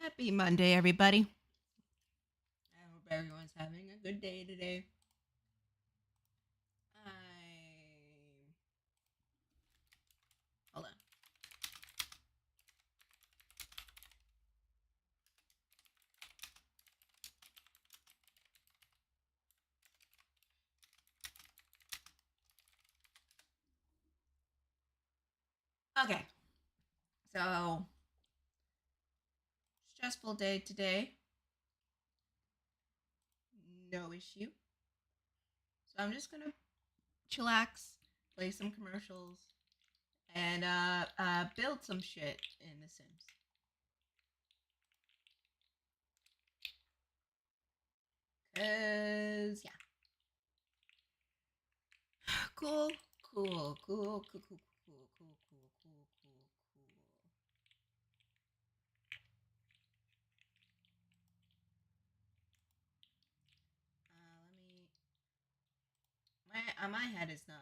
Happy Monday, everybody. I hope everyone's having a good day today. I. Hold on. Okay. So, stressful day today. No issue. So, I'm just gonna chillax, play some commercials, and build some shit in The Sims. Cause yeah, cool, cool, cool, cool, cool, cool, cool, cool, cool, cool, cool. Let me. My head is not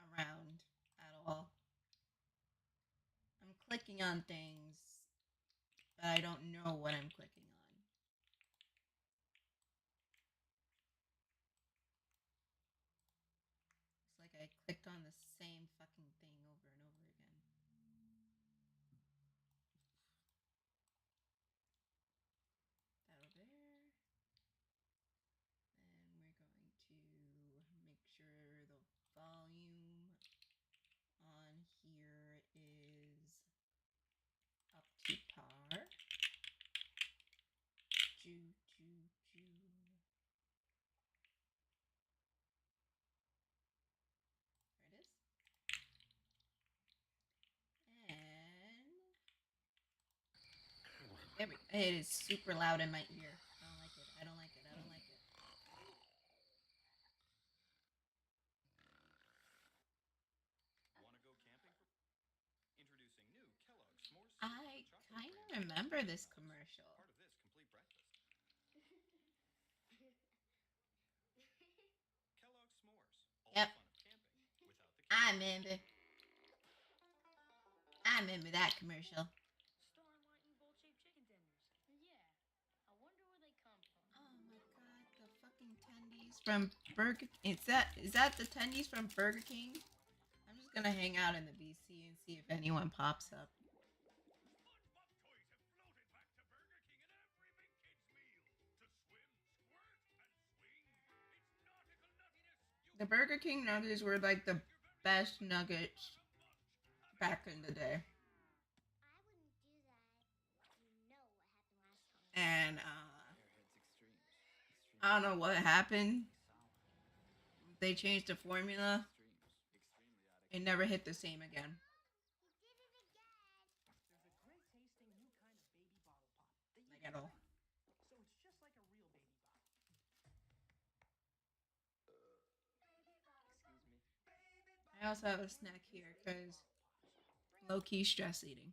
around at all. I'm clicking on things, but I don't know what I'm clicking on. It's like I clicked on the same fucking thing over and over again. That'll there. And we're going to make sure the volume on here is up to par. Ju, ju, ju. There it is. And it is super loud in my ear. I don't like it. I don't like it. I don't like it. I kind of remember this commercial. Yep. I remember. I remember that commercial. Oh my god, the fucking tendies from Burger King. Is that the tendies from Burger King? I'm just gonna hang out in the BC and see if anyone pops up. The Burger King nuggets were like the best nuggets back in the day. And I don't know what happened. They changed the formula. It never hit the same again. Like at all. I also have a snack here because low key stress eating.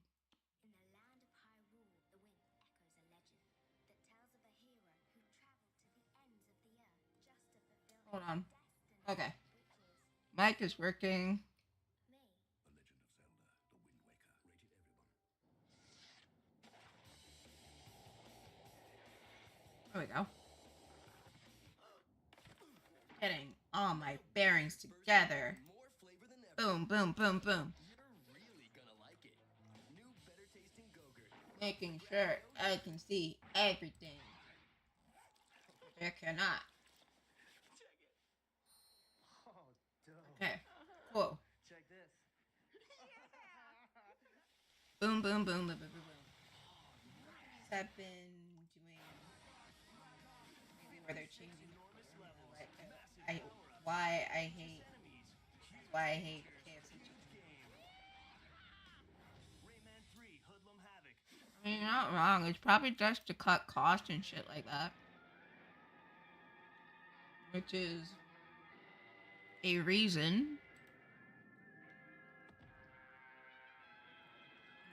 Hold on. Okay. Mic is working. There we go. Getting all my bearings together. Boom, boom, boom, boom. Making sure I can see everything. I cannot. Okay, cool. Boom, boom, boom, boom, boom, boom, boom. I've been doing maybe where they're changing the formula. I why I hate why I hate KFC chicken. I mean, you're not wrong. It's probably just to cut costs and shit like that, which is a reason.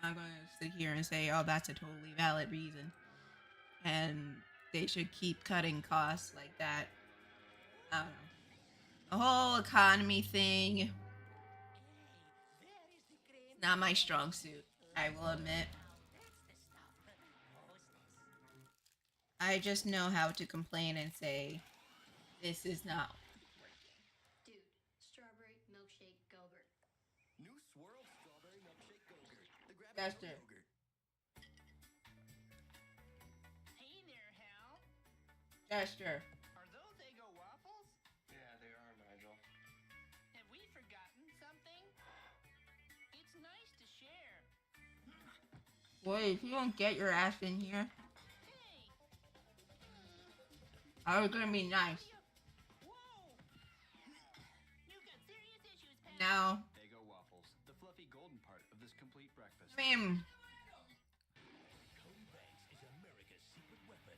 I'm not going to sit here and say, "Oh, that's a totally valid reason," and they should keep cutting costs like that. I don't know. The whole economy thing is not my strong suit. I will admit. I just know how to complain and say, this is not working. Dude, strawberry milkshake Gogurt. New swirl strawberry milkshake Gogurt. The grab That's and go it. yogurt. Hey there, Hal. Gesture. Are those Eggo waffles? Yeah, they are, Nigel. Have we forgotten something? It's nice to share. Boy, if you don't get your ass in here, Hey! I was gonna be nice. Whoa! You've got serious issues, pal. Now, Eggo waffles, the fluffy golden part of this complete breakfast. I mean, Cody Banks is America's secret weapon,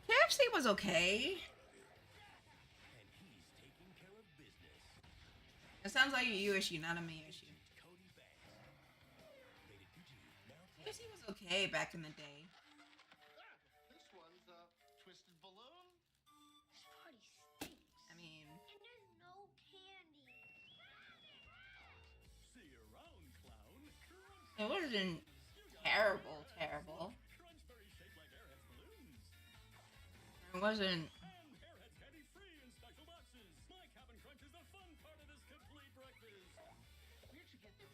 KFC was okay. and he's taking care of business. It sounds like a you issue, not a me issue. Cody Banks. Rated PG. Now KFC was okay back in the day. This one's a twisted balloon. This party stinks. I mean, And there's no candy. see you around, clown. Crunch. it wasn't terrible. Crunchberry shaped like airheads balloons. It wasn't. And airheads candy free in special boxes. My Cap'n Crunch is the fun part of this complete breakfast. Where'd you get this?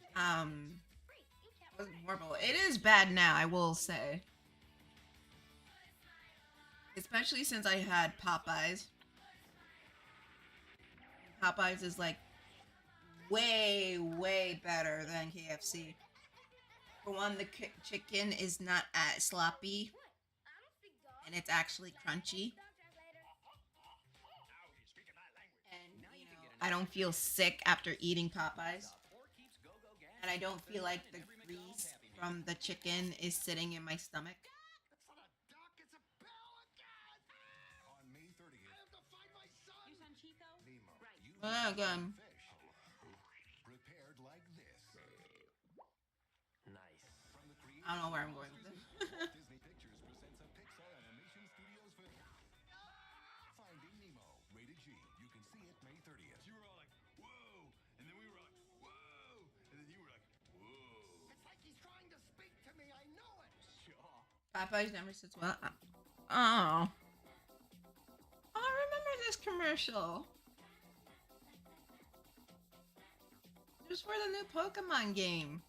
Free. You can't It wasn't horrible. It is bad now, I will say. Especially since I had Popeyes. Popeyes is like way better than KFC. For one, the chicken is not as sloppy, and it's actually crunchy. And you know, I don't feel sick after eating Popeyes, and I don't feel like the grease from the chicken is sitting in my stomach. It's not a duck, it's a bell again! On May 30th, I have to find my son! Your son Chico? Nemo, Right. you Well, again. fish. Prepared like this. Nice. From the creators I don't know where I'm of going with Monsters, this. Inc., Disney Pictures presents a Pixar Animation Studios film. Finding Nemo, rated G. You can see it May 30th. You were all like, whoa, and then we were like, whoa, and then you were like, whoa. It's like he's trying to speak to me, I know it! Sure. Popeyes never sits well. Oh. I remember this commercial. It was for the new Pokemon game.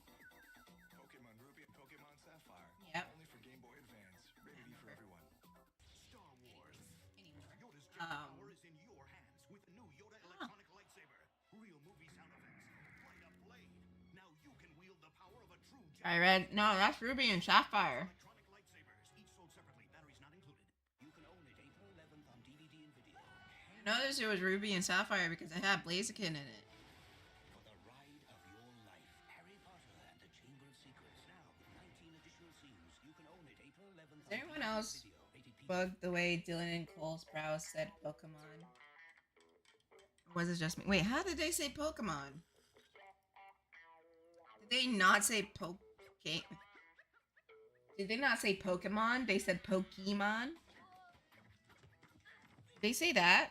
Pokemon Ruby and Pokemon Sapphire. Yep. Only for Game Boy Advance. Rated E for everyone. Star Wars. Anymore. Yoda's Um, power is in your hands with the new Yoda electronic lightsaber. Real movie sound effects. Light up blade. Now you can wield the power of a true Jedi. I read. No, that's Ruby and Sapphire. Electronic lightsabers, each sold separately, batteries not included. You can own it April 11th on DVD and video. Notice it was Ruby and Sapphire because it had Blaziken in it. For the ride of your life, Harry Potter and the Chamber of Secrets. Now with 19 additional scenes. You can own it April 11th. Is anyone else video. Rated PG. bugged the way Dylan and Cole Sprouse said Pokemon? Or was it just me? Wait, how did they say Pokemon? Did they not say Did they not say Pokemon? They said Pokemon? Did they say that?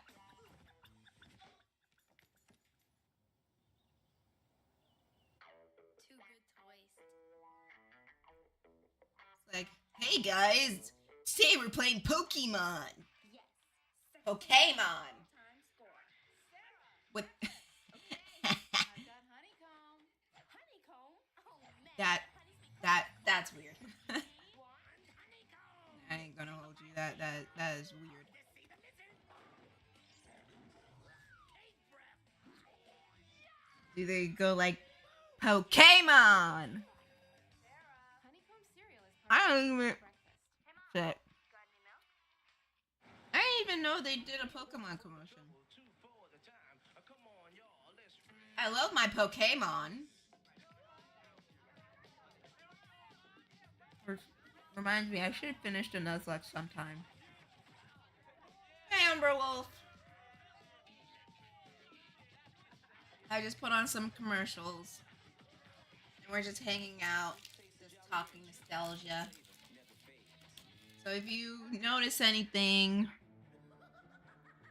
Two good toys. It's like, hey guys, today we're playing Pokemon. Yes. Pokemon. Time score. With I've got honeycomb. Honeycomb? Oh man. that's weird. Want honeycomb? I ain't gonna hold you. That is weird. Do they go like Pokemon? Honeycomb cereal is I part don't of even- breakfast. Shit. I didn't even know they did a Pokemon commercial. I love my Pokemon. Reminds me, I should have finished a Nuzlocke sometime. Hey, Amber Wolf. I just put on some commercials. And we're just hanging out, just talking nostalgia. So if you notice anything,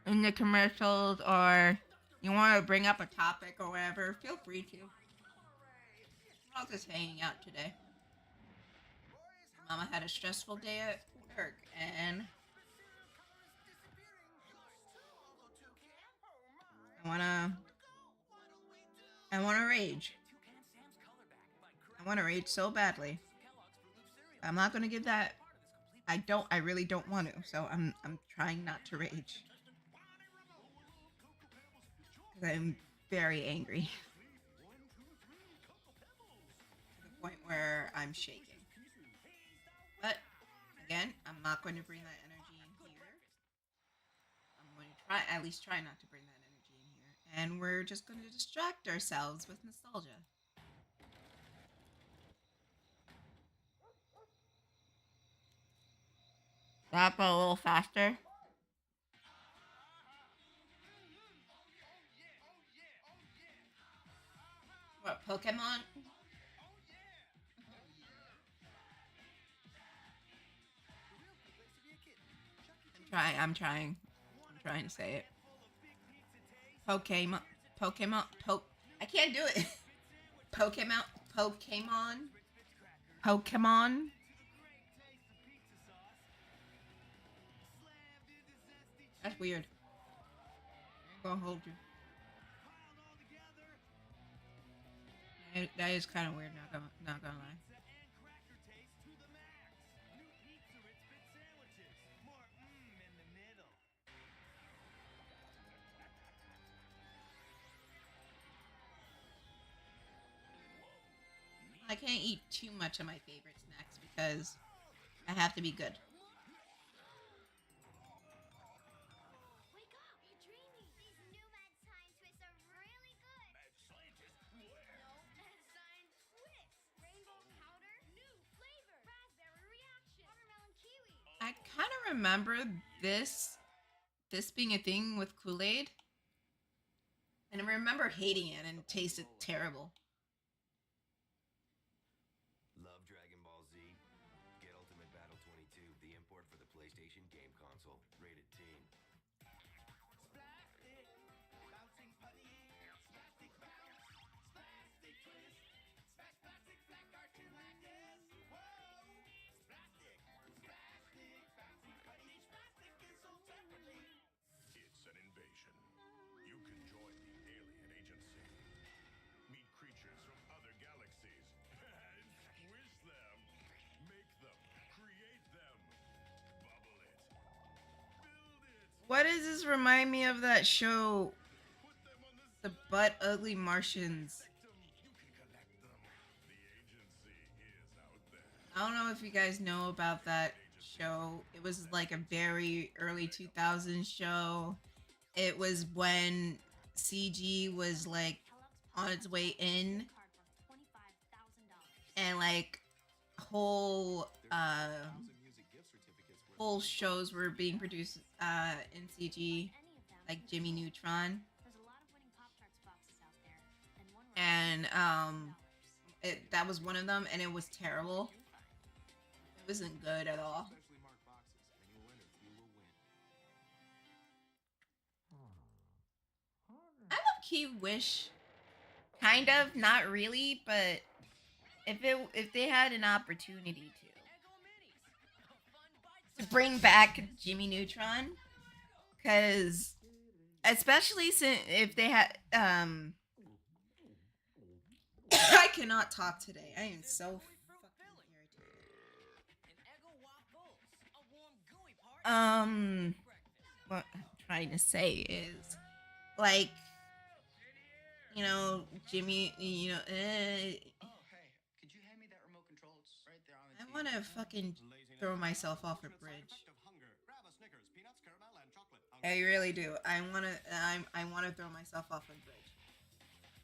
in the commercials, or you want to bring up a topic or whatever, feel free to. We're all just hanging out today. Mama had a stressful day at work, and I wanna rage. I wanna rage so badly. I'm not gonna give that. I really don't want to. So I'm trying not to rage. Because I'm very angry. To the point where I'm shaking. But again, I'm not going to bring that energy in here. I'm going to at least try not to bring that energy in here. And we're just going to distract ourselves with nostalgia. That a little faster. What, Pokemon? I'm trying to say it. Pokemon. I can't do it. Pokemon. That's weird. I'm gonna hold you. That is kind of weird. Not gonna lie. I can't eat too much of my favorite snacks because I have to be good. Wake up! You're dreaming. These new Mad Science twists are really good. Mad scientist? Where? No, Mad Science twists. Rainbow powder, new flavor, raspberry reaction, watermelon kiwi. I kind of remember this being a thing with Kool-Aid, and I remember hating it and it tasted terrible. Love Dragon Ball Z? Get Ultimate Battle 22, the import for the PlayStation game console. Rated teen. Splastic, bouncing putty, spastic bounce, spastic twist, spastic flat cartoon madness. Whoa! Splastic, bouncing putty, spastic is sold separately. It's an invasion. You can join the alien agency. Meet creatures from other galaxies. And squish them. Make them. Create them. Bubble it. Build it. What does this remind me of that show, Put them on The Butt Ugly Martians? system. You can collect them. The agency is out there. I don't know if you guys know about that show. It was like a very early 2000s show. It was when CG was like on its way in, Card worth $25,000. and like whole whole shows were being produced in CG, Any of them. like Jimmy Neutron, There's a lot of winning Pop-Tarts boxes out there, and one worth $1,000. that was one of them, and it was terrible. It wasn't good at all. Specially marked boxes. Many winners, you will win. I low key wish, kind of, not really, but if they had an opportunity to bring back Jimmy Neutron, because especially since if they had I cannot talk today. I am so fucking irritated. What I'm trying to say is, like, you know, Jimmy, you know, Oh, hey, could you hand me that remote control? It's right there on the I TV. want to fucking throw myself off a bridge. I really do. I want to throw myself off a bridge.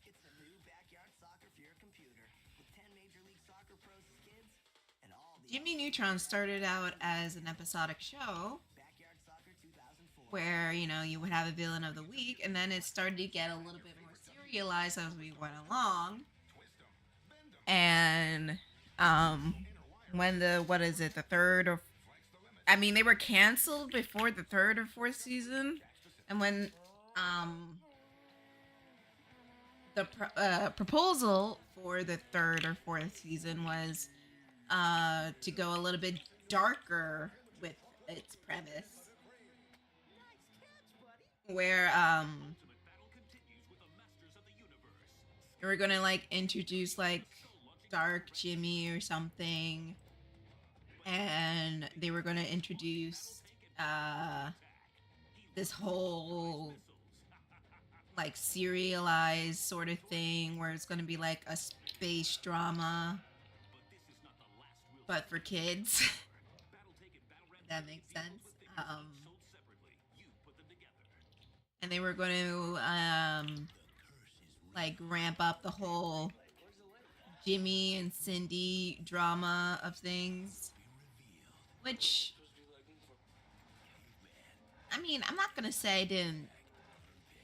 It's the new backyard soccer for your computer with 10 Major League Soccer pros as kids and all the Jimmy Neutron started out as an episodic show Backyard Soccer 2004. where, you know, you would have a villain of the week, and then it started to get a little bit more serialized as we went along. And when the third or, I mean, they were canceled before the third or fourth season, And when the proposal for the third or fourth season was to go a little bit darker with its premise, where we're gonna like introduce like Dark Jimmy or something, and they were gonna introduce this whole like serialized sort of thing where it's gonna be like a space drama, but for kids. That makes sense. And they were going to like ramp up the whole Jimmy and Cindy drama of things, which, I mean, I'm not gonna say I didn't.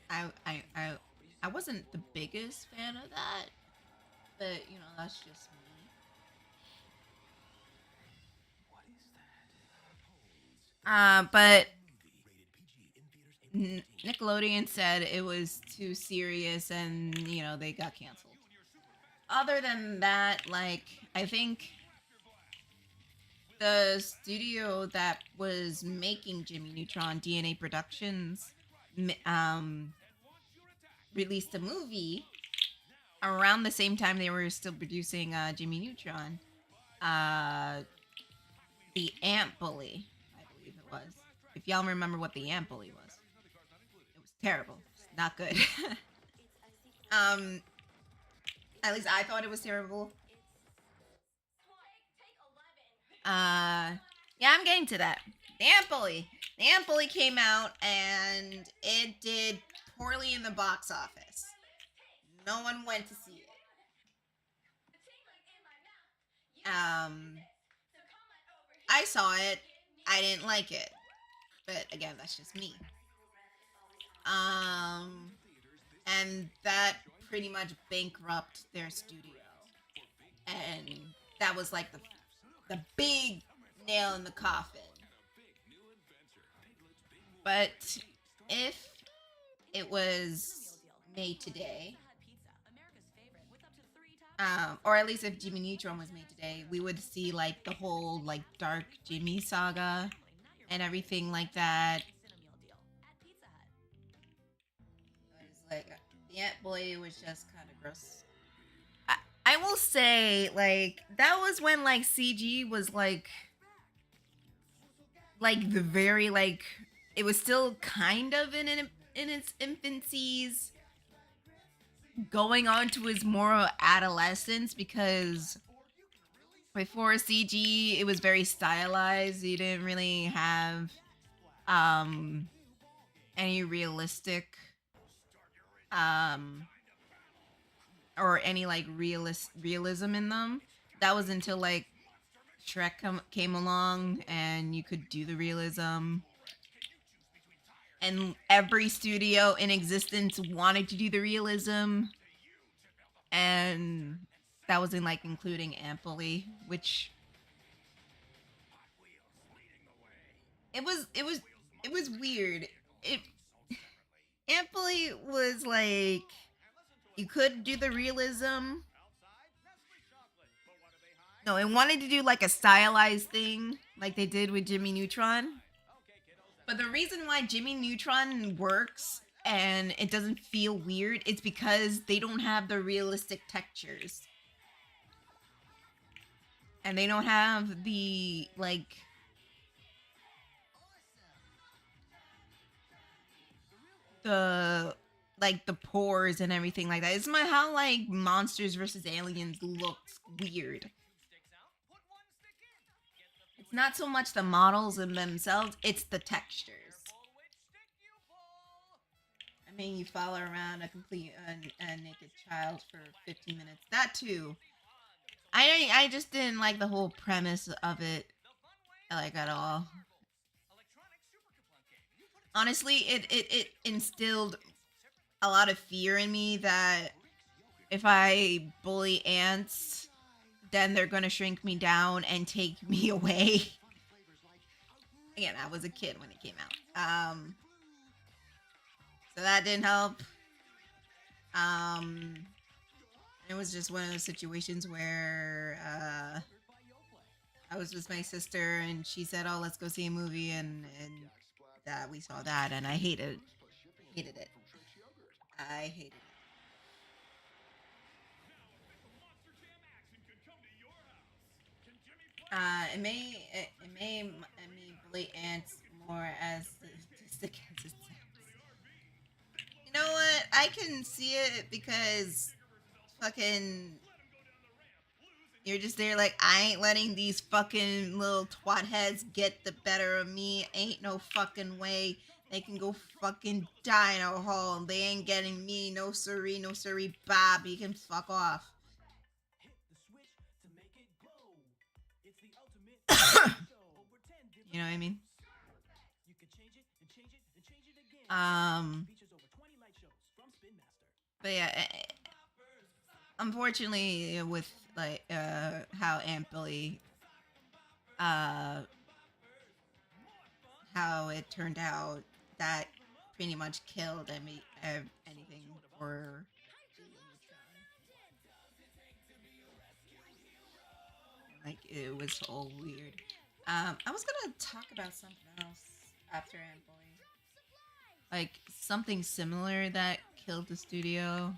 I wasn't the biggest fan of that, but you know, that's just me. But Nickelodeon said it was too serious, and you know, they got canceled. Other than that, like, I think the studio that was making Jimmy Neutron, DNA Productions, released a movie around the same time they were still producing Jimmy Neutron. The Ant Bully, I believe it was. If y'all remember what the Ant Bully was, it was terrible. It's not good. At least I thought it was terrible. Yeah, I'm getting to that. The Ant Bully. The Ant Bully came out and it did poorly in the box office. No one went to see it. I saw it. I didn't like it. But again, that's just me. And that pretty much bankrupted their studio. And that was like the big nail in the coffin. But if it was made today, or at least if Jimmy Neutron was made today, we would see like the whole like Dark Jimmy saga and everything like that. It was like the Ant Boy was just kind of gross. I will say, like, that was when like CG was like the very like, it was still kind of in its infancies, going on to its more adolescence, because before CG it was very stylized. You didn't really have any realistic or any like realism in them. That was until like Shrek came along and you could do the realism. And every studio in existence wanted to do the realism. And that was in like including Ant Bully, which it was weird. Ant Bully was like, you could do the realism. No, it wanted to do like a stylized thing like they did with Jimmy Neutron. But the reason why Jimmy Neutron works and it doesn't feel weird, it's because they don't have the realistic textures. And they don't have the, like, the pores and everything like that. It's my how like Monsters vs. Aliens looks weird. It's not so much the models in themselves, it's the textures. I mean, you follow around a complete naked child for 15 minutes. That too. I just didn't like the whole premise of it, like, at all. Honestly, it instilled a lot of fear in me that if I bully ants, then they're gonna shrink me down and take me away. Again, I was a kid when it came out. So that didn't help. It was just one of those situations where I was with my sister and she said, "Oh, let's go see a movie," and that we saw that, and I hated it. I hated it. It may blatant more as sadistic as it sounds. You know what? I can see it because fucking you're just there like, I ain't letting these fucking little twat heads get the better of me. Ain't no fucking way. They can go fucking die in a hole and they ain't getting me. No siree, no siree, Bob. You can fuck off. You know what I mean? But yeah, unfortunately, with like how Aunt Billy, how it turned out, that pretty much killed anything for like it was all weird. I was gonna talk about something else after Aunt Billy, like something similar that killed the studio.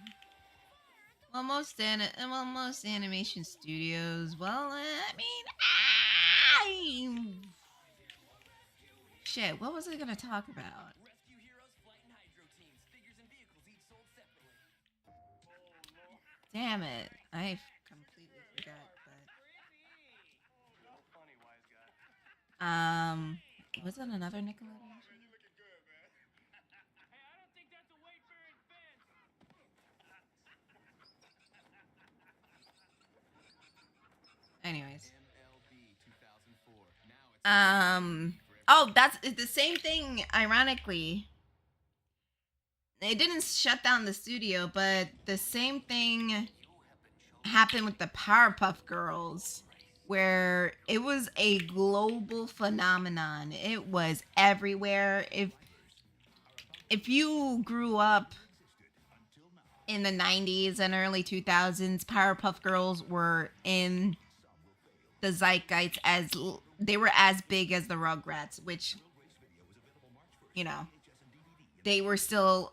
Well, most animation studios. Well, shit. What was I gonna talk about? Damn it! I completely forgot. But was it another Nickelodeon show? Anyways. Oh, that's the same thing, ironically. It didn't shut down the studio, but the same thing happened with the Powerpuff Girls, where it was a global phenomenon. It was everywhere. If you grew up in the 90s and early 2000s, Powerpuff Girls were in the zeitgeist as they were as big as the Rugrats, which, you know, they were still,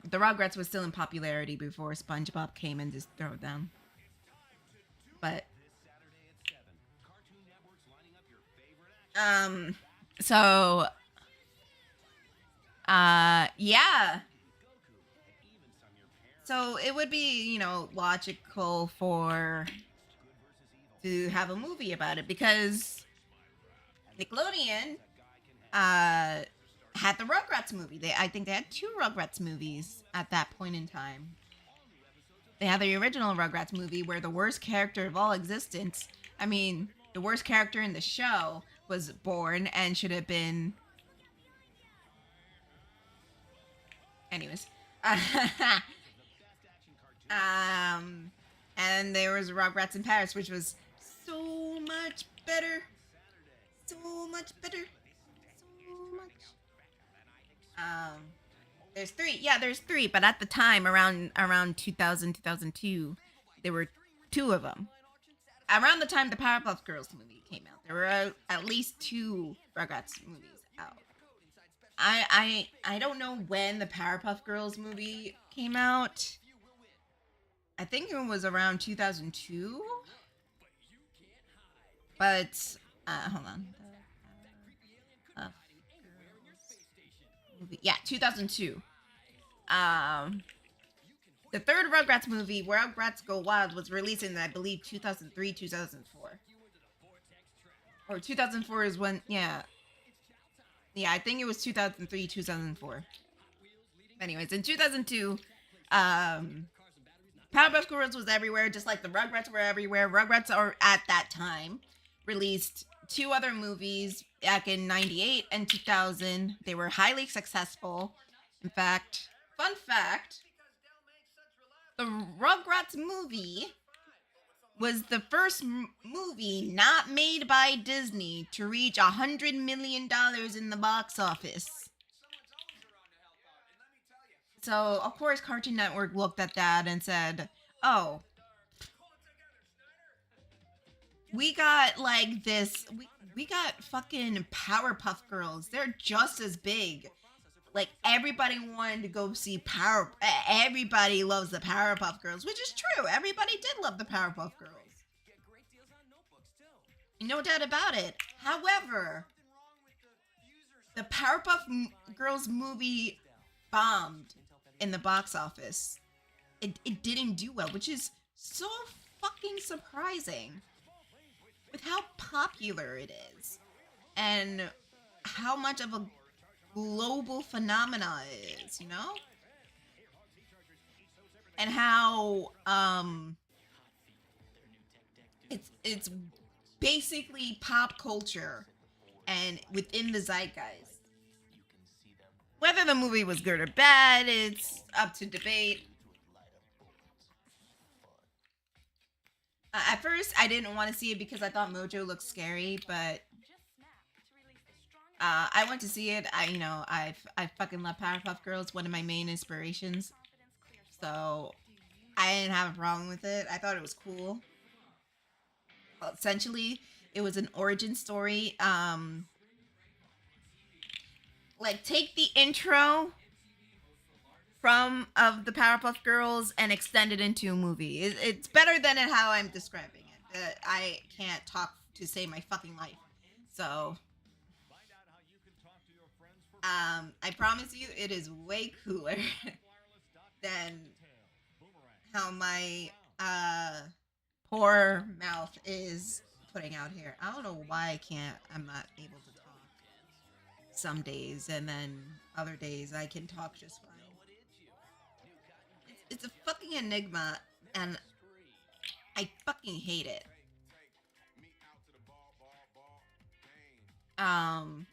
the Rugrats was still in popularity before SpongeBob came and just threw it down. But, so, yeah. So it would be, logical to have a movie about it because Nickelodeon had the Rugrats movie. I think they had 2 Rugrats movies at that point in time. They had the original Rugrats movie where the worst character of all existence, the worst character in the show was born and should have been... Anyways. And there was Rugrats in Paris, which was so much better. So much better. So much. There's 3. Yeah, there's 3. But at the time, around 2000, 2002, there were 2 of them. Around the time the Powerpuff Girls movie came out, there were at least 2 Rugrats movies out. I don't know when the Powerpuff Girls movie came out. I think it was around 2002. But hold on. Movie. Yeah, 2002. The third Rugrats movie, Rugrats Go Wild, was released in, I believe, 2003, 2004. Or 2004 is when, yeah. Yeah, I think it was 2003, 2004. Anyways, in 2002, Powerpuff Girls was everywhere, just like the Rugrats were everywhere. Rugrats are, at that time, released 2 other movies back in 98 and 2000. They were highly successful. In fact, fun fact, the Rugrats movie was the first movie not made by Disney to reach $100 million in the box office. So of course Cartoon Network looked at that and said, "Oh, we got like this. We got fucking Powerpuff Girls. They're just as big. Like everybody wanted to go see Power. Everybody loves the Powerpuff Girls, which is true. Everybody did love the Powerpuff Girls. No doubt about it. However, the Girls movie bombed in the box office. It didn't do well, which is so fucking surprising with how popular it is and how much of a global phenomena it is, you know? And how it's basically pop culture and within the zeitgeist. Whether the movie was good or bad, it's up to debate. At first, I didn't want to see it because I thought Mojo looked scary, but I went to see it. I fucking love Powerpuff Girls, one of my main inspirations. So I didn't have a problem with it. I thought it was cool. Well, essentially, it was an origin story. Like take the intro of the Powerpuff Girls and extend it into a movie. It's better than how I'm describing it. I can't talk to save my fucking life. So, I promise you, it is way cooler than how my poor mouth is putting out here. I don't know why I'm not able to talk some days, and then other days I can talk just fine. It's a fucking enigma, and I fucking hate it. I'm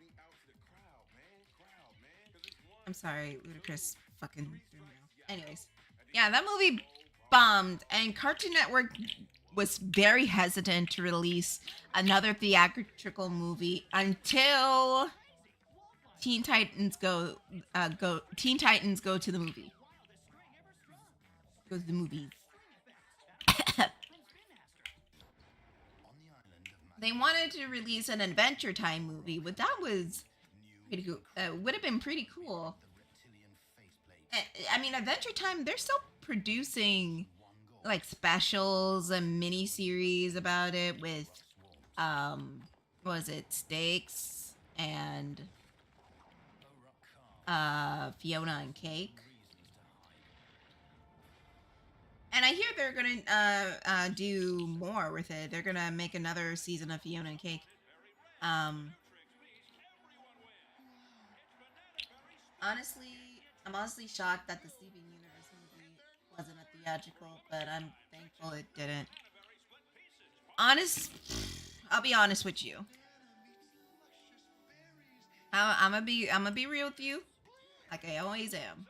sorry, Ludacris fucking threw me off. Anyways, yeah, that movie bombed, and Cartoon Network was very hesitant to release another theatrical movie until Teen Titans go to the movie. Go to the movies. They wanted to release an Adventure Time movie, but that was pretty cool. Would have been pretty cool. I mean, Adventure Time, they're still producing like specials and mini series about it with what was it, Steaks and Fiona and Cake. And I hear they're gonna do more with it. They're gonna make another season of Fiona and Cake. Honestly, I'm honestly shocked that the Steven Universe movie wasn't a theatrical, but I'm thankful it didn't. I'll be honest with you. I'm gonna be real with you, like I always am.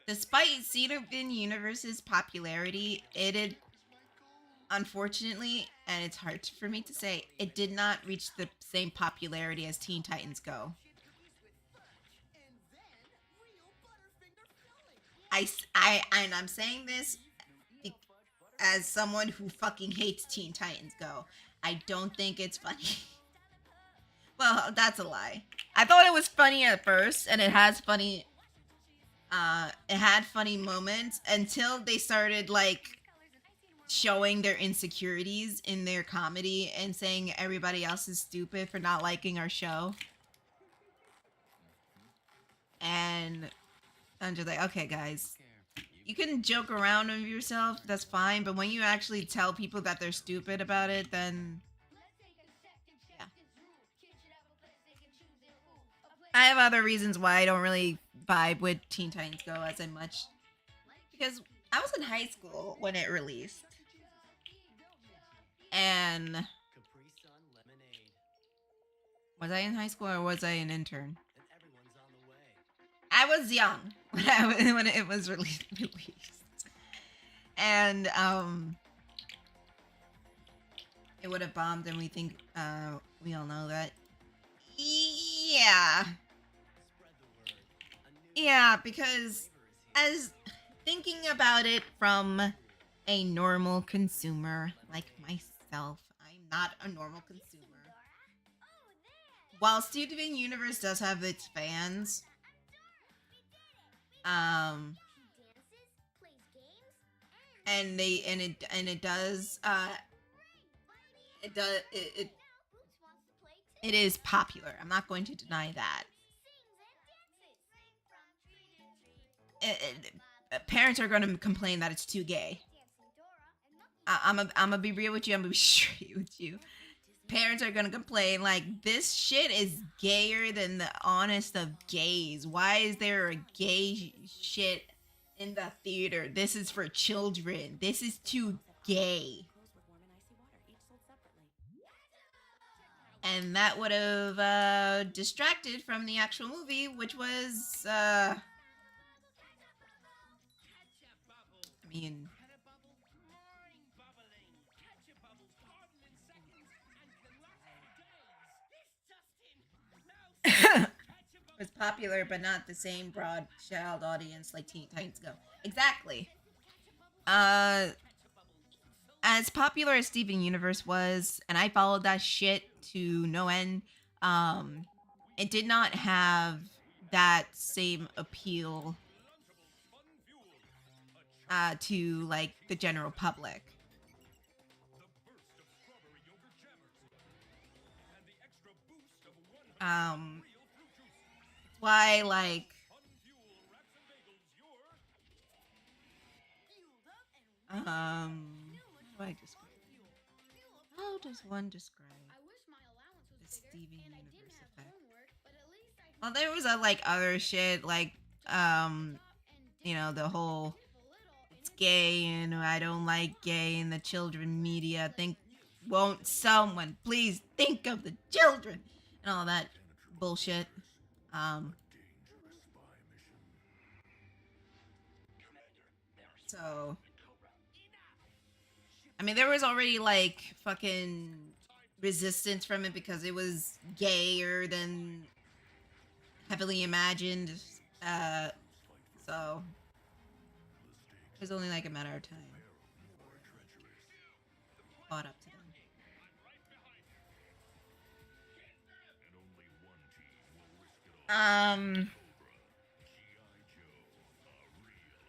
Despite Steven Universe's popularity, it did, unfortunately, and it's hard for me to say, it did not reach the same popularity as Teen Titans Go. I'm saying this as someone who fucking hates Teen Titans Go. I don't think it's funny. Well, that's a lie. I thought it was funny at first, and it had funny moments until they started like showing their insecurities in their comedy and saying everybody else is stupid for not liking our show. And I'm just like, okay, guys, you can joke around with yourself, that's fine, but when you actually tell people that they're stupid about it, then yeah. I have other reasons why I don't really vibe with Teen Titans Go as much, because I was in high school when it released, and was I in high school or was I an intern? I was young when it was released, and it would have bombed, and we all know that. Yeah. Yeah, because as thinking about it from a normal consumer like myself, I'm not a normal consumer. While Steven Universe does have its fans, and it does it is popular. I'm not going to deny that. Parents are going to complain that it's too gay. I'm gonna be real with you. I'm gonna be straight with you. Parents are gonna complain like this shit is gayer than the honest of gays. Why is there a gay shit in the theater? This is for children. This is too gay. And that would have distracted from the actual movie, which was I mean, was popular, but not the same broad child audience like Teen Titans Go. Exactly. As popular as Steven Universe was, and I followed that shit to no end, it did not have that same appeal to like the general public. Why like how do I describe it? How does one describe the Steven Universe effect? Well, there was a like other shit like you know, the whole it's gay and I don't like gay in the children media. Won't someone please think of the children and all that bullshit. So I mean, there was already like fucking resistance from it because it was gayer than heavily imagined. So it was only like a matter of time. Caught up to them.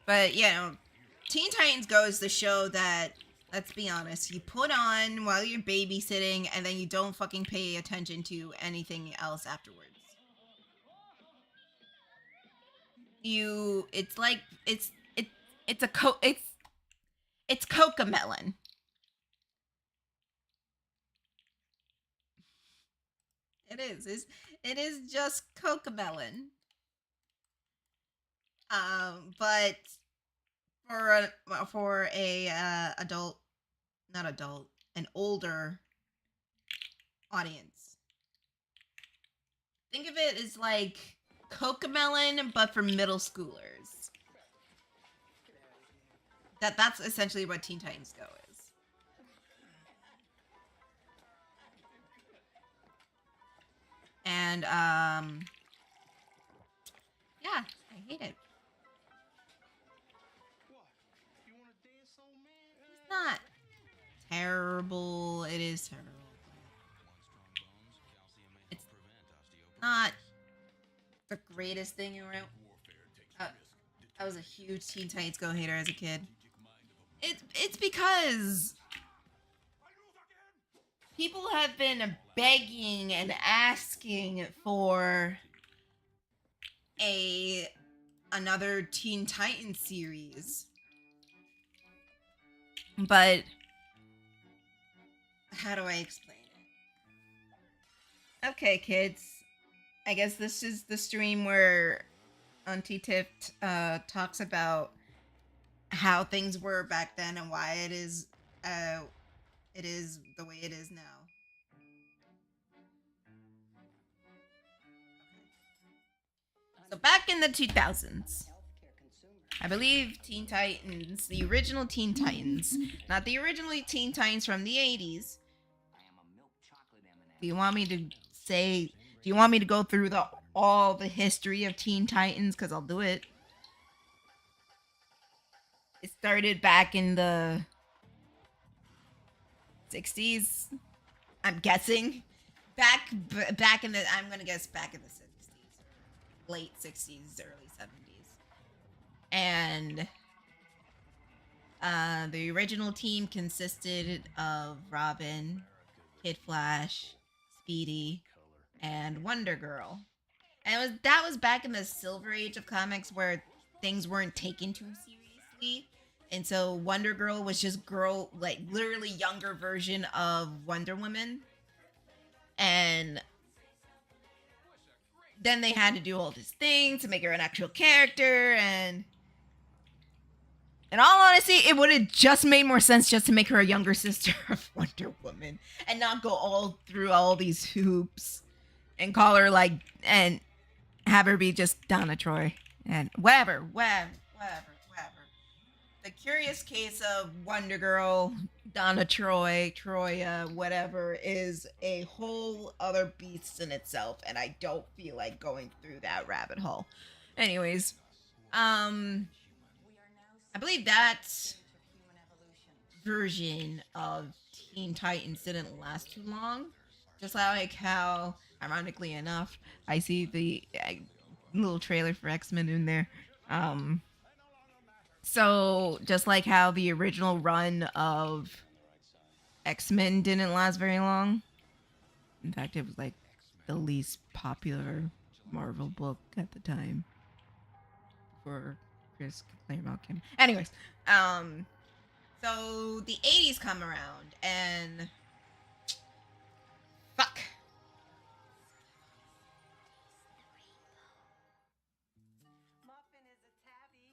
But you know, Teen Titans Go is the show that, let's be honest, you put on while you're babysitting and then you don't fucking pay attention to anything else afterwards. It's like it's Cocomelon. It is just Cocomelon. But for a adult, not adult, an older audience. Think of it as like Cocomelon, but for middle schoolers. That's essentially what Teen Titans Go is. And yeah, I hate it. It's not terrible. It is terrible. It's not the greatest thing around. I was a huge Teen Titans Go hater as a kid. It's because people have been begging and asking for another Teen Titans series. But how do I explain it? Okay, kids. I guess this is the stream where Auntie Tiff talks about how things were back then and why it is the way it is now. So back in the 2000s, I believe Teen Titans, the original Teen Titans, not the original Teen Titans from the 80s. Do you want me to go through the all the history of Teen Titans because I'll do it. It started back in the 60s, I'm guessing. Back in the, I'm gonna guess back in the 60s, late 60s, early 70s. And the original team consisted of Robin, Kid Flash, Speedy, and Wonder Girl. And that was back in the Silver Age of comics where things weren't taken too seriously. And so Wonder Girl was just like literally younger version of Wonder Woman. And then they had to do all this thing to make her an actual character. And in all honesty, it would have just made more sense just to make her a younger sister of Wonder Woman and not go all through all these hoops and call her like, and have her be just Donna Troy and whatever. The Curious Case of Wonder Girl, Donna Troy, Troya, whatever, is a whole other beast in itself, and I don't feel like going through that rabbit hole. Anyways, I believe that version of Teen Titans didn't last too long. Just like how, ironically enough, I see the little trailer for X-Men in there. So just like how the original run of X-Men didn't last very long. In fact, it was like the least popular Marvel book at the time for Chris Claremont. Anyways, so the 80s come around and fuck. Muffin is a tabby,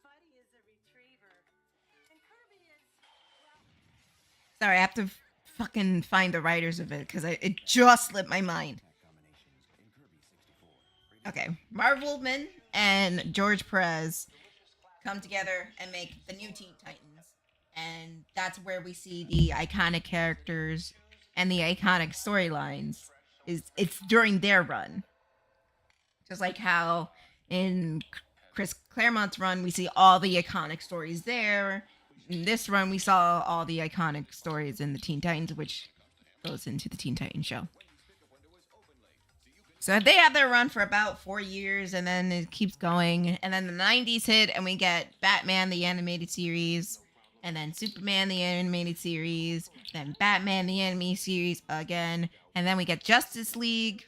Buddy is a retriever, and Kirby is, well... Sorry, I have to fucking find the writers of it because it just slipped my mind. Okay, Marv Wolfman and George Perez come together and make the new Teen Titans. And that's where we see the iconic characters and the iconic storylines. It's during their run. Just like how in Chris Claremont's run, we see all the iconic stories there. In this run, we saw all the iconic stories in the Teen Titans, which goes into the Teen Titans show. So they have their run for about 4 years, and then it keeps going. And then the 90s hit, and we get Batman, the animated series, and then Superman, the animated series, then Batman, the animated series again, and then we get Justice League.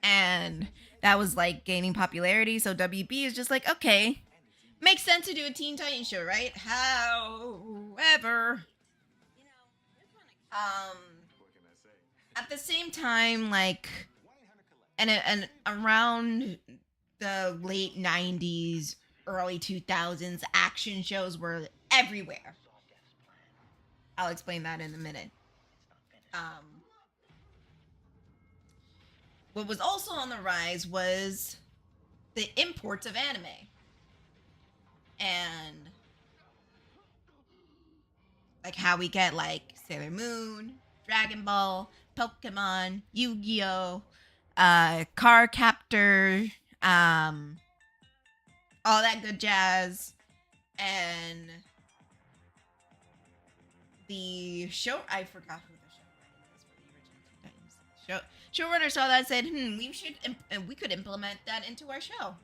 And that was like gaining popularity, so WB is just like, okay, makes sense to do a Teen Titans show, right? However, at the same time, like, and around the late 90s, early 2000s, action shows were everywhere. I'll explain that in a minute. What was also on the rise was the imports of anime. And like how we get like Sailor Moon, Dragon Ball, Pokemon, Yu-Gi-Oh, Car Captor, all that good jazz. And the show, I forgot who the showrunner was for the original Teen Titans. Showrunner saw that and said, we could implement that into our show.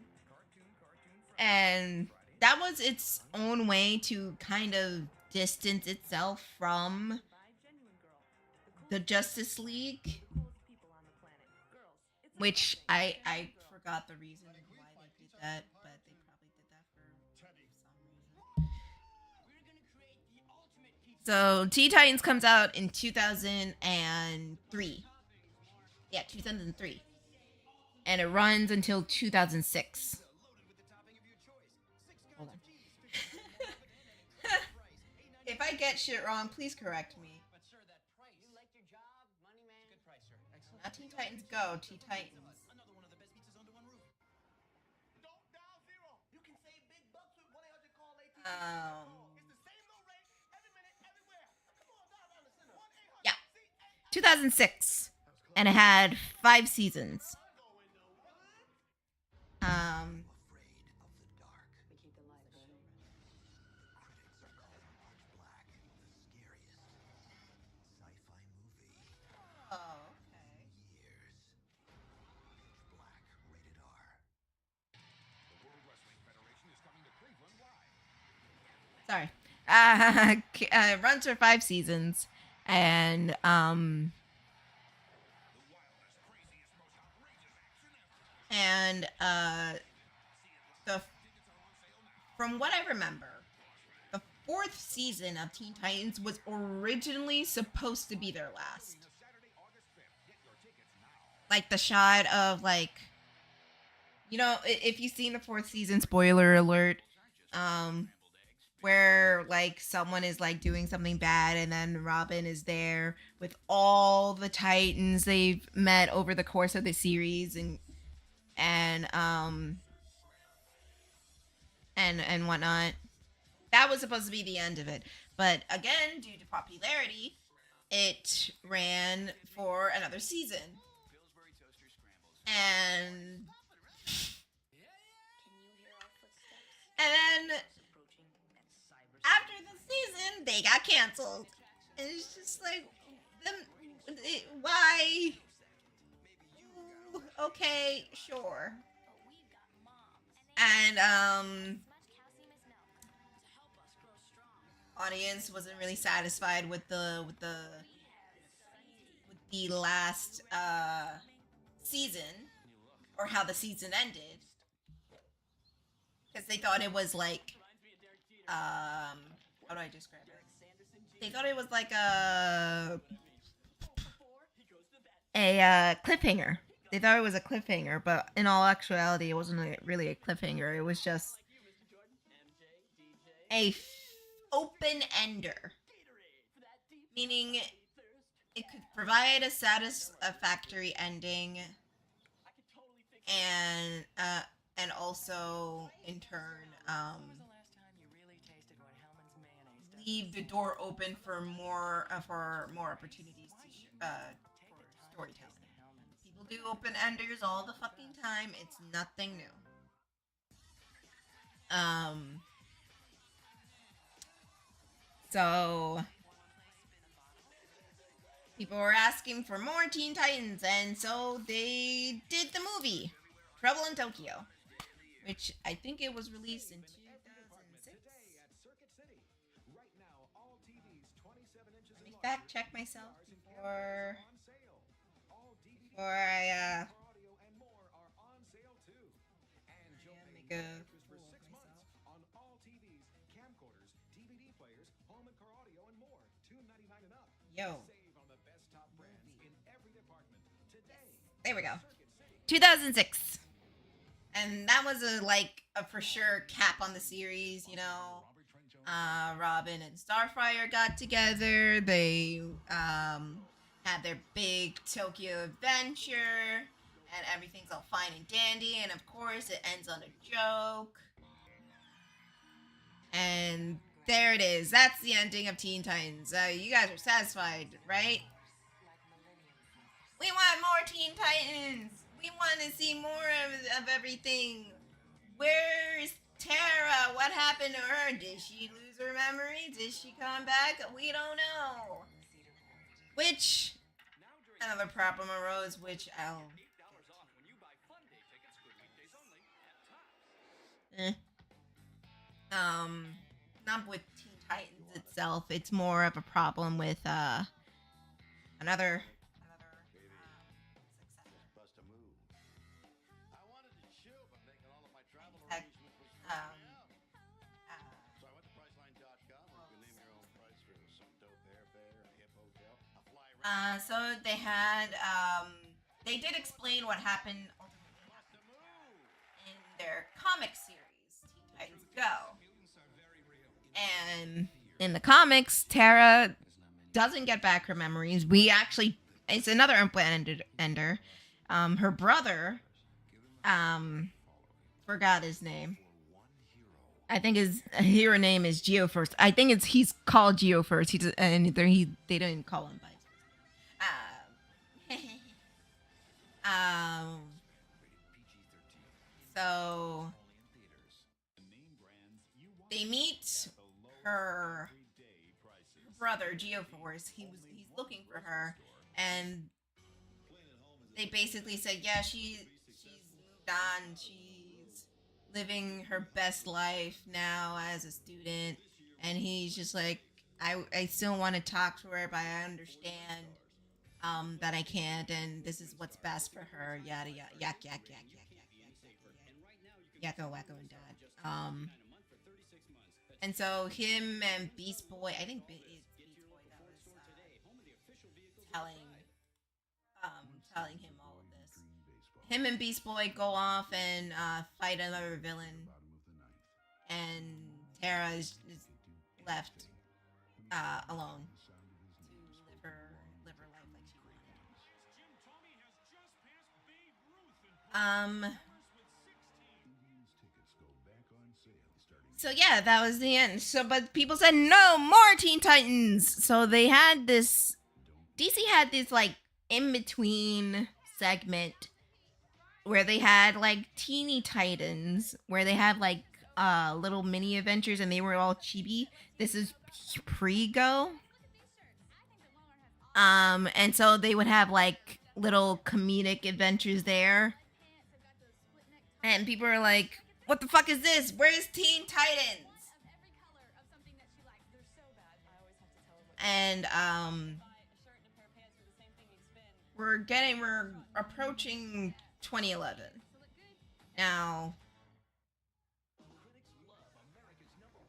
And that was its own way to kind of distance itself from the Justice League, which I forgot the reason why they did that, but they probably did that for some reason. So Teen Titans comes out in 2003. Yeah, 2003. And it runs until 2006. Hold on. If I get shit wrong, please correct me. Not Teen Titans Go, Teen Titans. Yeah, 2006, and it had 5 seasons. Sorry. Runs for 5 seasons, and the from what I remember, the 4th season of Teen Titans was originally supposed to be their last. Like the shot of like, you know, if you've seen the 4th season, spoiler alert, where like someone is like doing something bad and then Robin is there with all the Titans they've met over the course of the series and whatnot. That was supposed to be the end of it. But again, due to popularity, it ran for another season. And then after the season, they got canceled. And it's just like, why? Okay, sure. And audience wasn't really satisfied with the last season, or how the season ended, because they thought it was like how do I describe it? They thought it was like a cliffhanger. They thought it was a cliffhanger, but in all actuality, it wasn't really a cliffhanger. It was just a open ender, meaning it could provide a satisfactory ending, and also in turn leave the door open for more opportunities for storytelling. People do open enders all the fucking time. It's nothing new. So people were asking for more Teen Titans, and so they did the movie Trouble in Tokyo, which I think it was released in 2006. Let me fact check myself before I make a fool of myself. Yo. There we go. 2006. And that was a for sure cap on the series, you know. Robin and Starfire got together. They had their big Tokyo adventure, and everything's all fine and dandy, and of course it ends on a joke. And there it is. That's the ending of Teen Titans. You guys are satisfied, right? We want more Teen Titans. We want to see more of everything. Where's Tara? What happened to her? Did she lose her memory? Did she come back? We don't know. Which, another problem arose, which I'll... Not with Teen Titans itself. It's more of a problem with, another so they had, they did explain what happened in their comic series, Teen Titans Go. And in the comics, Tara doesn't get back her memories. It's another open ender. Her brother, forgot his name. I think his hero name is Geo First. I think he's called Geo First. They didn't call him by so they meet her brother Geoforce. He's looking for her, and they basically said, yeah, she's moved on. She's living her best life now as a student, and he's just like, I still want to talk to her, but I understand that I can't, and this is what's best for her. Yada yada yak yak yak yak yak yak yakko wacko and dad. And so him and Beast Boy, I think it's Beast Boy that was telling him all of this. Him and Beast Boy go off and fight another villain, and Tara is left alone to live her life like she wanted. So yeah, that was the end. So, but people said no more Teen Titans. So they had this. DC had this like in between segment where they had like teeny Titans, where they had like little mini adventures, and they were all chibi. This is pre-Go. And so they would have like little comedic adventures there, and people are like, "What the fuck is this? Where's Teen Titans?" And we're approaching 2011 now.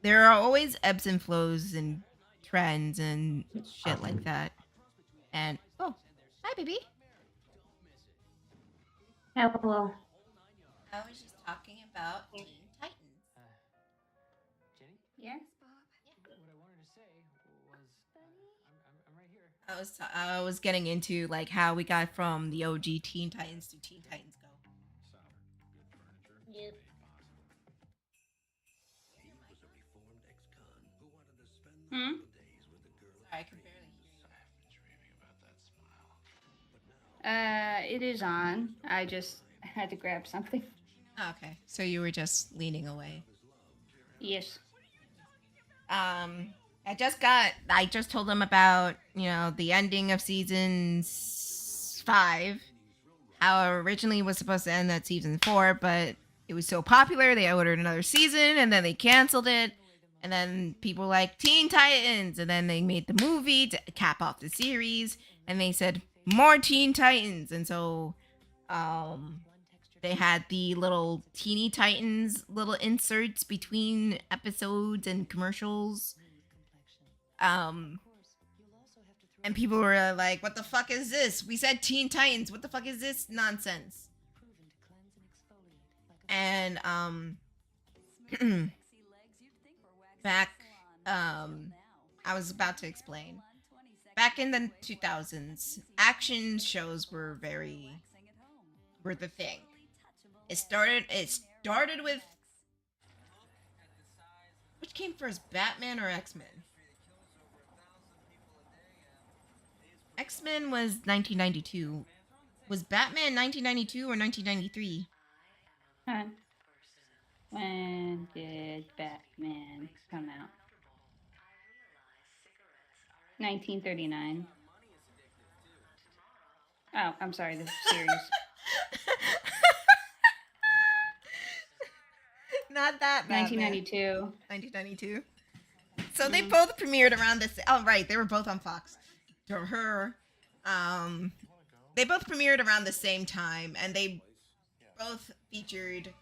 There are always ebbs and flows and trends and shit like that. And oh, hi, baby. Hello. I was just talking about Teen Titans. Jenny? Yes. What I wanted to say was, I'm right here. I was getting into like how we got from the OG Teen Titans to Teen Titans Go. Yep. Hmm? Sorry, I could barely hear you. It is on. I just had to grab something. Okay, so you were just leaning away. Yes. I just told them about, the ending of season 5. How it originally was supposed to end at season 4, but it was so popular they ordered another season, and then they canceled it. And then people were like, Teen Titans, and then they made the movie to cap off the series, and they said more Teen Titans. And so they had the little Teeny Titans little inserts between episodes and commercials. And people were like, what the fuck is this? We said Teen Titans. What the fuck is this nonsense? And back I was about to explain. Back in the 2000s, action shows were the thing. It started with, which came first, Batman or X-Men? X-Men was 1992. Was Batman 1992 or 1993? Huh. When did Batman come out? 1939. Oh, I'm sorry, the series. Not that Batman. 1992. 1992. So they both premiered around this. Oh, right, they were both on Fox. They both premiered around the same time, and they both featured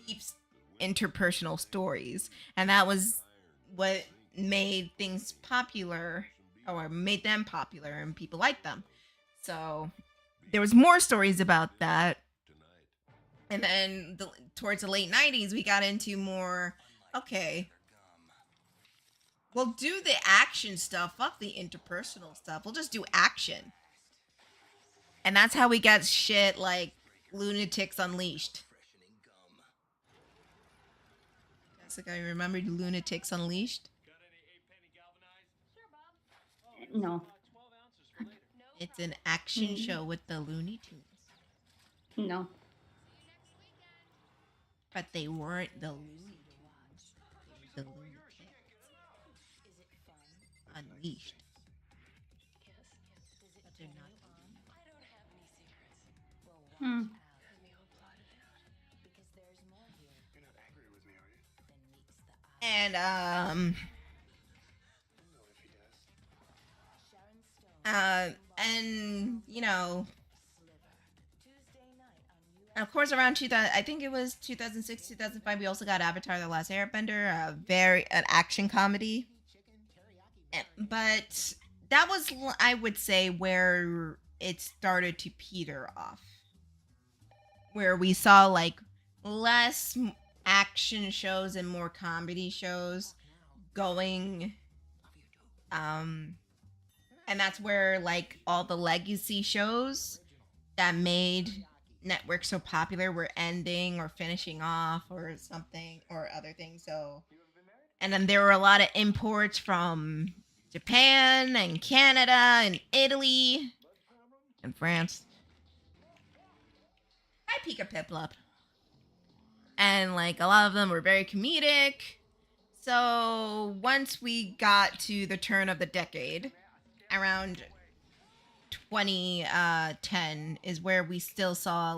deep interpersonal stories, and that was what made things popular, or made them popular, and people liked them. So there was more stories about that. And then towards the late 90s, we got into more, okay, we'll do the action stuff. Fuck the interpersonal stuff. We'll just do action. And that's how we got shit like Lunatics Unleashed. Jessica, you remember Lunatics Unleashed? No. It's an action show with the Looney Tunes. No. But they weren't the Looney Tunes. They were the Lunatics. Unleashed. But they're not the Looney Tunes. And and you know, and of course around 2000, I think it was 2006, 2005, we also got Avatar: The Last Airbender, an action comedy. But that was, I would say, where it started to peter off, where we saw like less action shows and more comedy shows going. And that's where like all the legacy shows that made network so popular were ending or finishing off or something or other things. So, and then there were a lot of imports from Japan and Canada and Italy and France. Hi, Pika Piplup. And like a lot of them were very comedic. So once we got to the turn of the decade, around 2010 is where we still saw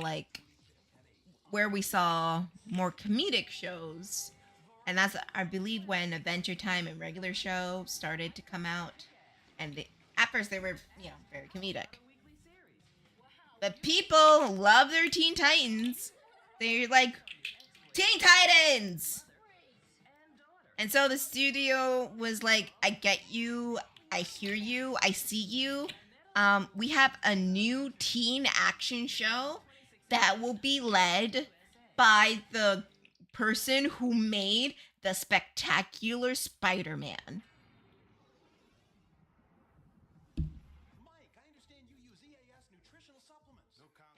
more comedic shows. And that's, I believe, when Adventure Time and regular show started to come out. And at first they were, very comedic. But people love their Teen Titans. They're like, Teen Titans! And so the studio was like, I get you, I hear you, I see you. We have a new teen action show that will be led by the person who made the Spectacular Spider-Man.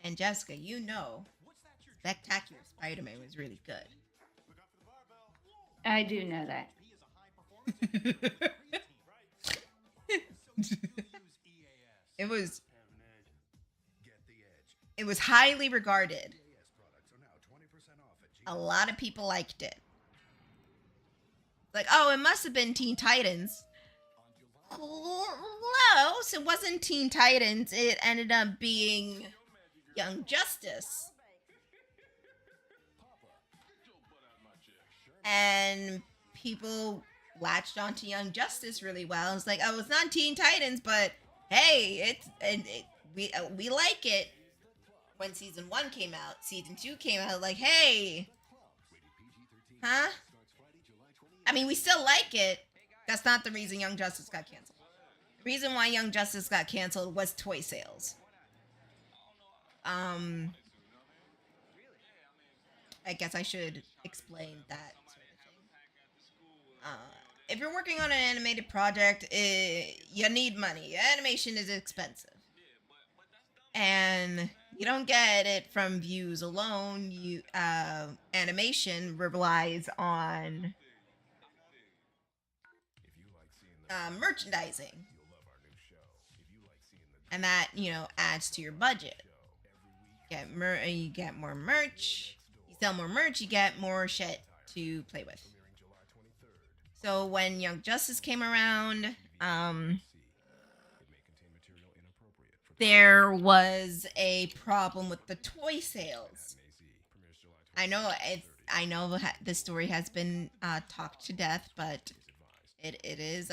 And Jessica, Spectacular Spider-Man was really good. I do know that. It was highly regarded. A lot of people liked it. Like, oh, it must have been Teen Titans. Close. It wasn't Teen Titans. It ended up being Young Justice. And people latched onto Young Justice really well. It's like, oh, it's not Teen Titans, but hey, we like it. When season 1 came out, season 2 came out, like, hey, huh? I mean, we still like it. That's not the reason Young Justice got canceled. The reason why Young Justice got canceled was toy sales. I guess I should explain that sort of thing. If you're working on an animated project, you need money. Animation is expensive. And you don't get it from views alone. Animation relies on merchandising. And that, adds to your budget. You get more merch. You sell more merch, you get more shit to play with. So when Young Justice came around, there was a problem with the toy sales. I know the story has been talked to death, but it is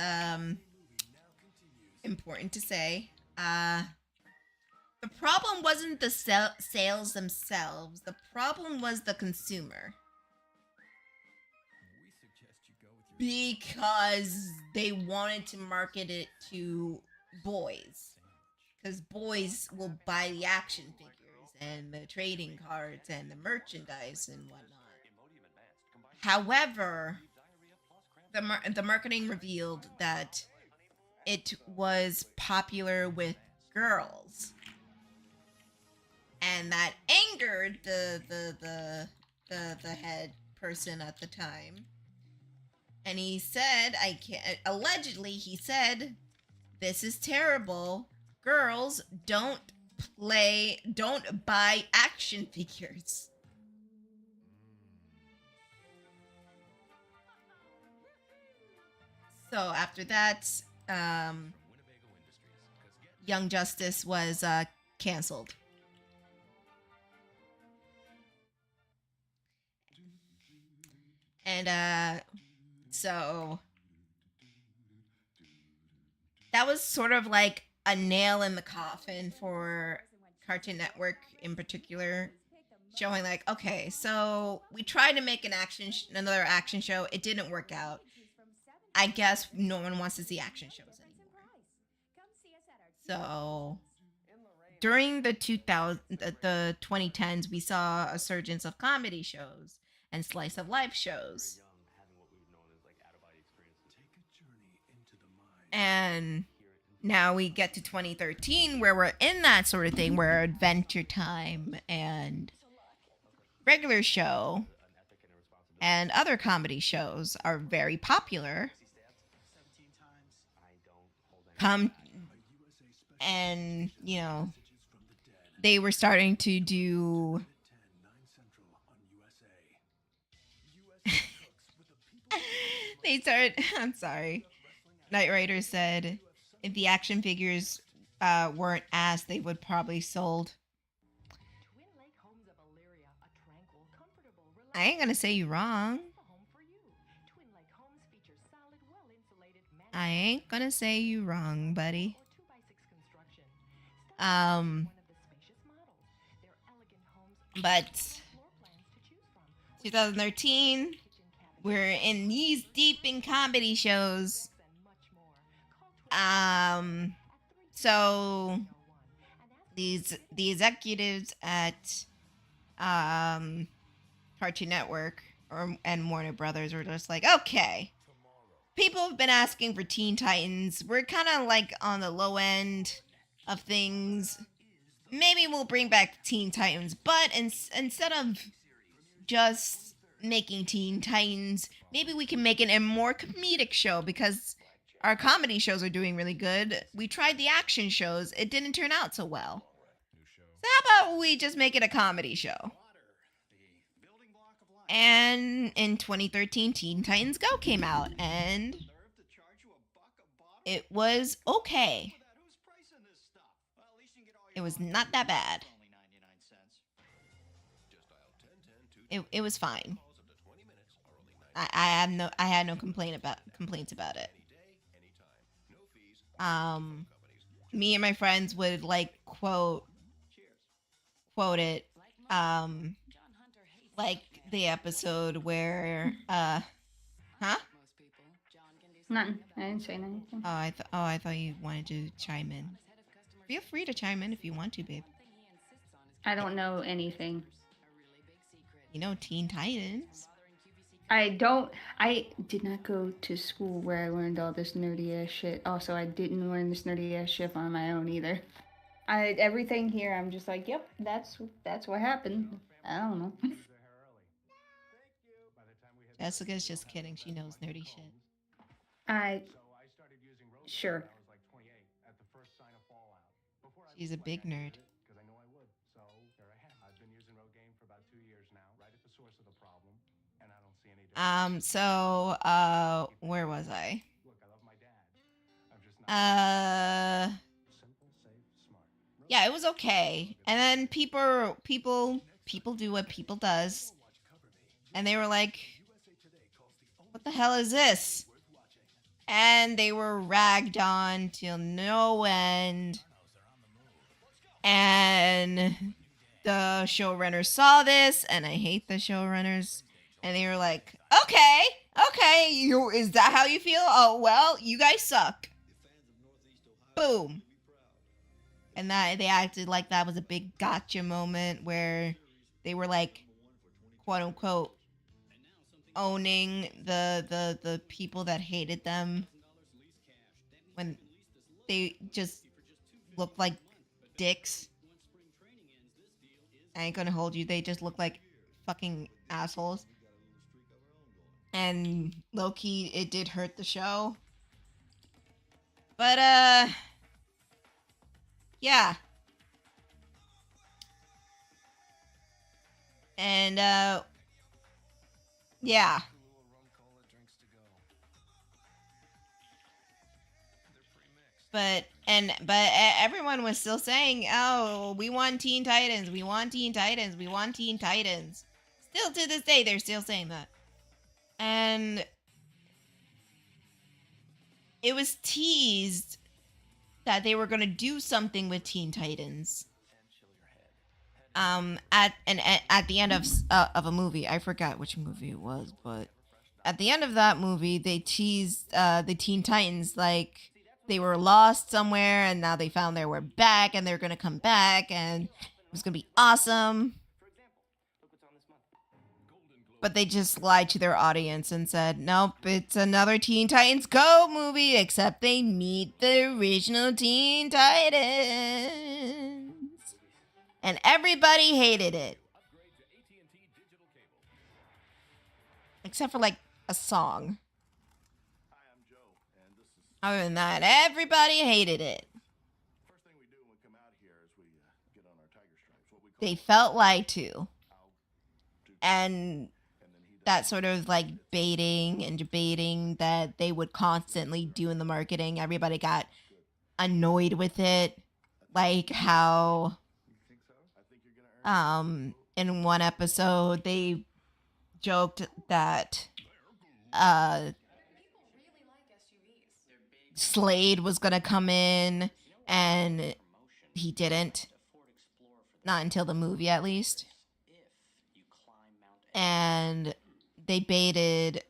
important to say. The problem wasn't the sales themselves. The problem was the consumer. Because they wanted to market it to boys. Because boys will buy the action figures and the trading cards and the merchandise and whatnot. However, the marketing revealed that it was popular with girls. And that angered the head person at the time. And he said, allegedly he said, this is terrible. Girls don't buy action figures. So after that, Young Justice was canceled. And So that was sort of like a nail in the coffin for Cartoon Network in particular, showing like, okay, so we tried to make another action show. It didn't work out. I guess no one wants to see action shows anymore. So during the 2010s, we saw a surgence of comedy shows and slice of life shows. And now we get to 2013 where we're in that sort of thing where Adventure Time and regular show and other comedy shows are very popular. And, you know, they were starting to do I'm sorry. Knight Rider said if the action figures weren't asked, they would probably sold. I ain't gonna say you wrong. I ain't gonna say you wrong, buddy. But 2013, we're in these deep in comedy shows. So the executives at Cartoon Network and Warner Brothers were just like, okay, people have been asking for Teen Titans. We're kind of like on the low end of things. Maybe we'll bring back Teen Titans, but instead of just making Teen Titans, maybe we can make it a more comedic show because our comedy shows are doing really good. We tried the action shows. It didn't turn out so well. So how about we just make it a comedy show? And in 2013, Teen Titans Go came out, and it was okay. It was not that bad. It was fine. I had no complaints about it. Me and my friends would like quote it, like the episode where huh? Nothing. I didn't say anything. I thought you wanted to chime in. Feel free to chime in if you want to, babe. I don't know anything. You know Teen Titans. I did not go to school where I learned all this nerdy ass shit. Also, I didn't learn this nerdy ass shit on my own either. Everything here, I'm just like, yep, that's what happened. I don't know. Jessica's just kidding. She knows nerdy shit. Sure. She's a big nerd. Where was I? Yeah, it was okay. And then people do what people does. And they were like, what the hell is this? And they were ragged on till no end. And the showrunners saw this, and I hate the showrunners. And they were like, okay, is that how you feel? Oh, well, you guys suck. Boom. And that they acted like that was a big gotcha moment where they were like, quote unquote, owning the people that hated them when they just looked like dicks. I ain't gonna hold you. They just look like fucking assholes. And low-key, it did hurt the show. But, yeah. And, yeah. But everyone was still saying, oh, we want Teen Titans. We want Teen Titans. We want Teen Titans. Still to this day, they're still saying that. And it was teased that they were going to do something with Teen Titans. At the end of a movie, I forgot which movie it was, but at the end of that movie, they teased the Teen Titans like they were lost somewhere, and now they found they were back, and they're going to come back, and it was going to be awesome. But they just lied to their audience and said, nope, it's another Teen Titans Go movie, except they meet the original Teen Titans. And everybody hated it. Except for, like, a song. Other than that, everybody hated it. They felt lied to. And that sort of like baiting and debating that they would constantly do in the marketing, everybody got annoyed with it. Like how in one episode they joked that Slade was gonna come in, and he didn't. Not until the movie, at least. And they baited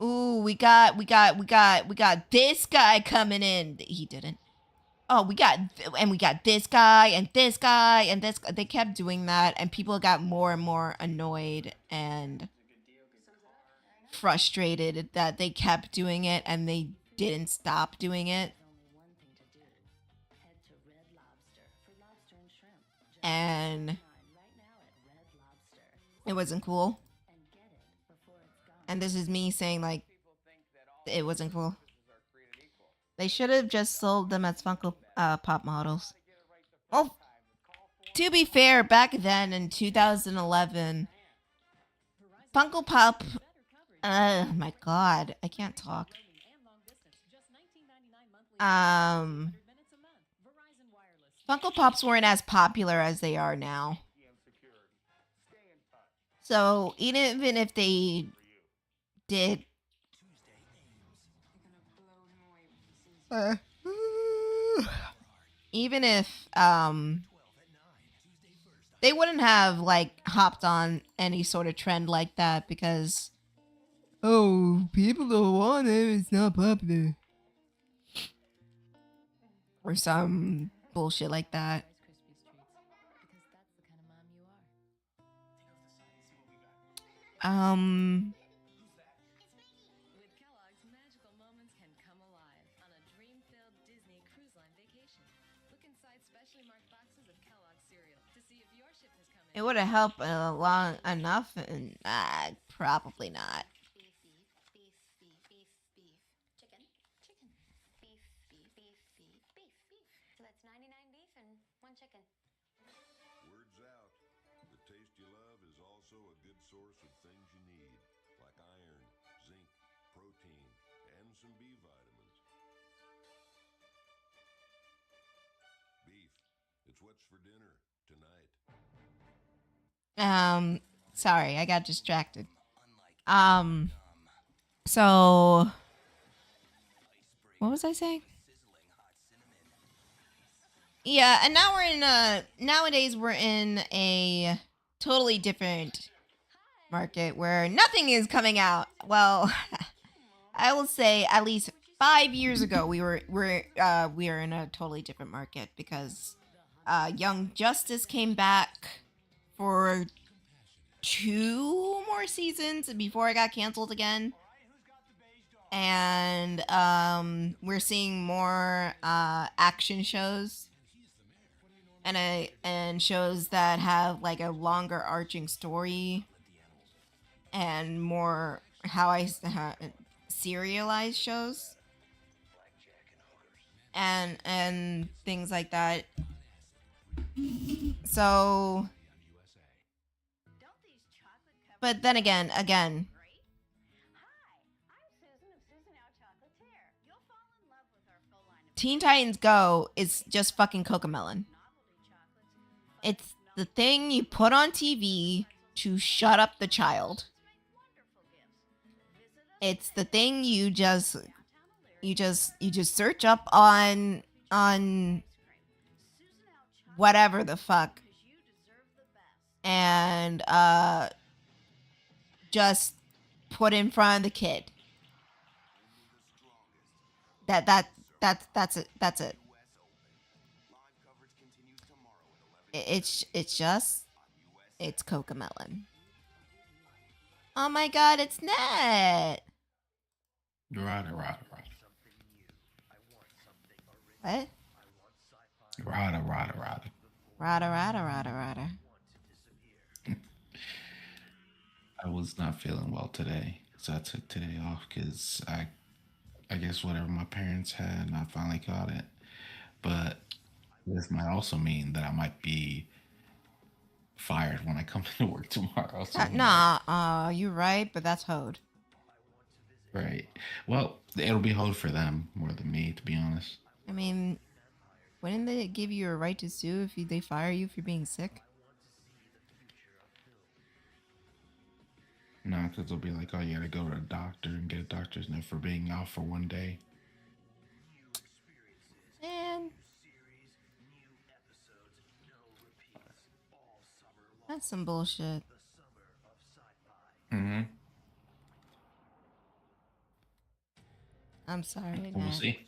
ooh, we got this guy coming in. He didn't. Oh, we got this guy and this guy and this. They kept doing that, and people got more and more annoyed and frustrated that they kept doing it and they didn't stop doing it. And it wasn't cool. And this is me saying, like, it wasn't cool. They should have just sold them as Funko Pop models. Well, to be fair, back then in 2011, Funko Pop... my god, I can't talk. Funko Pops weren't as popular as they are now. So, even if they did... even if, they wouldn't have, like, hopped on any sort of trend like that because, oh, people don't want it, it's not popular. Or some bullshit like that. With Kellogg's, magical moments can come alive on a dream-filled Disney Cruise Line vacation. Look inside specially marked boxes of Kellogg's cereal to see if your ship has come in. It would have helped long enough, and probably not. Beef, chicken, beef. So that's 99 beef and 1 chicken. Word's out. The taste you love is also a good source of things you need, like iron, zinc, protein, and some B vitamins. Beef. It's what's for dinner tonight. Sorry, I got distracted. So what was I saying? Yeah, and now nowadays we're in a totally different market where nothing is coming out. Well, I will say at least 5 years ago we were in a totally different market because Young Justice came back for 2 more seasons before it got canceled again. And we're seeing more action shows and shows that have like a longer arching story and more serialized shows and things like that. So, but then again, Teen Titans Go is just fucking Cocomelon. It's the thing you put on TV to shut up the child. It's the thing you just you just search up on whatever the fuck, and just put in front of the kid. That's it. That's it. It's Cocomelon. Oh my god, it's Net. Rada. What? Rada. Rada. I was not feeling well today, so I took today off because I guess whatever my parents had, I finally caught it. But this might also mean that I might be fired when I come to work tomorrow. So you're right, but that's Hode. Right. Well, it'll be hold for them more than me, to be honest. I mean, wouldn't they give you a right to sue if they fire you for being sick? No, because they'll be like, oh, you gotta go to a doctor and get a doctor's note for being off for one day. Man. That's some bullshit. Mm-hmm. I'm sorry. We'll see.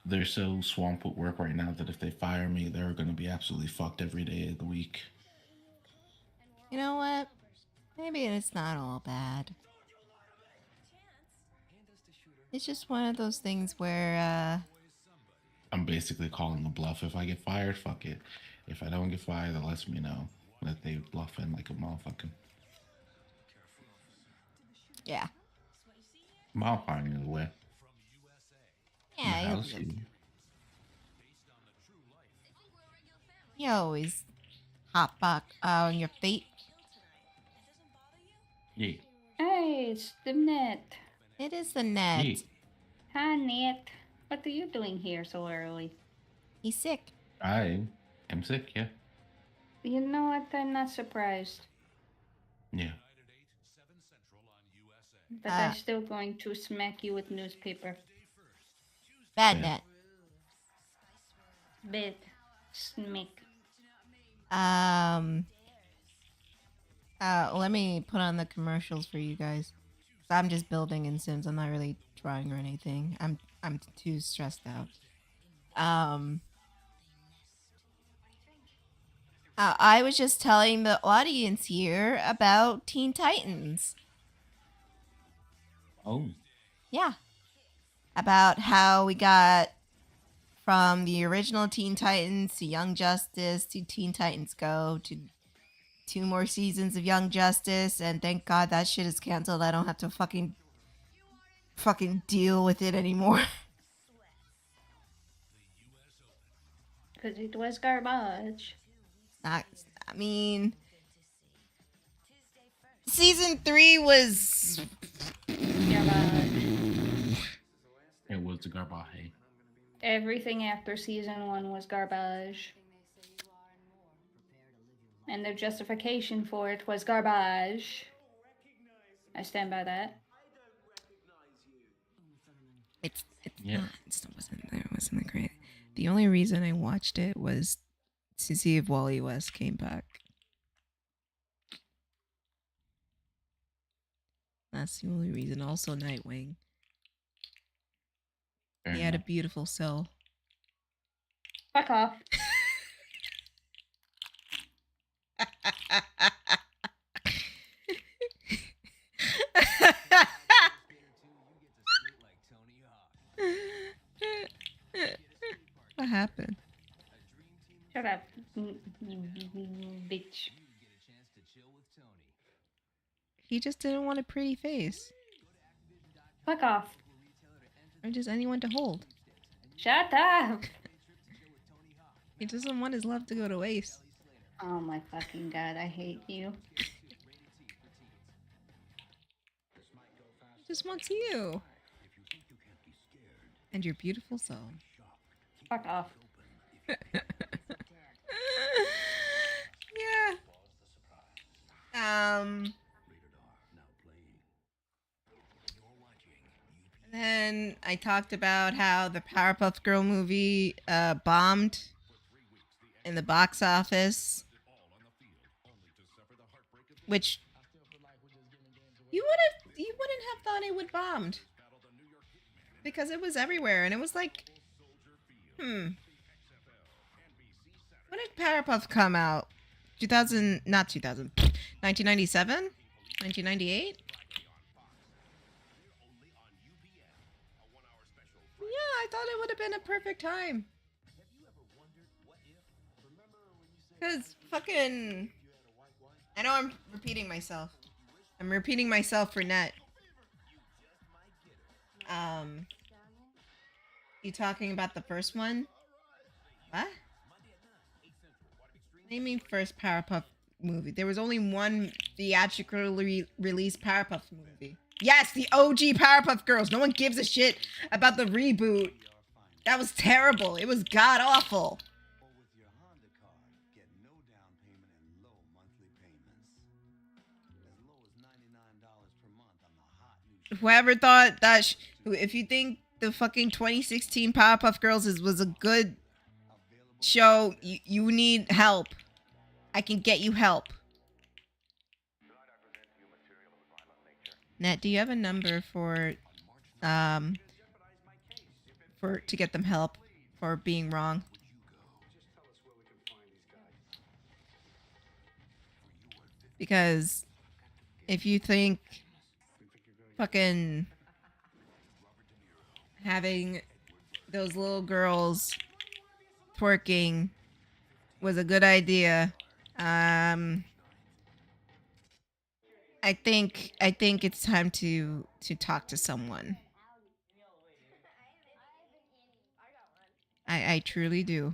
They're so swamped with work right now that if they fire me, they're going to be absolutely fucked every day of the week. You know what? Maybe it's not all bad. It's just one of those things where, I'm basically calling a bluff. If I get fired, fuck it. If I don't get fired, that lets me know that they bluff in like a motherfucker. Yeah. I'll find you the way. Yeah, you always hop back on your feet. Yeah. Hey, it's the Net. It is the Net. Yeah. Hi, Net. What are you doing here so early? He's sick. I am sick, yeah. You know what? I'm not surprised. Yeah. But I'm still going to smack you with newspaper. Bad Net. Bad. Smack. Let me put on the commercials for you guys. I'm just building in Sims. I'm not really drawing or anything. I'm too stressed out. I was just telling the audience here about Teen Titans. Oh. Yeah. About how we got from the original Teen Titans to Young Justice to Teen Titans Go to 2 more seasons of Young Justice, and thank God that shit is canceled. I don't have to fucking deal with it anymore. Because it was garbage. I mean, season 3 was garbage. It was the garbage. Everything after season 1 was garbage. And the justification for it was garbage. I stand by that. It wasn't great. The only reason I watched it was to see if Wally West came back. That's the only reason. Also Nightwing. He had a beautiful soul. Fuck off. What happened? Shut up, bitch. He just didn't want a pretty face. Fuck off. Or just anyone to hold. Shut up. He doesn't want his love to go to waste. Oh my fucking god, I hate you. He just wants you. And your beautiful soul. Fuck off. Yeah. Then I talked about how the Powerpuff Girl movie bombed in the box office, which you wouldn't have thought it would bombed because it was everywhere and it was like, when did Powerpuff come out? 1997? 1998? Yeah, I thought it would have been a perfect time. Because fucking... I know I'm repeating myself. I'm repeating myself for net. You talking about the first one? What? Name me first Powerpuff movie. There was only one theatrically released Powerpuff movie. Yes, the OG Powerpuff Girls. No one gives a shit about the reboot. That was terrible. It was god awful. Whoever thought that, if you think the fucking 2016 Powerpuff Girls was a good show, you need help. I can get you help. Nat, do you have a number for to get them help for being wrong? Because if you think fucking having those little girls twerking was a good idea, I think it's time to talk to someone. I truly do.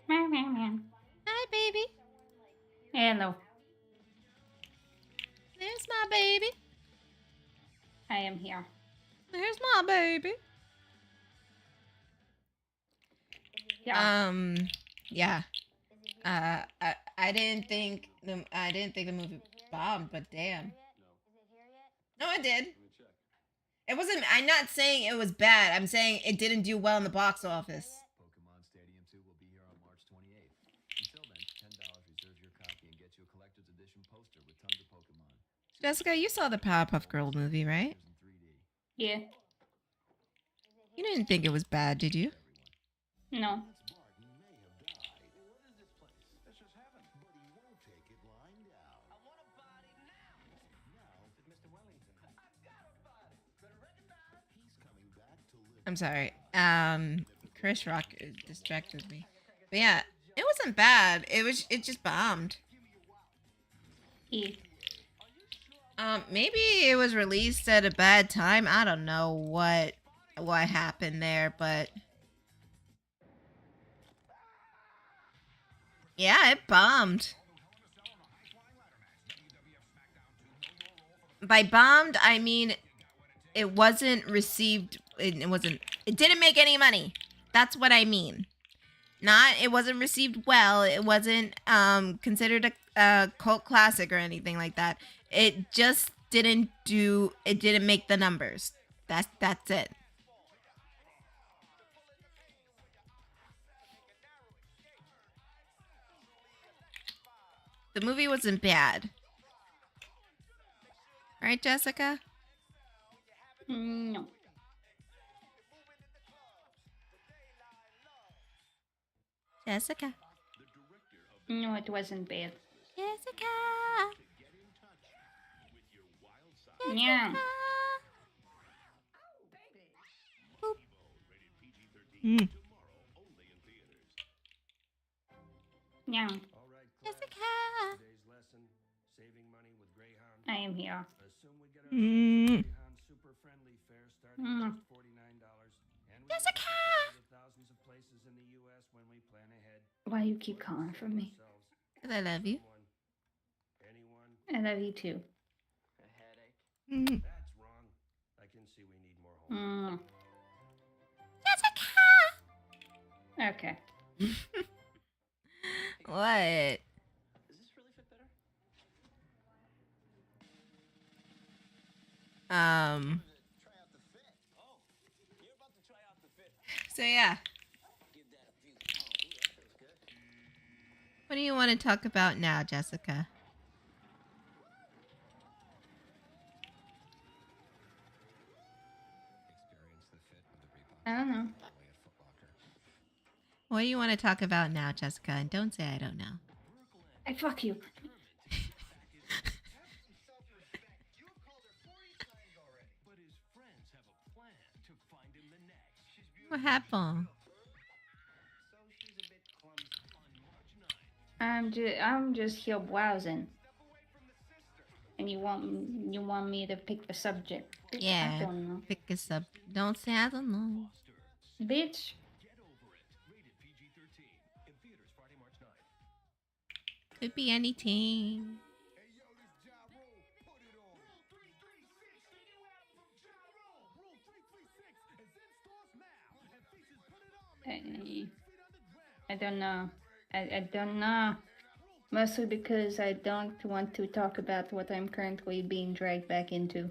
Hi, baby. Hello. There's my baby. I am here. There's my baby. Yeah. Yeah. I didn't think the movie bombed, but damn. No, it did. It wasn't. I'm not saying it was bad. I'm saying it didn't do well in the box office. Pokemon Stadium 2 will be here on March 28th. Until then, $10 reserves your copy and gets you a collector's edition poster with tons of Pokemon. Jessica, you saw the Powerpuff Girl movie, right? Yeah. You didn't think it was bad, did you? No. I'm sorry. Chris Rock distracted me. But yeah, it wasn't bad. It just bombed. Yeah. Maybe it was released at a bad time. I don't know what happened there, but yeah, it bombed. By bombed, I mean it wasn't received. It didn't make any money. That's what I mean. Not it wasn't received well. It wasn't considered a cult classic or anything like that. It just didn't make the numbers. That's it. The movie wasn't bad. Right, Jessica? No. Jessica. No, it wasn't bad. Jessica. Yeah. Mm. Yeah. Jessica. I am here. Mm. Mm. Jessica. Why you keep calling for me? Because I love you. I love you too. Mm. Mm. Jessica. Okay. What? So yeah. What do you want to talk about now, Jessica? I don't know. What do you want to talk about now, Jessica? And don't say I don't know. I fuck you. What happened? I'm just here browsing. And you want me to pick the subject? Bitch, Yeah. I don't know. Pick a sub. Don't say I don't know. Bitch. Could be anything. I don't know. I don't know. Mostly because I don't want to talk about what I'm currently being dragged back into.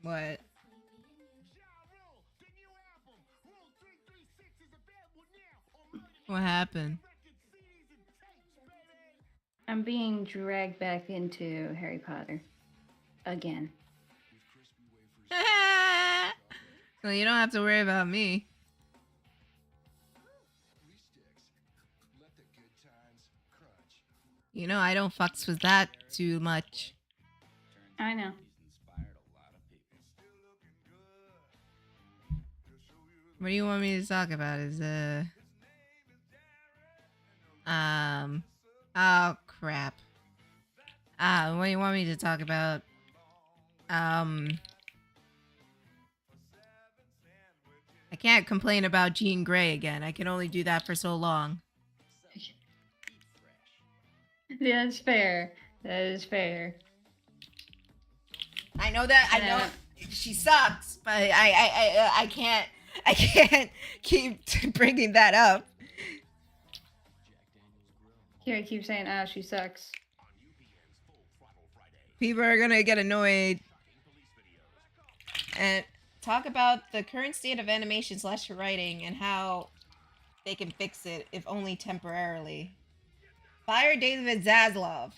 What? What happened? I'm being dragged back into Harry Potter. Again. So you don't have to worry about me. You know, I don't fucks with that too much. I know. What do you want me to talk about? Oh crap. What do you want me to talk about? I can't complain about Jean Grey again. I can only do that for so long. That's fair. That is fair. I know that. I know she sucks, but I can't keep bringing that up. Here, I keep saying, "Ah, she sucks." People are gonna get annoyed. And talk about the current state of animation / writing and how they can fix it, if only temporarily. Fire David Zaslav.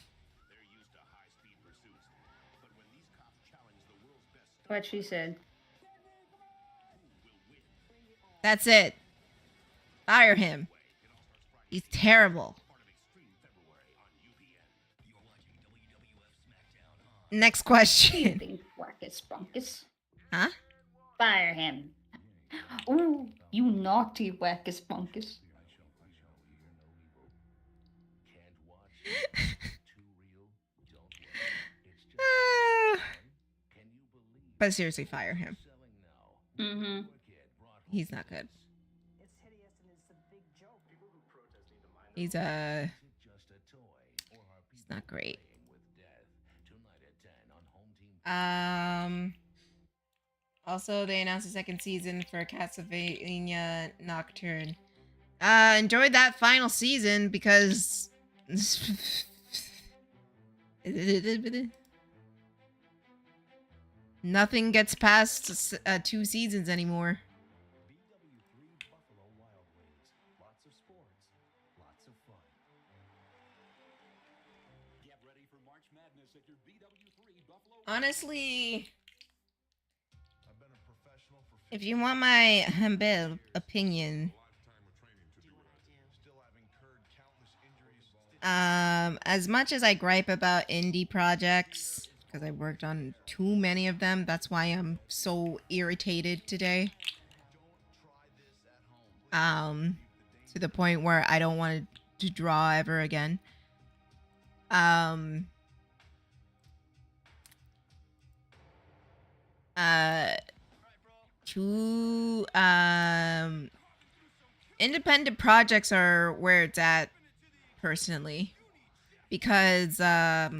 What she said. That's it. Fire him. He's terrible. Next question. Wackus bunkus. Huh? Fire him. Ooh, you naughty wackus bunkus. But seriously, fire him. Mm-hmm. He's not good. He's not great. Also, they announced a second season for Castlevania Nocturne. Enjoyed that final season because nothing gets past 2 seasons anymore. Honestly, if you want my humble opinion, as much as I gripe about indie projects, because I worked on too many of them, that's why I'm so irritated today. To the point where I don't want to draw ever again. Two independent projects are where it's at personally, because they're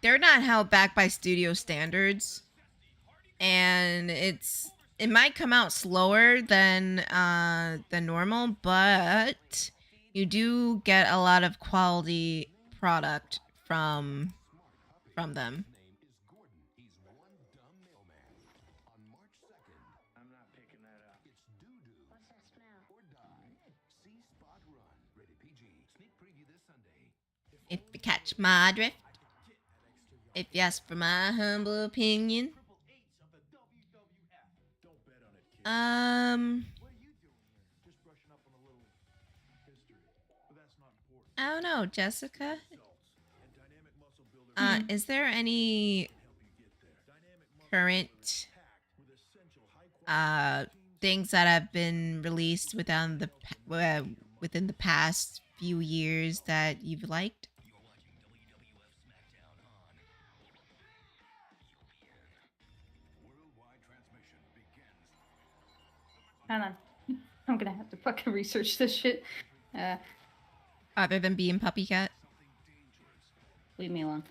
not held back by studio standards, and it might come out slower than normal, but you do get a lot of quality product from them. I'm not picking that up. It's doo-doo. What's that smell? Or die. See Spot Run. Rated PG. Sneak preview this Sunday. If you catch my drift. If you ask for my humble opinion. I don't know, Jessica. Is there any current things that have been released within the past few years that you've liked? Hold on. I'm gonna have to fucking research this shit. Other than being puppy cat? Leave me alone.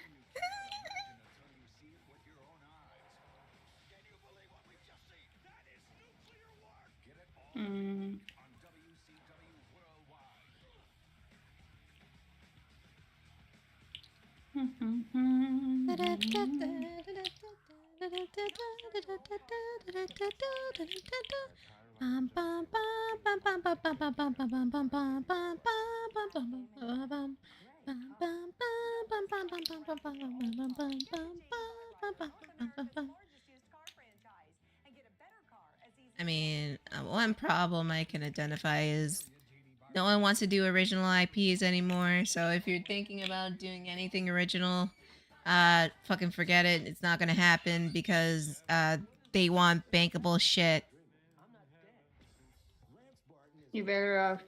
I mean, one problem I can identify is no one wants to do original IPs anymore. So if you're thinking about doing anything original, fucking forget it. It's not gonna happen because they want bankable shit. You're better off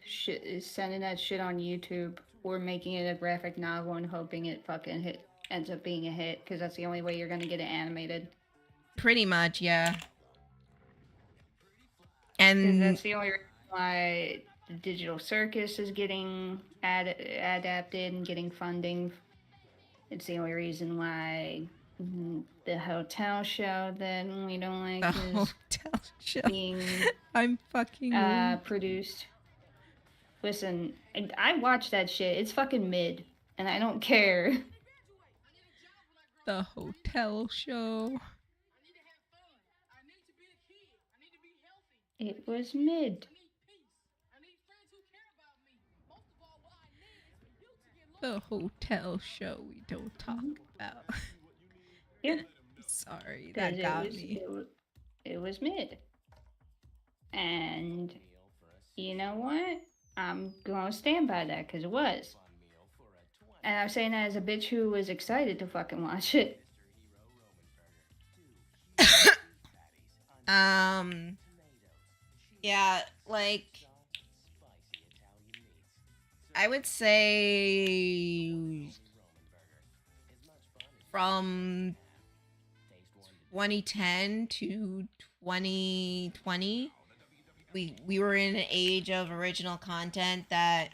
sending that shit on YouTube or making it a graphic novel and hoping it fucking ends up being a hit, because that's the only way you're gonna get it animated. Pretty much, yeah. And that's the only reason why the Digital Circus is getting adapted and getting funding. It's the only reason why the hotel show that we don't like the is hotel show being I'm fucking produced. Listen, I watched that shit. It's fucking mid, and I don't care. The hotel show. It was mid. The hotel show we don't talk about. Yeah. Sorry, that got me. It was mid. And you know what? I'm gonna stand by that, because it was. And I'm saying that as a bitch who was excited to fucking watch it. Yeah, like I would say from 2010 to 2020, we were in an age of original content that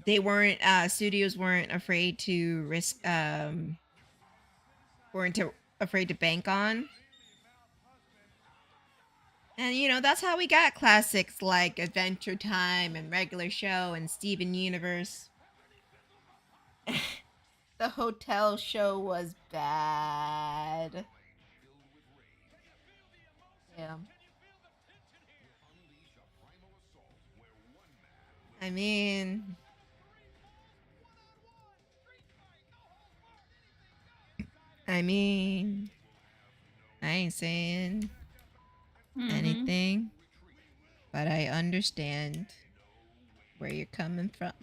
they weren't studios weren't afraid to risk afraid to bank on. And, you know, that's how we got classics like Adventure Time and Regular Show and Steven Universe. The hotel show was bad. Yeah. I mean... I ain't saying... anything, but I understand where you're coming from.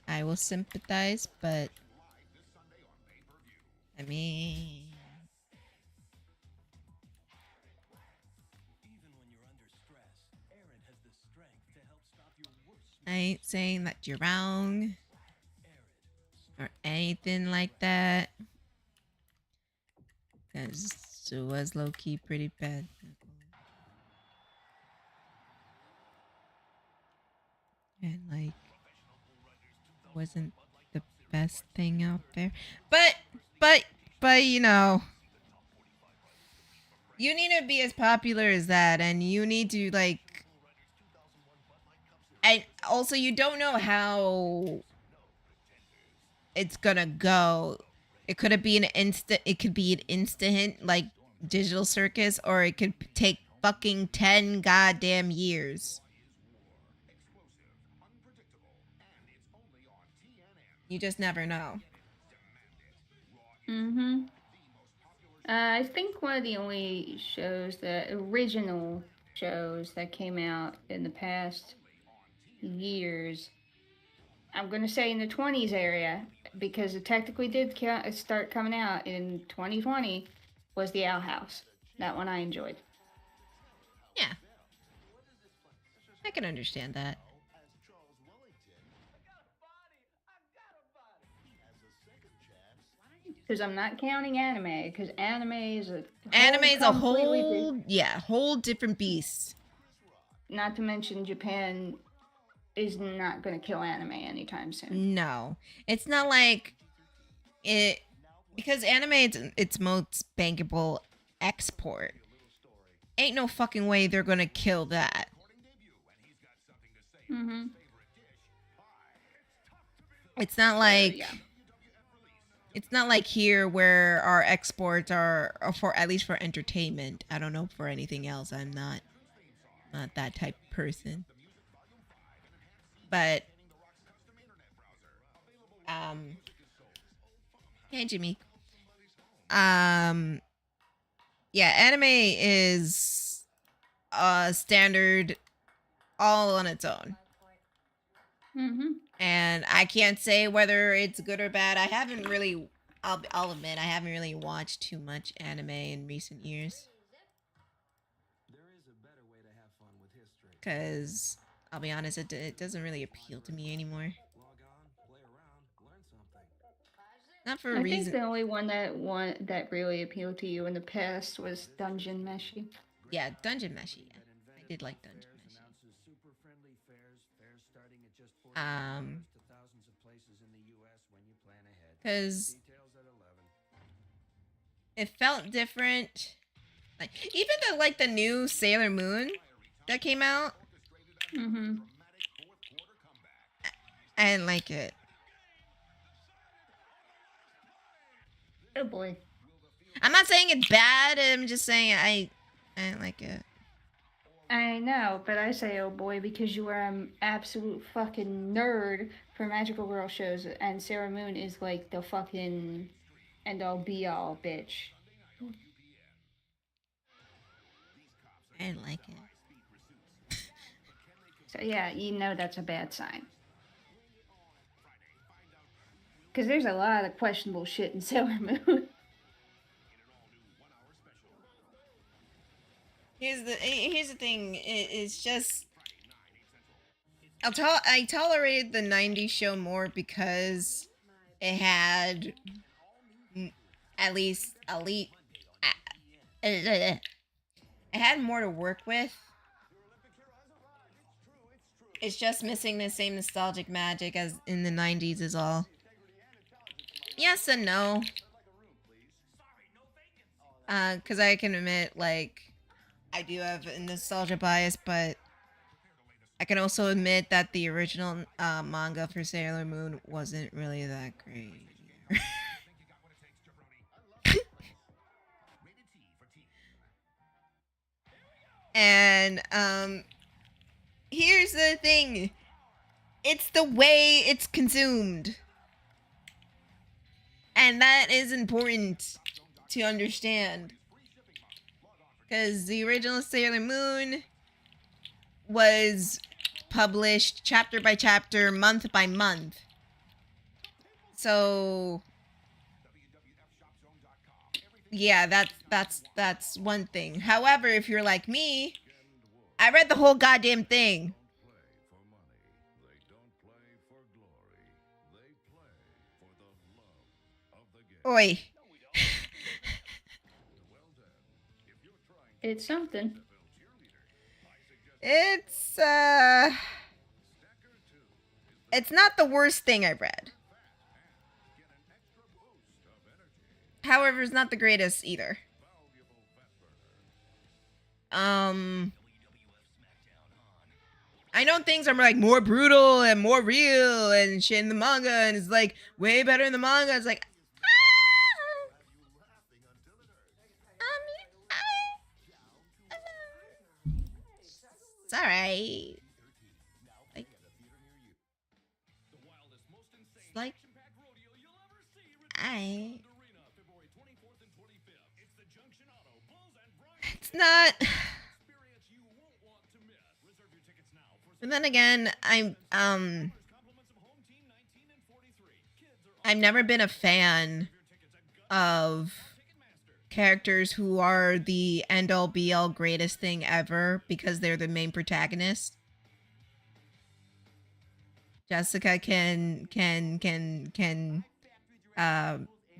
I will sympathize, but I mean, I ain't saying that you're wrong or anything like that, because it was low-key pretty bad. And like wasn't the best thing out there. But you know, you need to be as popular as that, and you need to like And also, you don't know how it's gonna go. It could be an instant like Digital Circus, or it could take fucking 10 goddamn years. You just never know. Mm-hmm. I think one of the only original shows that came out in the past years, I'm going to say in the 20s area, because it technically did start coming out in 2020, was The Owl House. That one I enjoyed. Yeah. I can understand that. Because I'm not counting anime, because anime is a whole different beast. Not to mention Japan is not going to kill anime anytime soon. No, it's not like it, because anime it's its most bankable export. Ain't no fucking way they're gonna kill that. Mm-hmm. It's not like it's not like here where our exports are for, at least for entertainment. I don't know for anything else. I'm not that type of person. But hey Jimmy. Yeah, anime is standard all on its own. Mm-hmm. And I can't say whether it's good or bad. I haven't really, I'll admit, I haven't really watched too much anime in recent years. Because, I'll be honest, it doesn't really appeal to me anymore. Not for a reason. I think the only one that really appealed to you in the past was Dungeon Meshi. Yeah, Dungeon Meshi. Yeah. I did like Dungeon Meshi. Because it felt different. Like even the new Sailor Moon that came out. Mm-hmm. I didn't like it. Oh boy. I'm not saying it's bad. I'm just saying I didn't like it. I know, but I say oh boy because you are an absolute fucking nerd for magical girl shows, and Sailor Moon is like the fucking end all be all bitch. I didn't like it. So yeah, you know that's a bad sign. Because there's a lot of questionable shit in Sailor Moon. Here's the thing. It's just I tolerated the '90s show more because it had at least elite. It had more to work with. It's just missing the same nostalgic magic as in the '90s is all. Yes and no. Because I can admit, like, I do have a nostalgia bias, but I can also admit that the original manga for Sailor Moon wasn't really that great. And here's the thing. It's the way it's consumed. And that is important to understand. Because the original Sailor Moon was published chapter by chapter, month by month. So yeah, that's one thing. However, if you're like me, I read the whole goddamn thing. Oi. It's something. It's not the worst thing I've read. However, it's not the greatest either. I know things are like more brutal and more real and shit in the manga, and it's like way better in the manga. It's like, it's alright. Like, it's not. And then again, I've never been a fan of characters who are the end-all be-all greatest thing ever because they're the main protagonist. Jessica can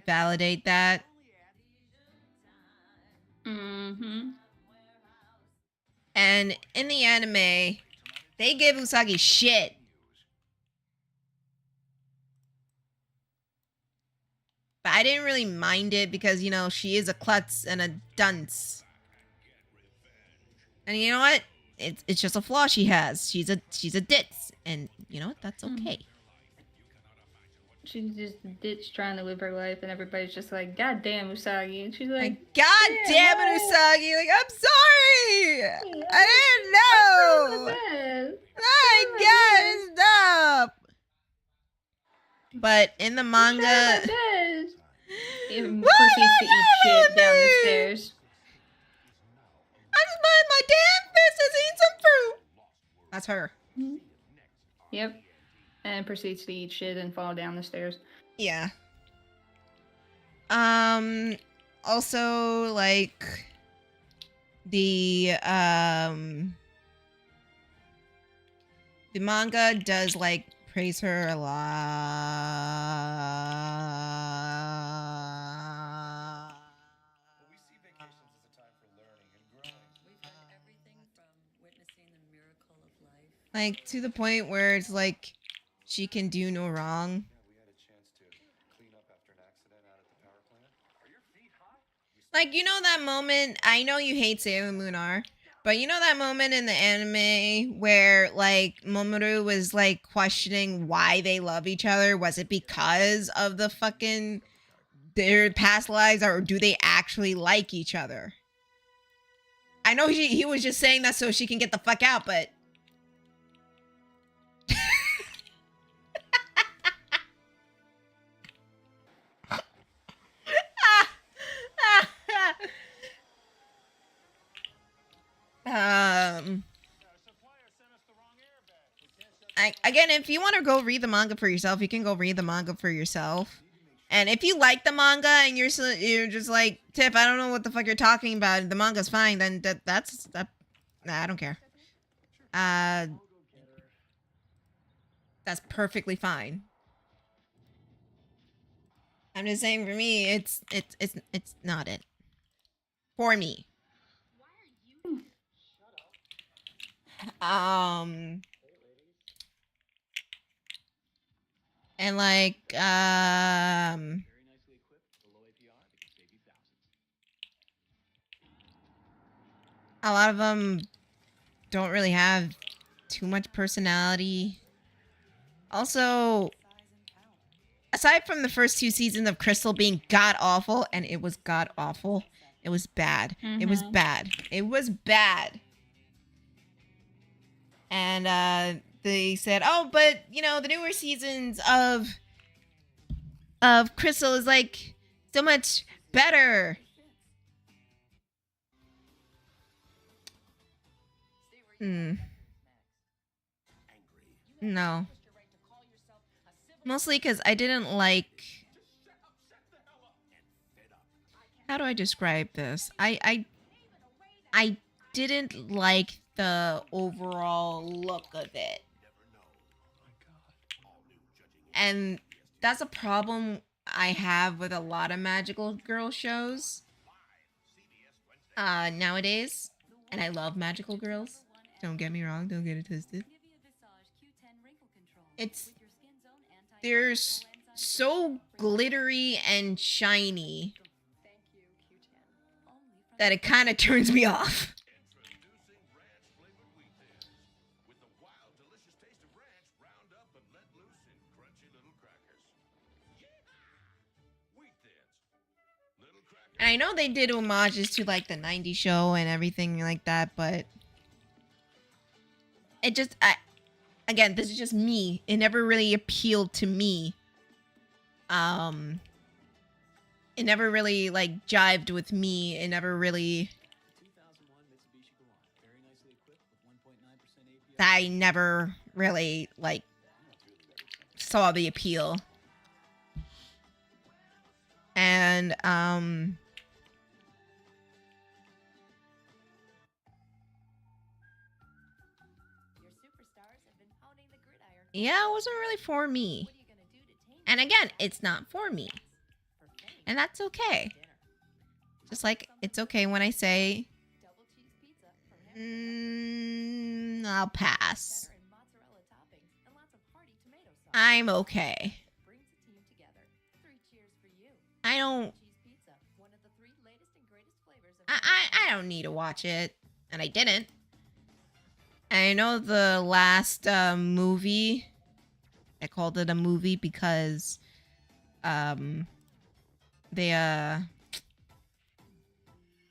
validate that. And in the anime, they give Usagi shit. But I didn't really mind it because, you know, she is a klutz and a dunce. And you know what? It's just a flaw she has. She's a ditz. And you know what? That's okay. She's just a ditch trying to live her life, and everybody's just like, God damn, Usagi. And she's like, God damn it, Usagi. Like, I'm sorry. I didn't know. My God, stop. But in the manga, it proceeds to eat shit down the stairs. I just mind my damn business, eat some fruit. That's her. Yep. And proceeds to eat shit and fall down the stairs. Yeah. Also, like, the manga does, like, praise her a lot. We see vacations as a time for learning and growing. We've done everything from witnessing the miracle of life. Like, to the point where it's like, she can do no wrong. We had a chance to clean up after an accident out at the power plant. Are your feet hot? Like, you know that moment, I know you hate Sailor Moon R, but you know that moment in the anime where, like, Mamoru was, like, questioning why they love each other? Was it because of the fucking, their past lives, or do they actually like each other? I know he was just saying that so she can get the fuck out, but... Again, if you want to go read the manga for yourself, you can go read the manga for yourself. And if you like the manga and you're just like, Tiff, I don't know what the fuck you're talking about, the manga's fine, then that's nah, I don't care. That's perfectly fine. I'm just saying, for me, it's not it. For me. And like, a lot of them don't really have too much personality. Also, aside from the first 2 seasons of Crystal being god-awful, and it was god-awful, it was bad. It was bad. It was bad. And, they said, oh, but, you know, the newer seasons of Crystal is, like, so much better. No. Mostly because I didn't like... How do I describe this? I didn't like the overall look of it. And that's a problem I have with a lot of magical girl shows nowadays. And I love magical girls. Don't get me wrong. Don't get it twisted. They're so glittery and shiny that it kind of turns me off. And I know they did homages to like the '90s show and everything like that, but it just, again, this is just me. It never really appealed to me. It never really like jived with me. It never really. I never really like saw the appeal. And yeah, it wasn't really for me. And again, it's not for me. And that's okay. Just like it's okay when I say I'll pass. I'm okay. I don't I don't need to watch it. And I didn't. I know the last movie, I called it a movie because they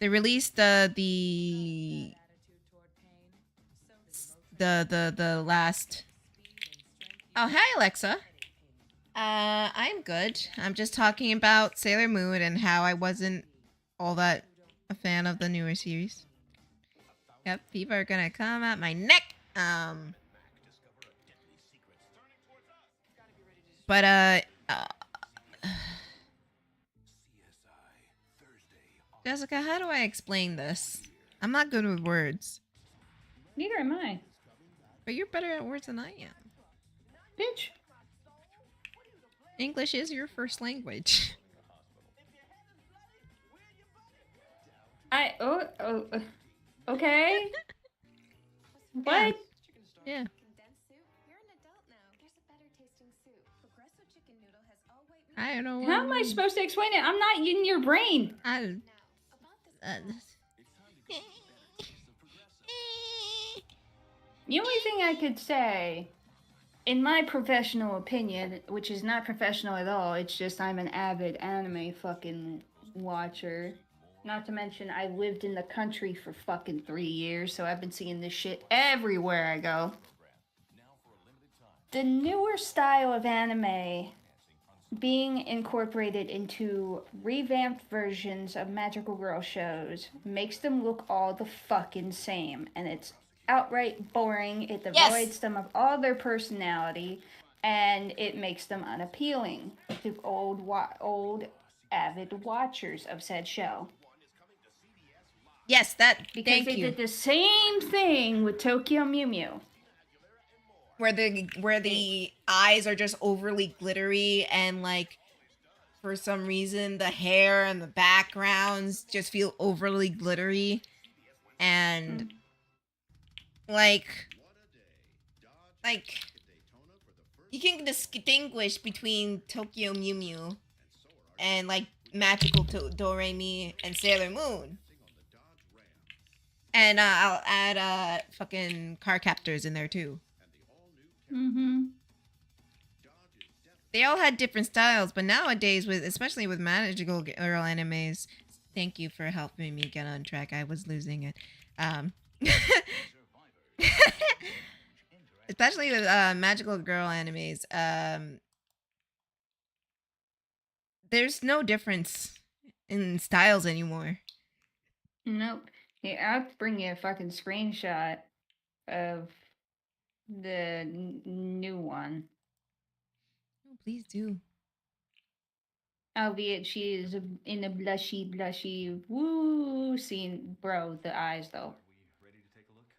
released the last. Oh, hey Alexa. I'm good. I'm just talking about Sailor Moon and how I wasn't all that a fan of the newer series. Yep, people are gonna come at my neck. But Jessica, how do I explain this? I'm not good with words. Neither am I. But you're better at words than I am. Bitch. English is your first language. Okay. What? Yeah. I don't know. How am I supposed to explain it? I'm not in your brain. The only thing I could say, in my professional opinion, which is not professional at all, it's just I'm an avid anime fucking watcher. Not to mention, I lived in the country for fucking 3 years, so I've been seeing this shit everywhere I go. The newer style of anime being incorporated into revamped versions of magical girl shows makes them look all the fucking same, and it's outright boring. It devoids them of all their personality, and it makes them unappealing to old avid watchers of said show. Yes, because they did the same thing with Tokyo Mew Mew, where the eyes are just overly glittery, and like for some reason the hair and the backgrounds just feel overly glittery, and like you can distinguish between Tokyo Mew Mew and like Magical Doremi and Sailor Moon. And I'll add fucking car captors in there too. Mm-hmm. They all had different styles, but nowadays, especially with magical girl animes, thank you for helping me get on track. I was losing it. Especially with magical girl animes, there's no difference in styles anymore. Nope. Here, I'll bring you a fucking screenshot of the new one. Oh, please do. Albeit she is in a blushy woo scene. Bro, the eyes though. Ready to take a look?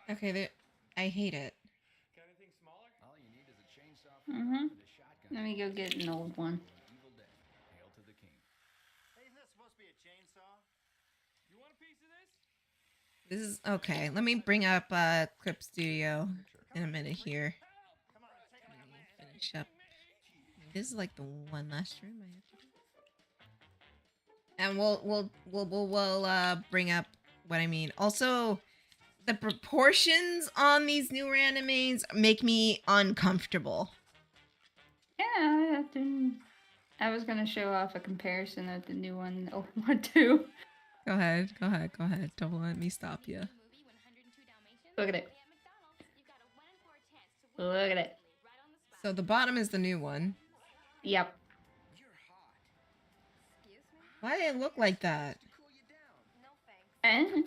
Yeah. Okay, I hate it. Got anything smaller? All you need is a chainsaw Mm-hmm. Let me go get an old one. Evil Dead. Hail to the king. Hey, isn't that supposed to be a chainsaw? You want a piece of this? This is okay. Let me bring up Clip Studio in a minute here. Finish up. This is like the one last room I have to do. And we'll bring up what I mean. Also, the proportions on these newer animes make me uncomfortable. Yeah, I was gonna show off a comparison of the new one, old one too. Go ahead. Don't let me stop you. Look at it. Look at it. So the bottom is the new one. Yep. Why did it look like that? And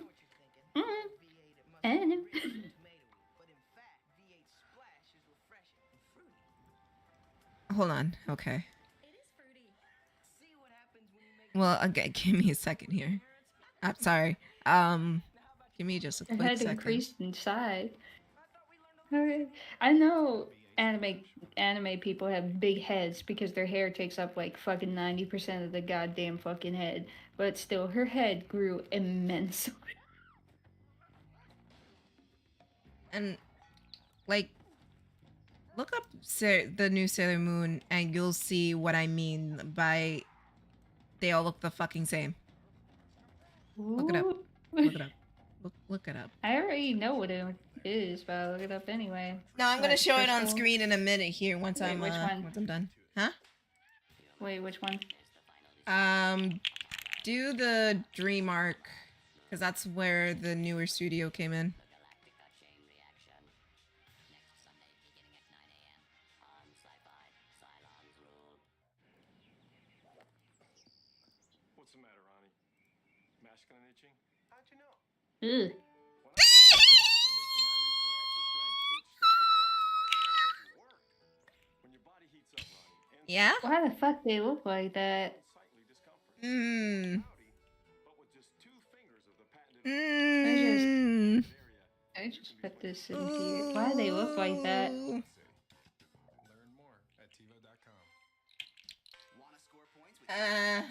hold on. Okay. Well, okay, give me a second here. I'm sorry. Give me just a quick head second. increased in size. Okay. I know anime people have big heads because their hair takes up like fucking 90% of the goddamn fucking head. But still, her head grew immensely. And like, look up the new Sailor Moon, and you'll see what I mean by they all look the fucking same. Look it up. Look it up. Look it up. I already know what it is, but I'll look it up anyway. No, I'm gonna show it on screen in a minute here once Wait, which one? Once I'm done. Huh? Wait, which one? Do the Dream Arc, because that's where the newer studio came in. What's the matter, Ronnie? Masculine itching? How'd you know? Ugh. Yeah? Why the fuck they look like that? I just put this in here. Why do they look like that? Learn more at TiVo.com. Wanna score points with Burger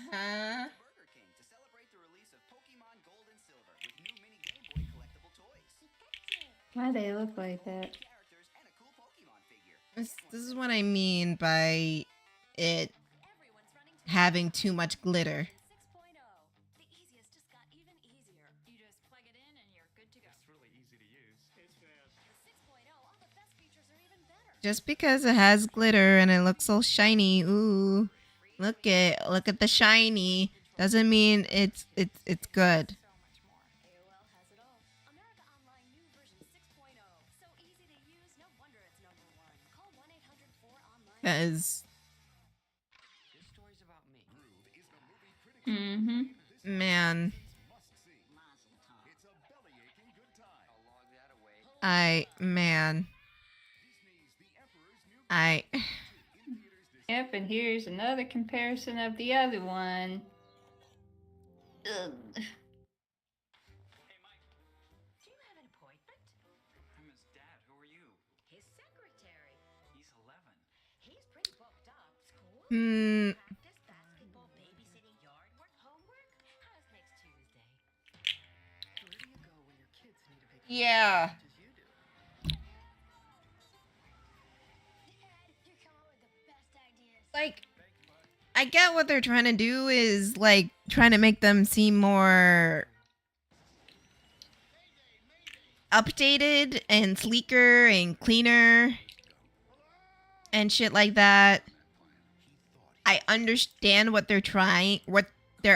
King to celebrate the release of Pokemon Gold and Silver with new mini Game Boy collectible toys. Why do they look like that? This is what I mean by it having too much glitter. Just because it has glitter and it looks all shiny, ooh, look at the shiny, doesn't mean it's good. Because man, Yep, and here's another comparison of the other one. Ugh. Hey, Mike. Do you have an appointment? I'm his dad. Who are you? His secretary. He's 11. He's pretty booked up. School? Practice, basketball, babysitting, yard work, homework? How's next Tuesday? Where do you go when your kids need a vacation? yeah. Like, I get what they're trying to do is like trying to make them seem more updated and sleeker and cleaner and shit like that. I understand what they're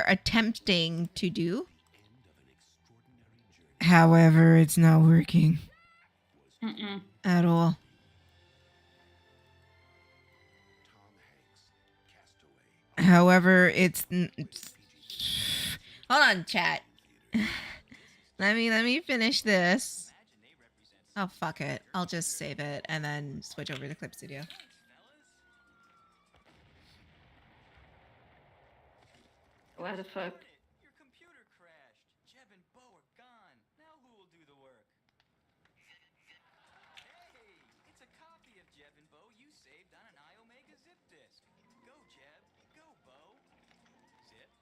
attempting to do. However, it's not working at all. However, hold on, chat. let me finish this. Oh, fuck it. I'll just save it and then switch over to Clip Studio. What the fuck? Your computer crashed. Jeb and Bo are gone. Now who will do the work? Hey, it's a copy of Jeb and Bo you saved on an iOmega zip disk. Go, Jeb. Go, Bo. Zip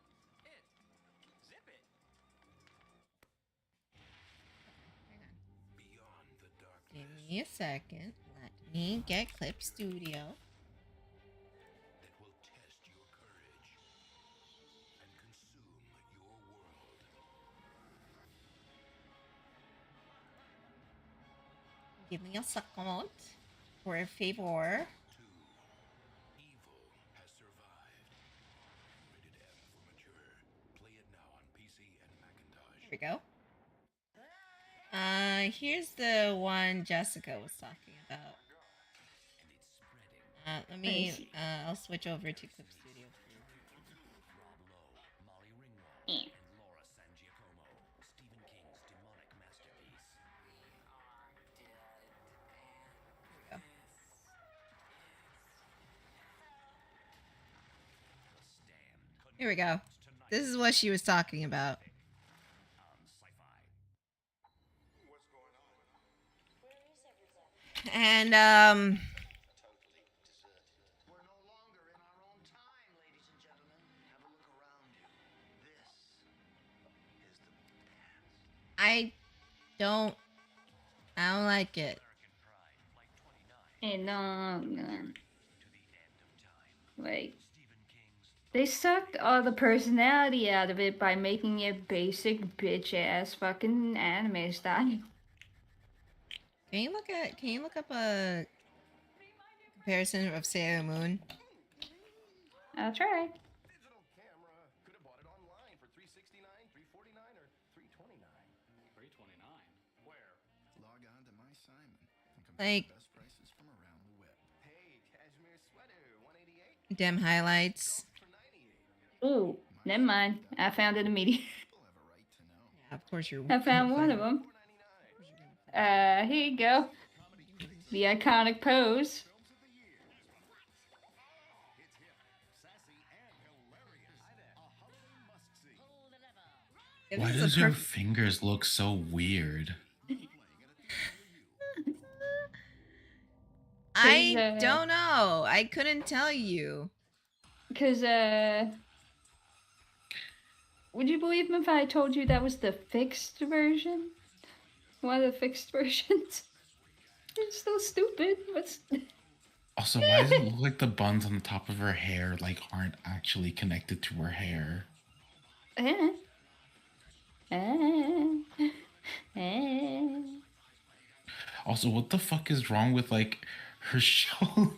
it. Zip it. Beyond the darkness. Give me a second. Let me get Clip Studio. That will test your courage and consume your world. Give me a second. For a favor. Evil has survived. Rated M for mature. Play it now on PC and Macintosh. Here we go. Here's the one Jessica was talking about. Let me, I'll switch over to Clip Studio. Rob Lowe, Molly Ringwald, and Laura San Giacomo. Stephen King's demonic masterpiece. Here we go. This is what she was talking about. And We're no longer in our own time, ladies and gentlemen. Have a look around you. This is the past. I don't like it. And no. Like, they sucked all the personality out of it by making it basic bitch ass fucking anime style. Can you look up a comparison of Sailor Moon? I'll try. Digital camera. Could have bought it online for $369, $349, or $329. $329. Where? Log on to My Simon and compare Like, the best prices from around the web. Hey, cashmere sweater, $188. dim highlights. Ooh, never mind. I found it immediately. Yeah, of course you're. I found one of them. Here you go. The iconic pose. Yeah, Why this is does a your perf- fingers look so weird? I don't know. I couldn't tell you. Because, would you believe me if I told you that was the fixed version? One of the fixed versions? It's so stupid. What's... Also, why does it look like the buns on the top of her hair like aren't actually connected to her hair? Also, what the fuck is wrong with like her shoulder?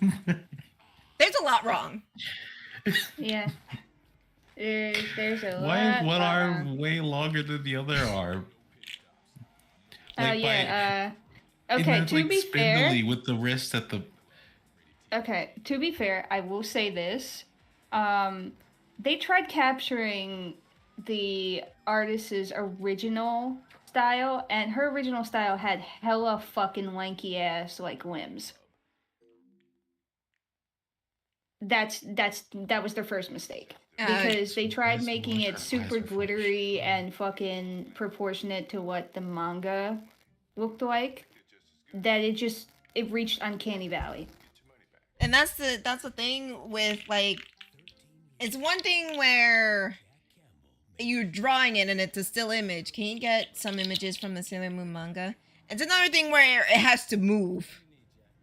There's a lot wrong. Yeah. There's a Why lot. is one arm way longer than the other arm? Oh yeah. Okay. And it's To like be spindly fair. with the wrist at the. Okay. To be fair, I will say this. They tried capturing the artist's original style, and her original style had hella fucking lanky ass like limbs. That was their first mistake. Because they tried making it super glittery and fucking proportionate to what the manga looked like. That it reached Uncanny Valley. And that's the thing with like, it's one thing where you're drawing it and it's a still image. Can you get some images from the Sailor Moon manga? It's another thing where it has to move.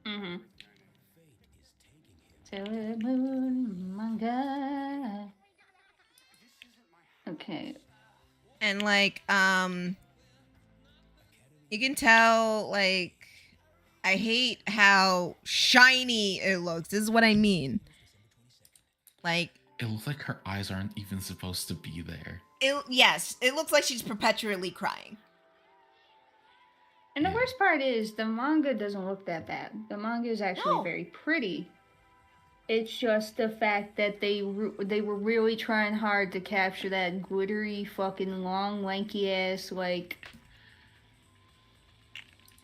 Mm-hmm. Sailor Moon manga. Okay. And like, you can tell, like, I hate how shiny it looks. This is what I mean. Like, it looks like her eyes aren't even supposed to be there. Yes, it looks like she's perpetually crying. And the worst part is the manga doesn't look that bad. The manga is actually very pretty. It's just the fact that they were really trying hard to capture that glittery, fucking long, lanky ass like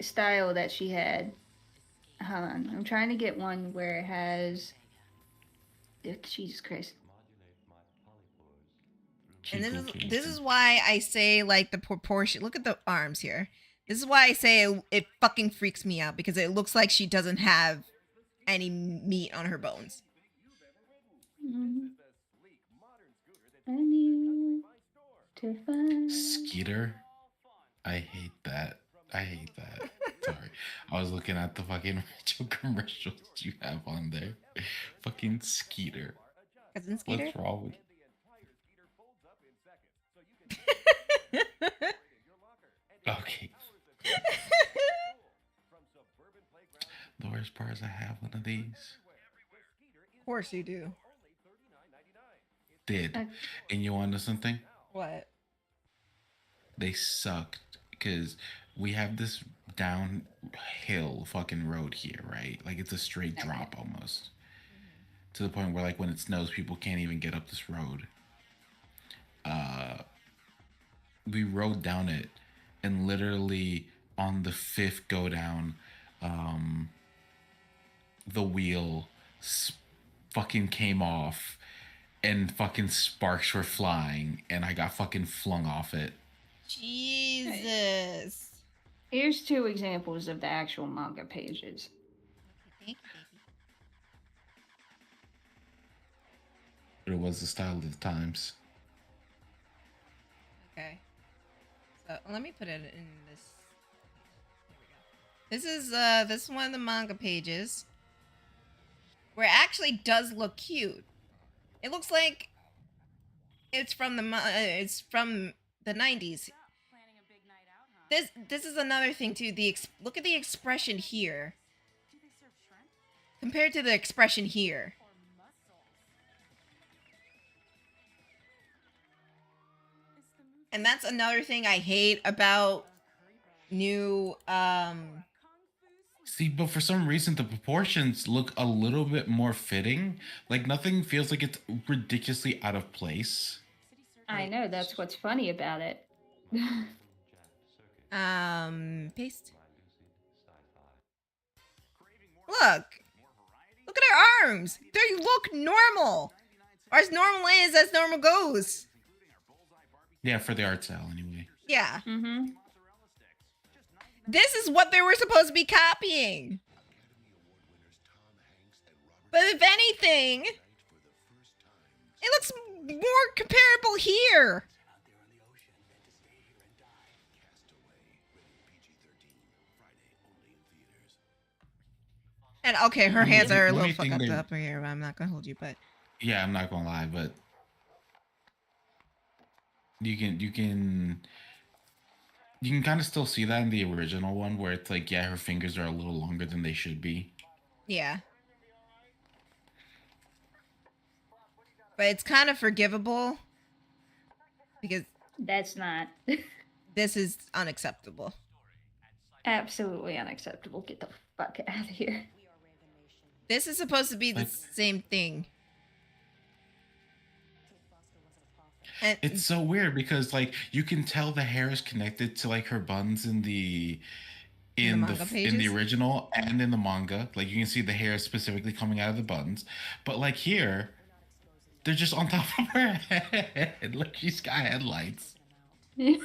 style that she had. Hold on, I'm trying to get one where it has. Jesus Christ. And this is why I say like the proportion. Look at the arms here. This is why I say it fucking freaks me out, because it looks like she doesn't have any meat on her bones. Mm-hmm. I knew to find Skeeter? I hate that. Sorry. I was looking at the fucking Rachel commercials you have on there. Fucking Skeeter. Cousin Skeeter? What's wrong with Okay. worst part is I have one of these. Of course you do. Did. And you want to know something? What? They sucked because we have this downhill fucking road here, right? Like it's a straight drop almost. To the point where like when it snows, people can't even get up this road. We rode down it, and literally on the fifth go down, the wheel fucking came off, and fucking sparks were flying, and I got fucking flung off it. Jesus. Here's 2 examples of the actual manga pages. But it was the style of the times. Okay. So let me put it in this. There we go. This is this is one of the manga pages where it actually does look cute. It looks like it's from the 90s. This is another thing too. Look at the expression here compared to the expression here. And that's another thing I hate about new See, but for some reason the proportions look a little bit more fitting. Like nothing feels like it's ridiculously out of place. I know, that's what's funny about it. Paste. Look at her arms. They look normal. Or as normal is as normal goes. Yeah, for the art style anyway. Yeah. This is what they were supposed to be copying. But if anything, it looks more comparable here. And okay, her hands are a little fucked up here. I'm not gonna hold you, but yeah, I'm not gonna lie, but you can kind of still see that in the original one where it's like, yeah, her fingers are a little longer than they should be. Yeah. But it's kind of forgivable because that's not. This is unacceptable. Absolutely unacceptable. Get the fuck out of here. This is supposed to be the same thing. And it's so weird because like you can tell the hair is connected to like her buns in the original and in the manga. Like you can see the hair specifically coming out of the buns, but like here, they're just on top of her head. Like she's got headlights. Wee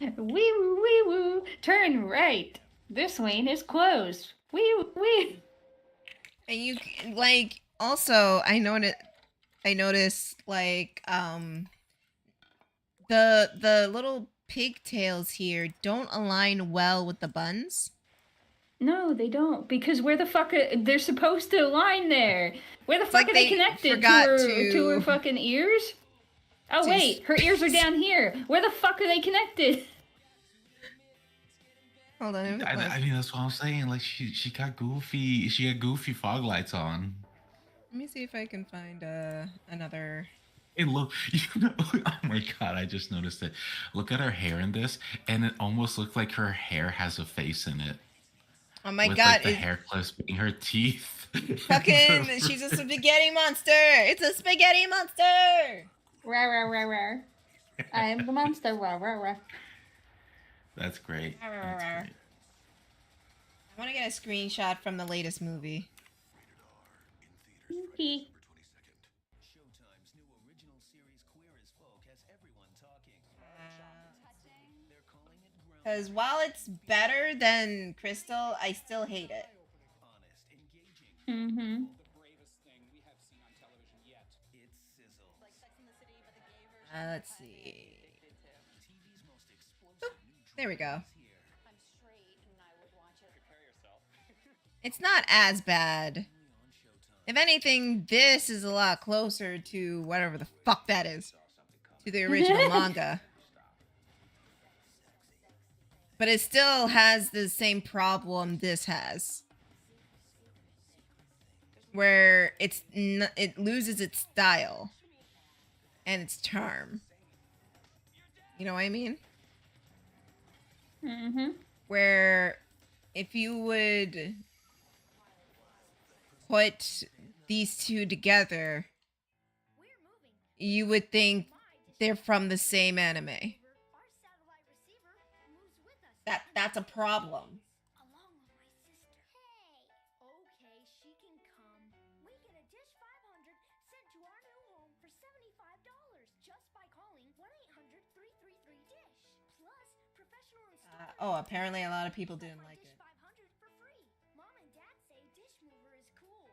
woo, wee woo. Turn right. This lane is closed. Wee wee. And you like also I noticed like the little pigtails here don't align well with the buns. No, they don't. Because where the fuck they're supposed to align there? Where the fuck are they connected to her fucking ears? Oh wait, her ears are down here. Where the fuck are they connected? Hold on. I mean that's what I'm saying. Like she got goofy fog lights on. Let me see if I can find another. Hey, look, oh my god, I just noticed it. Look at her hair in this, and it almost looks like her hair has a face in it. Oh my god. Like the hair clips being her teeth. Fucking, she's a spaghetti monster. It's a spaghetti monster. Rah, rah, rah, rah. I am the monster. Rah, rah, rah. That's great. That's great. I want to get a screenshot from the latest movie. Okay. Showtime's new original series Queer as Folk has everyone talking. They're calling it grown. Because while it's better than Crystal, I still hate it. Honest, engaging. Mm-hmm. The bravest thing we have seen on television yet. It's sizzle. Like Sex in the City, but the gay version. Let's see. TV's most explosive new There we go. here. I'm straight and I would watch it. Prepare yourself. It's not as bad. On Showtime. If anything, this is a lot closer to whatever the fuck that is. To the original manga. But it still has the same problem this has. where it loses its style and its charm. You know what I mean? Mm-hmm. Where if you would put these two together, you would think they're from the same anime. That's a problem. Okay, she can come. We get a dish 500 sent to our new home for $75 just by calling 1-800-333-DISH. Plus, professional installers. Oh, apparently a lot of people didn't like it. 500 for free. Mom and Dad say dish mover is cool.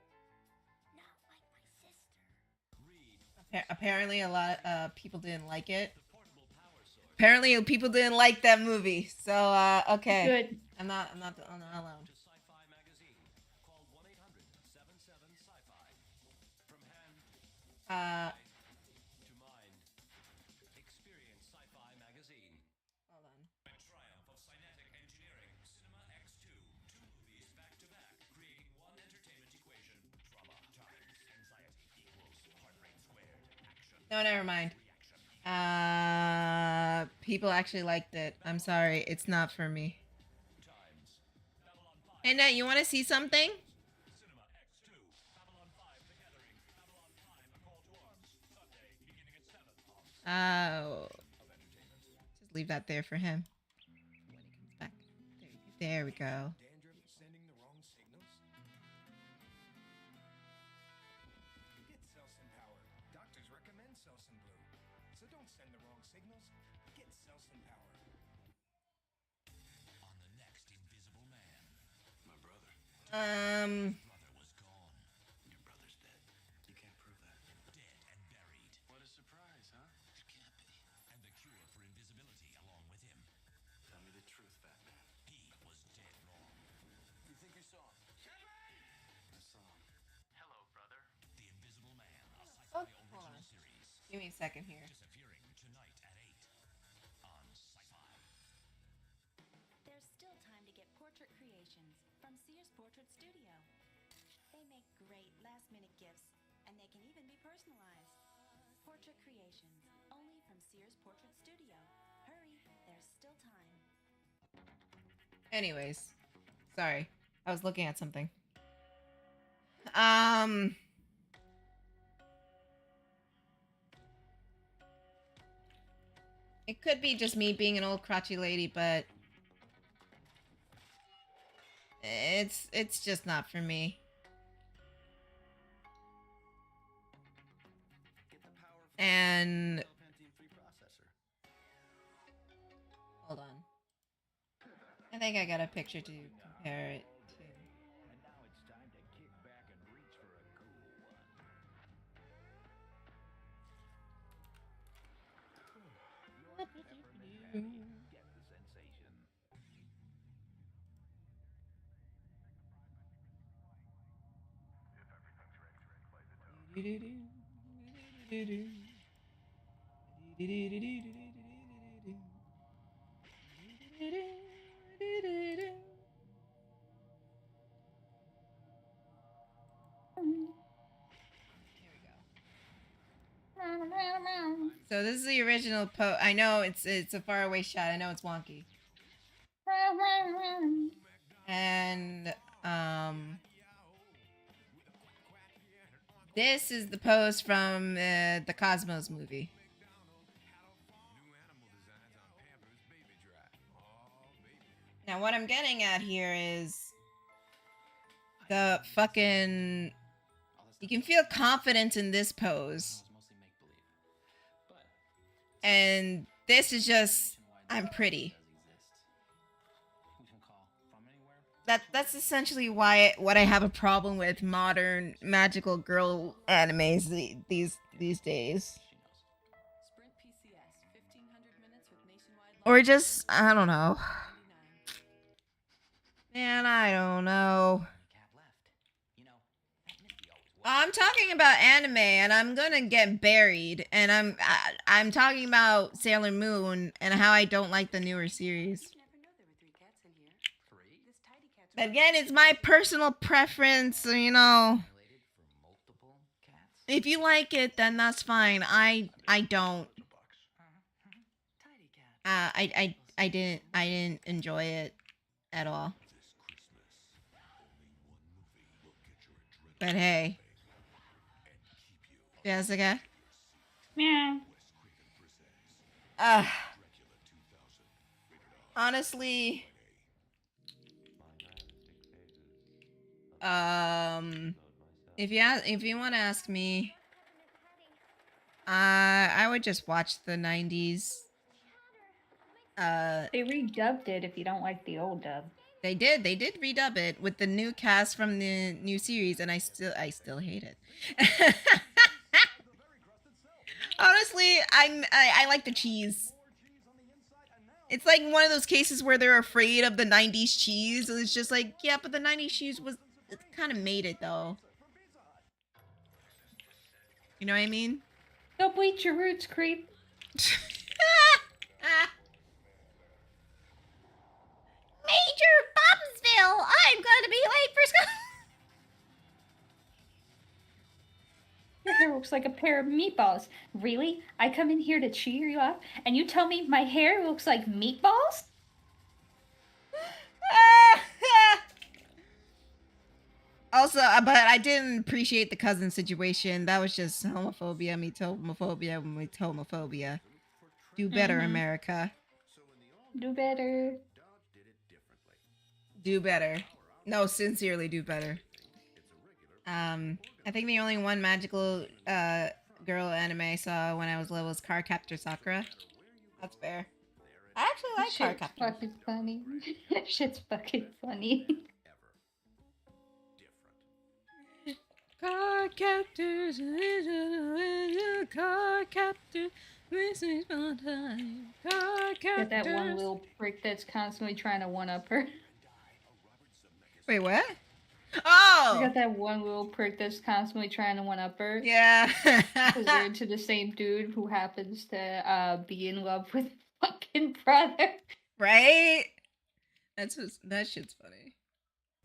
Not like my sister. Apparently a lot of people didn't like it. Apparently people didn't like that movie. So okay. Good. I'm not alone. Hold on. Triumph of Cynetic Engineering, Cinema X2, 2 movies back to back, creating one entertainment equation. Trauma times anxiety equals heart rate squared. Action. No, never mind. People actually liked it. I'm sorry, it's not for me. Hey, Nat, you want to see something? Cinema X2, Babylon 5, The Gathering, Babylon 5, A Call to Arms, Sunday, beginning at 7 on Just leave that there for him. When he comes back. There we go. Dandruff sending the wrong signals? Get Selsun Power. Doctors recommend Selsun Blue. So don't send the wrong signals. Get Selsun Power. On the next Invisible Man. My brother. Um. Brother was gone. Your brother's dead. You can't prove that. Dead and buried. What a surprise, huh? It can't be. And the cure for invisibility along with him. Tell me the truth, Batman. He was dead wrong. You think you saw him? I saw him. Hello, brother. The Invisible Man, a sci-fi original series. Give me a second here. Disappearing tonight at 8 on Sci-Fi. There's still time to get portrait creations from Sears Portrait Studio. They make great last-minute gifts, and they can even be personalized. Portrait creations, only from Sears Portrait Studio. Hurry, there's still time. Anyways, sorry, I was looking at something. It could be just me being an old crotchety lady, but it's just not for me. And hold on, I think I got a picture to compare it to. And now it's time to kick back and reach for a cool one. Get the sensation. So this is the original I know it's a faraway shot. I know it's wonky. And this is the pose from the Cosmos movie. Now what I'm getting at here is the fucking, you can feel confidence in this pose. And this is just, I'm pretty. That's essentially what I have a problem with modern magical girl animes these days. Or just, I don't know. Man, I don't know. I'm talking about anime, and I'm gonna get buried. And I'm talking about Sailor Moon and how I don't like the newer series. Again, it's my personal preference, you know. If you like it, then that's fine. I don't. I didn't enjoy it at all. But hey, Jessica. Yeah. Honestly, if you want to ask me, I would just watch the 90s. They redubbed it if you don't like the old dub. They did redub it with the new cast from the new series, and I still hate it. Honestly, I like the cheese. It's like one of those cases where they're afraid of the 90s cheese. And it's just like, yeah, but the 90s cheese it kind of made it though. You know what I mean? Go bleach your roots, creep. Major Bobsville! I'm gonna be late for school! Your hair looks like a pair of meatballs. Really? I come in here to cheer you up, and you tell me my hair looks like meatballs? Also, but I didn't appreciate the cousin situation. That was just homophobia meets homophobia meets homophobia. Do better, America. Do better. Do better. No, sincerely do better. I think the only one magical girl anime I saw when I was little was Cardcaptor Sakura. That's fair. I actually like Cardcaptor. Fucking funny. Shit's fucking funny. Cardcaptors, Cardcaptor, missing my time. Cardcaptors. Got that one little prick that's constantly trying to one-up her. Wait, what? Oh! I got that one little prick that's constantly trying to one-up her. Yeah. Because they're into the same dude who happens to be in love with fucking brother. Right? That shit's funny.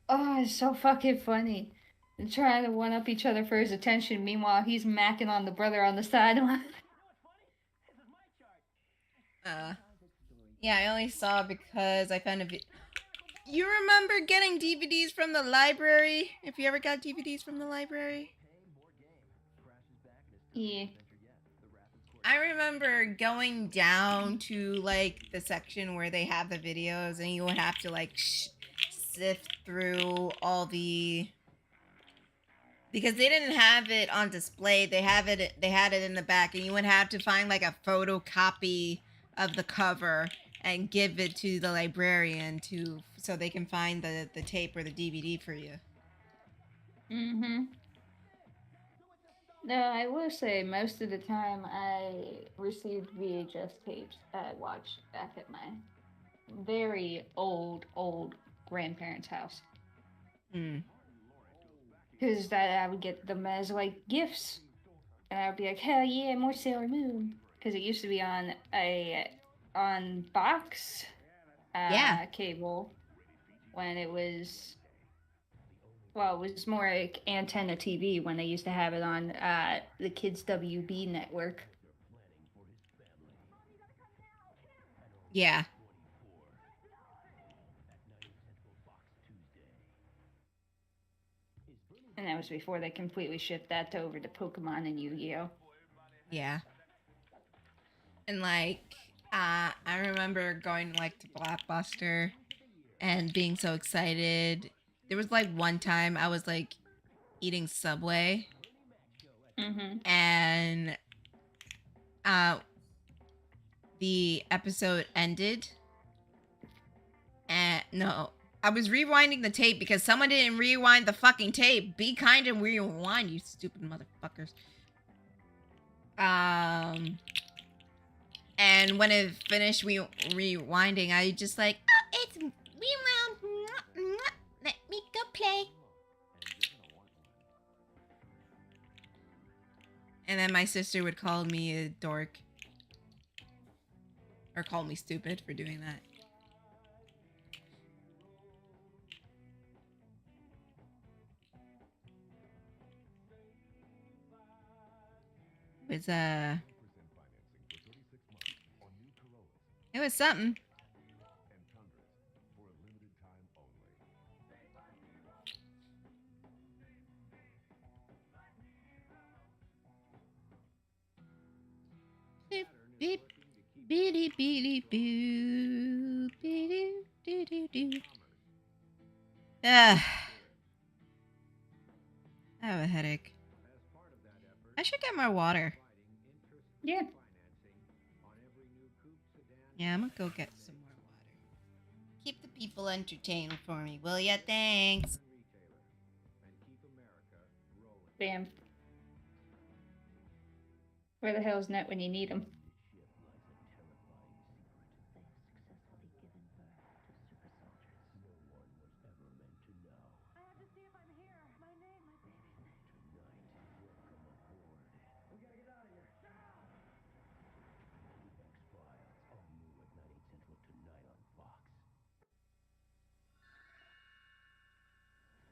Oh, it's so fucking funny. They're trying to one-up each other for his attention. Meanwhile, he's macking on the brother on the sideline. Yeah, I only saw because I found a video. You remember getting DVDs from the library? If you ever got DVDs from the library? Yeah. I remember going down to, like, the section where they have the videos, and you would have to, like, sift through all the... Because they didn't have it on display, they had it in the back, and you would have to find, like, a photocopy of the cover and give it to the librarian so they can find the tape or the DVD for you. Mm-hmm. No, I will say most of the time I received VHS tapes I watched back at my very old grandparents' house. Because I would get them as like gifts. And I would be like, hell yeah, more Sailor Moon. Because it used to be on box cable when it was, well, it was more like antenna TV when they used to have it on the Kids WB network. Yeah. And that was before they completely shipped that over to Pokemon and Yu-Gi-Oh! Yeah. And like, I remember going like to Blockbuster and being so excited. There was like one time I was like eating Subway. And the episode ended. And no, I was rewinding the tape because someone didn't rewind the fucking tape. Be kind and rewind, you stupid motherfuckers. And when it finished rewinding, I just like, oh, it's rewound. Let me go play. And then my sister would call me a dork. Or call me stupid for doing that. was it was something. Beep beep beep beep boo beep doo doo doo. Ah, I have a headache. I should get more water. Yeah. Yeah, I'm gonna go get some more water. Keep the people entertained for me, will ya? Thanks. Bam. Where the hell's Net when you need him?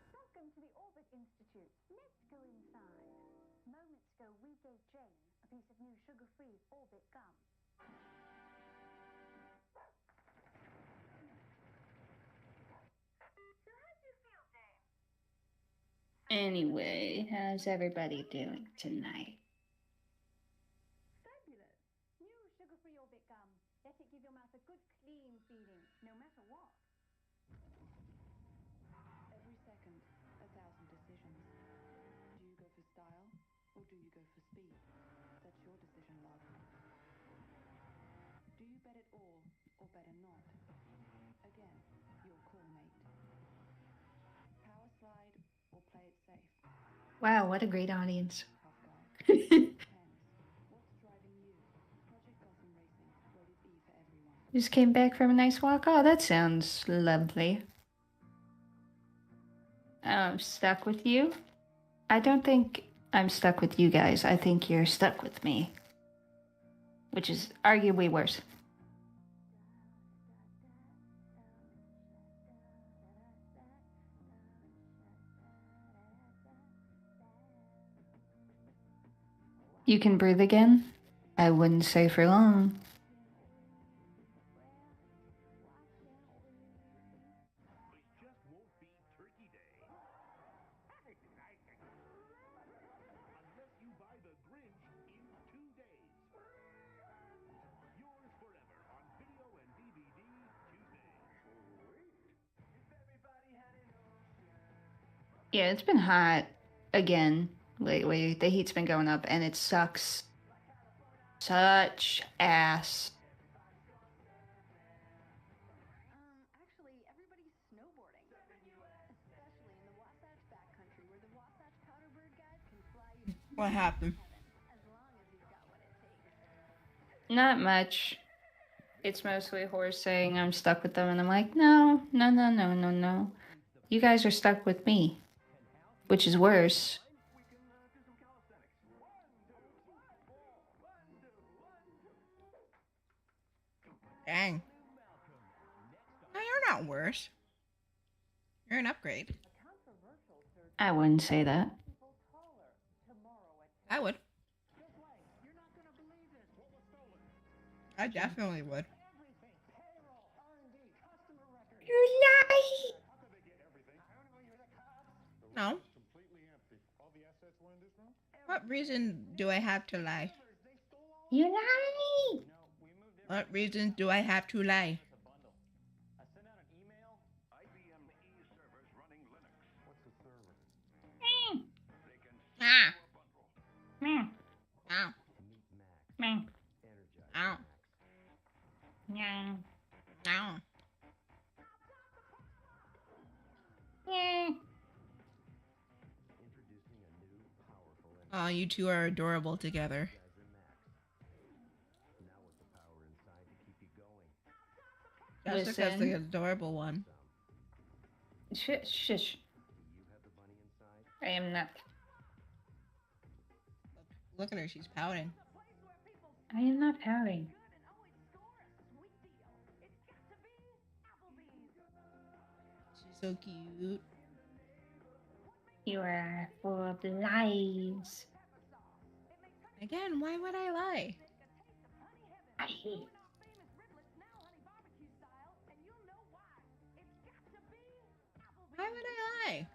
Welcome to the Orbit Institute. Let's go inside. Moments ago, we gave Jane a piece of new sugar-free Orbit gum. So how do you feel, Jane? Anyway, how's everybody doing tonight? Fabulous. New sugar-free Orbit gum. Let it give your mouth a good, clean feeling, no matter what. Every second, 1,000 decisions. Do you go for style, or do you go for speed? That's your decision, love. Do you bet it all, or better not? Again, your call, mate. Power slide, or play it safe? Wow, what a great audience. What's driving you? Project Gotham Racing, rated E for everyone. Just came back from a nice walk. Oh, that sounds lovely. I'm stuck with you? I don't think I'm stuck with you guys. I think you're stuck with me. Which is arguably worse. You can breathe again? I wouldn't say for long. Yeah, it's been hot again lately. The heat's been going up and it sucks. Such ass. Actually, everybody's snowboarding. Especially in the Wasatch backcountry where the Wasatch Powderbird guys can fly you What happened? as long as you've got what it takes. Not much. It's mostly Horse saying I'm stuck with them, and I'm like, no, no, no, no, no, no. You guys are stuck with me, which is worse. Dang. No, you're not worse. You're an upgrade. I wouldn't say that. I would. I definitely would. You lie! No. What reason do I have to lie? You lie! What reason do I have to lie? Ah. Meow. Ow. Meow. Ow. Meow. Ow. Yeah. Oh, you two are adorable together. Jessica's the adorable one. Shush, shush. I am not. Look at her, she's pouting. I am not pouting. She's so cute. You are full of lies. Again, why would I lie? I hate. Why would I lie?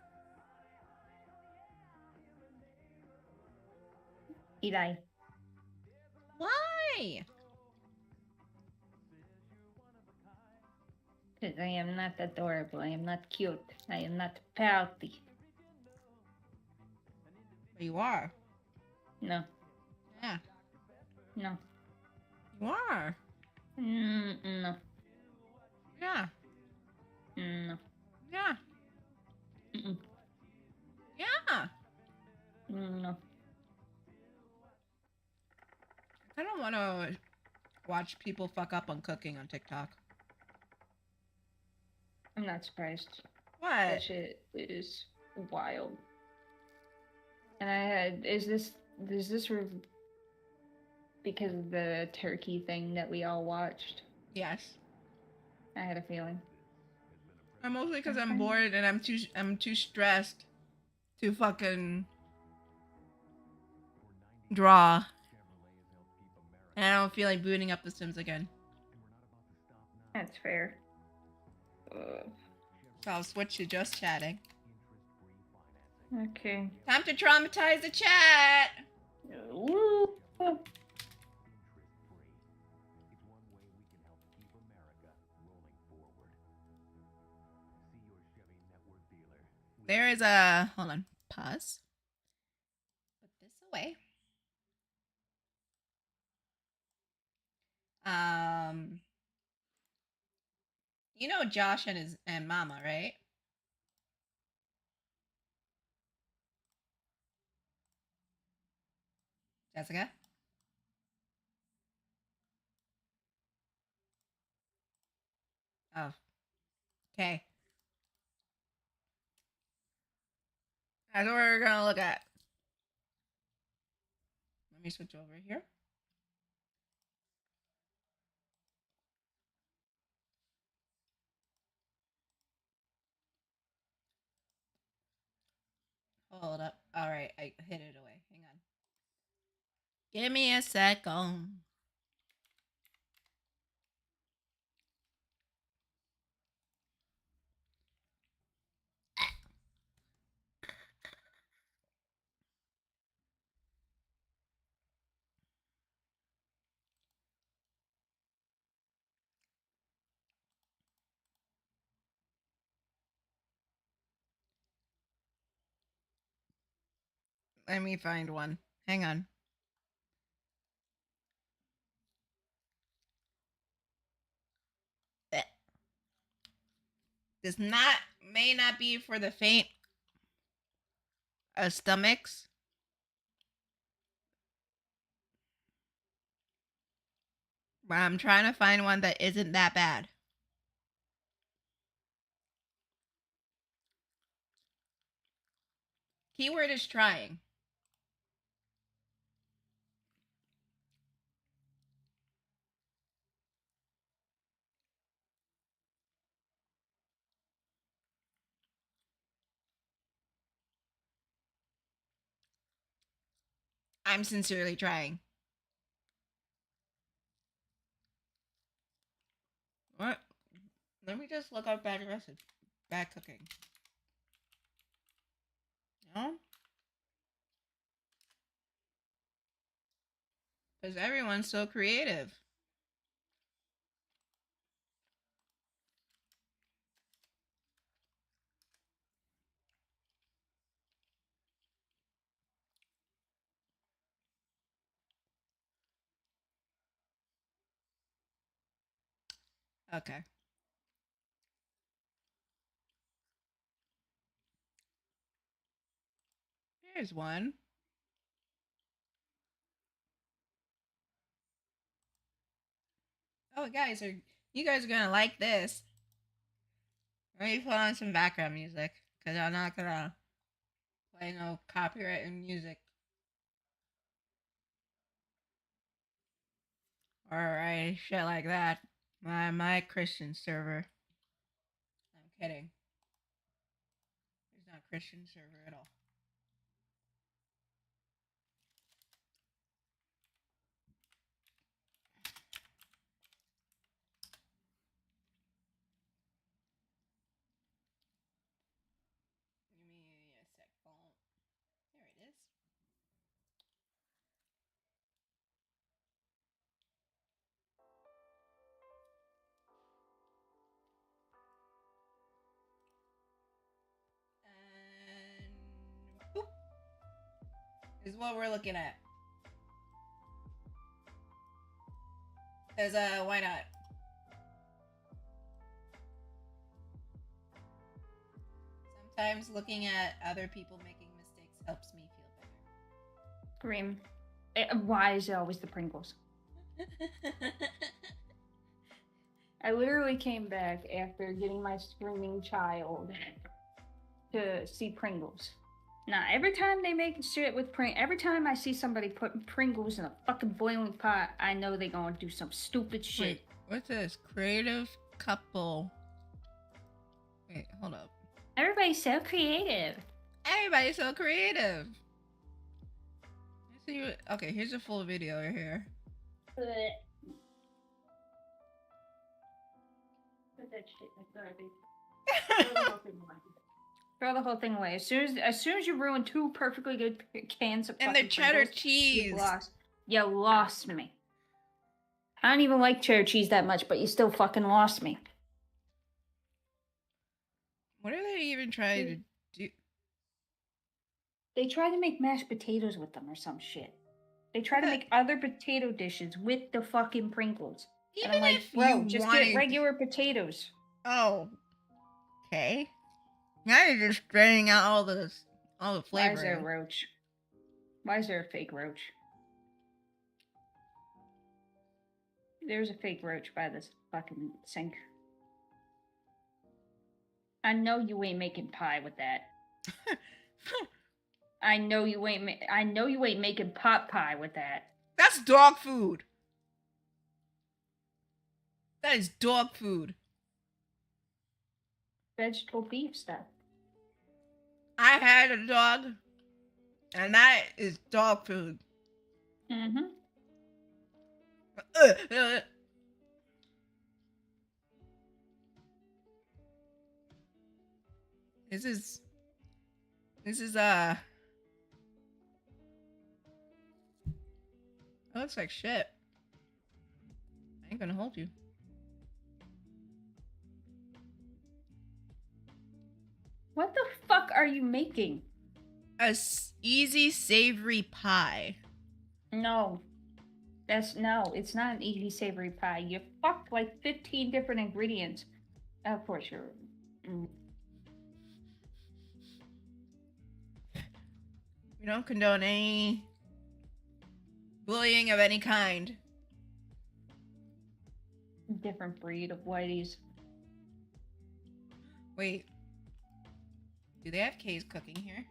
Eli. Why? Because I am not adorable. I am not cute. I am not pouty. You are. No. Yeah. No. You are. No. Yeah. No. Yeah. Mm-mm. Yeah. No. I don't want to watch people fuck up on cooking on TikTok. I'm not surprised. What? That shit is wild. And I had, is this because of the turkey thing that we all watched? Yes. I had a feeling. Mostly because I'm bored and I'm too stressed to fucking draw. And I don't feel like booting up The Sims again. That's fair. So I'll switch to just chatting. Okay. Time to traumatize the chat! Woo! There is a... Hold on. Pause. Put this away. You know Josh and Mama, right? Jessica? Oh. Okay. That's what we're gonna look at. Let me switch over here. Hold up. Alright, I hid it away. Hang on. Give me a second. Let me find one. Hang on. This may not be for the faint of stomachs. But I'm trying to find one that isn't that bad. Keyword is trying. I'm sincerely trying. What? Let me just look up bad recipe. Bad cooking. No? Because everyone's so creative. Okay. Here's one. Oh, you guys are gonna like this. Let me put on some background music because I'm not gonna play no copyrighted music. Or shit like that. My Christian server. I'm kidding. It's not a Christian server at all. is what we're looking at. Cause why not? Sometimes looking at other people making mistakes helps me feel better. Scream. Why is it always the Pringles? I literally came back after getting my screaming child to see Pringles. Now, every time they make shit with every time I see somebody put Pringles in a fucking boiling pot, I know they're gonna do some stupid shit. Wait, what's this? Creative couple. Wait, hold up. Everybody's so creative. Everybody's so creative. See what, okay, here's a full video right here. Put that shit in the garbage. Throw the whole thing away. As soon as you ruin 2 perfectly good cans of and the fucking cheddar Pringles, cheese. You lost me. I don't even like cheddar cheese that much, but you still fucking lost me. What are they even trying to do? They try to make mashed potatoes with them or some shit. They try to make other potato dishes with the fucking Pringles. Even and I'm like, if bro, you just wanted... get regular potatoes. Oh. Okay. Now you're just draining out all the flavor. Why is there a roach? Why is there a fake roach? There's a fake roach by this fucking sink. I know you ain't making pie with that. I know you ain't making pot pie with that. That's dog food. That is dog food. Vegetable beef stuff. I had a dog, and that is dog food. Mm-hmm. This is it looks like shit. I ain't gonna hold you. What the fuck are you making? Easy savory pie. No. It's not an easy savory pie. You fucked like 15 different ingredients. Of course you're... We don't condone any bullying of any kind. Different breed of whiteys. Wait. Do they have Kay's cooking here?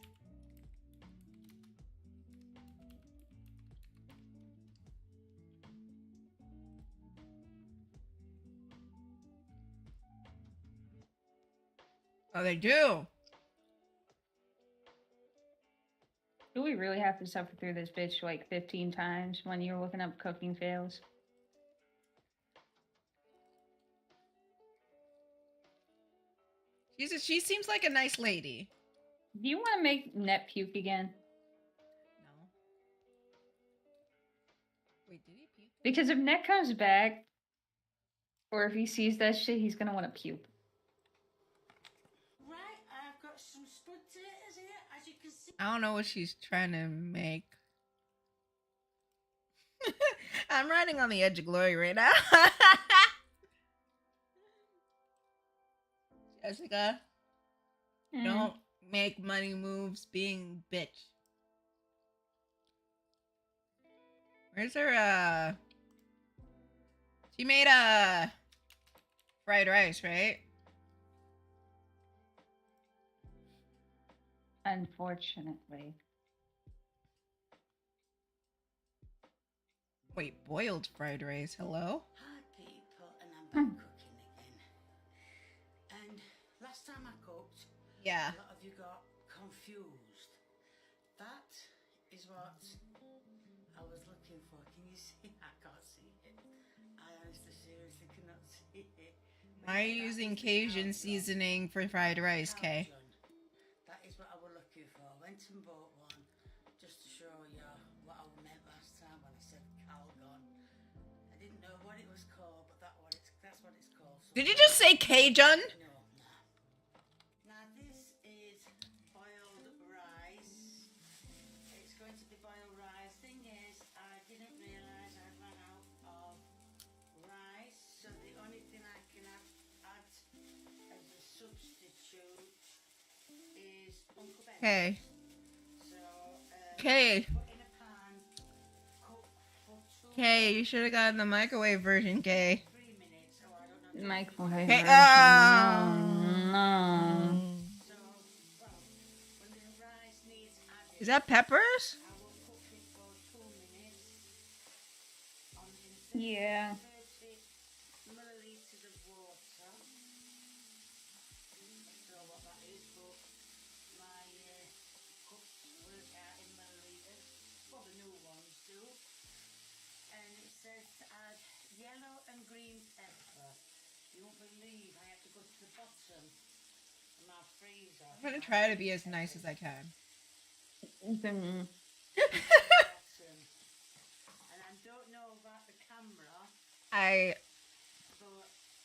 Oh, they do. Do we really have to suffer through this bitch like 15 times when you're looking up cooking fails? She seems like a nice lady. Do you want to make Net puke again? No. Wait, did he puke? Because if Net comes back, or if he sees that shit, he's gonna want to puke. Right, I've got some spud taters here, as you can see. I don't know what she's trying to make. I'm riding on the edge of glory right now. Jessica, don't make money moves being bitch. Where's her, she made fried rice, right? Unfortunately. Wait, boiled fried rice, hello? Hi people, and I'm back cooking again. And last time I cooked, yeah, a lot of you got confused. That is what I was looking for. Can you see? I can't see it. I honestly seriously cannot see it. Why are you using Cajun seasoning for fried rice, Kay? That is what I was looking for. I went and bought one just to show you what I meant last time when I said Calgon. I didn't know what it was called, but that's what it's called. So did you just say Cajun? No. Now this is boiled rice. It's going to be boiled shoot is Uncle Ben. Okay. So, Okay. put in a pan, cook for 2 Okay, you should have gotten the microwave version, okay. 3 minutes. Oh, I don't know. Microwave Okay. version. No. So, well, when the rice needs added, Is that peppers? I will cook it for 2 minutes on Yeah. 30 milliliters of water. So what that is, but my cups work out in milliliters. Well, the new ones do. And it says to add yellow and green pepper. You won't believe I have to go to the bottom of my freezer. I'm gonna try to be as nice as I can. Then Bottom. And I don't know about the camera, but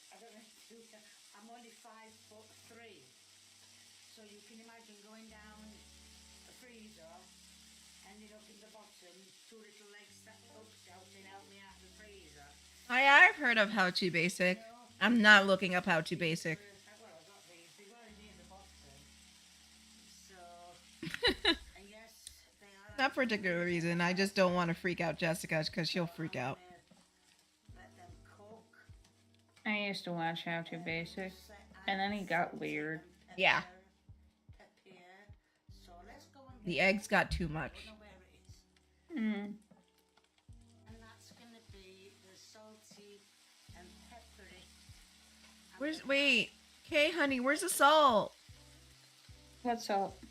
I don't know if you can. I'm only 5'3", so you can imagine going down a freezer, ending up in the bottom, 2 little legs stacked up, shouting, "Help me out of the freezer." I've heard of How To Basic. I'm not looking up How To Basic. Well, I got these. They were near the bottom. So, and yes, they are. Not for a particular reason. I just don't want to freak out Jessica because she'll freak out. Let them cook. I used to watch How To Basic, and then he got weird. Yeah. Pepper. So let's go and The eggs got too much. I don't know where it is. Mm. And that's gonna be the salty and peppery. Wait. Okay, honey, where's the salt? What's up?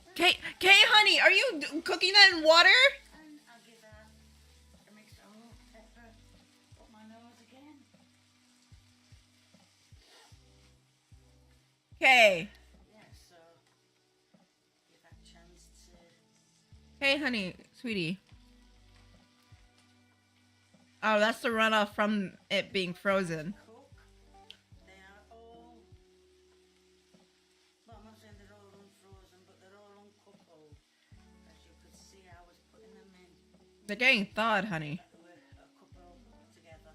Okay, honey, are you cooking that in water? And I'll give that a mix. Oh, pepper. Up my nose again. Okay. Yeah, so give that chance to. Hey, honey, sweetie. Oh, that's the runoff from it being frozen. Cook. They are all. Well, I'm not saying they're all unfrozen, but they're all uncoupled. As you could see, I was putting them in. They're getting thawed, honey. They were a couple together.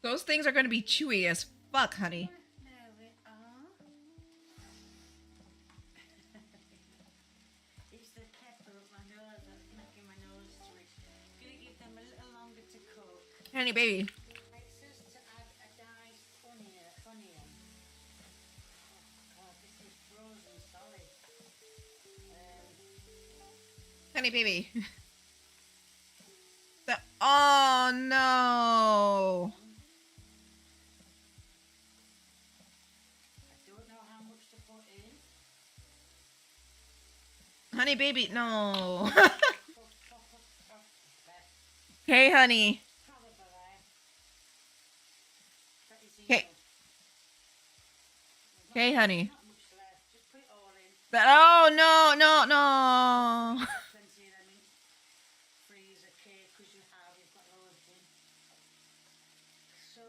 Those things are going to be chewy as fuck, honey. There we are. It's the pepper up my nose that's making my nose twitch. Gonna give them a little longer to cook. Honey, baby. It says to add a diced onion. Oh God, this is frozen solid. Honey, baby. Oh, no. I don't know how much to put in. Honey, baby, no. Okay, honey. Okay. Okay, honey. Not much left. Just put it all in. Oh, no. Plenty of them in freezer cake because you've got loads in. So,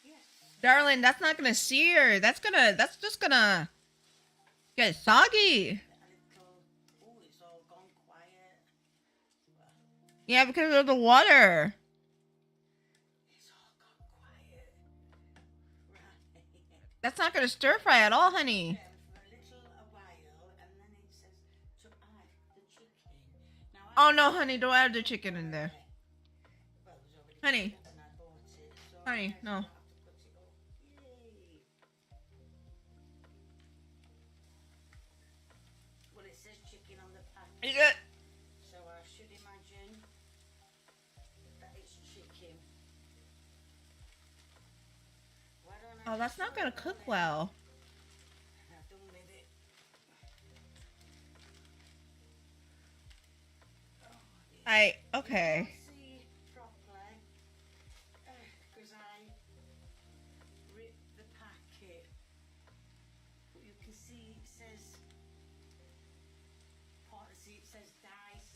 yes. Darling, that's not gonna sear. That's just gonna get soggy. Oh, it's all gone quiet. Yeah, because of the water. It's all gone quiet. Right. That's not gonna stir fry at all, honey. For a while, and then it says to add the chicken. Now, Oh no, honey, don't add the chicken in there. well, it was already Honey. cooked and I bought it, so Honey, I no. don't have to put it up. Yay. Well, it says chicken on the packet. Is it? So I should imagine that it's chicken. Why don't I Oh, that's not gonna cook well. I've done with it. Okay. See properly because I ripped the packet. But you can see it says diced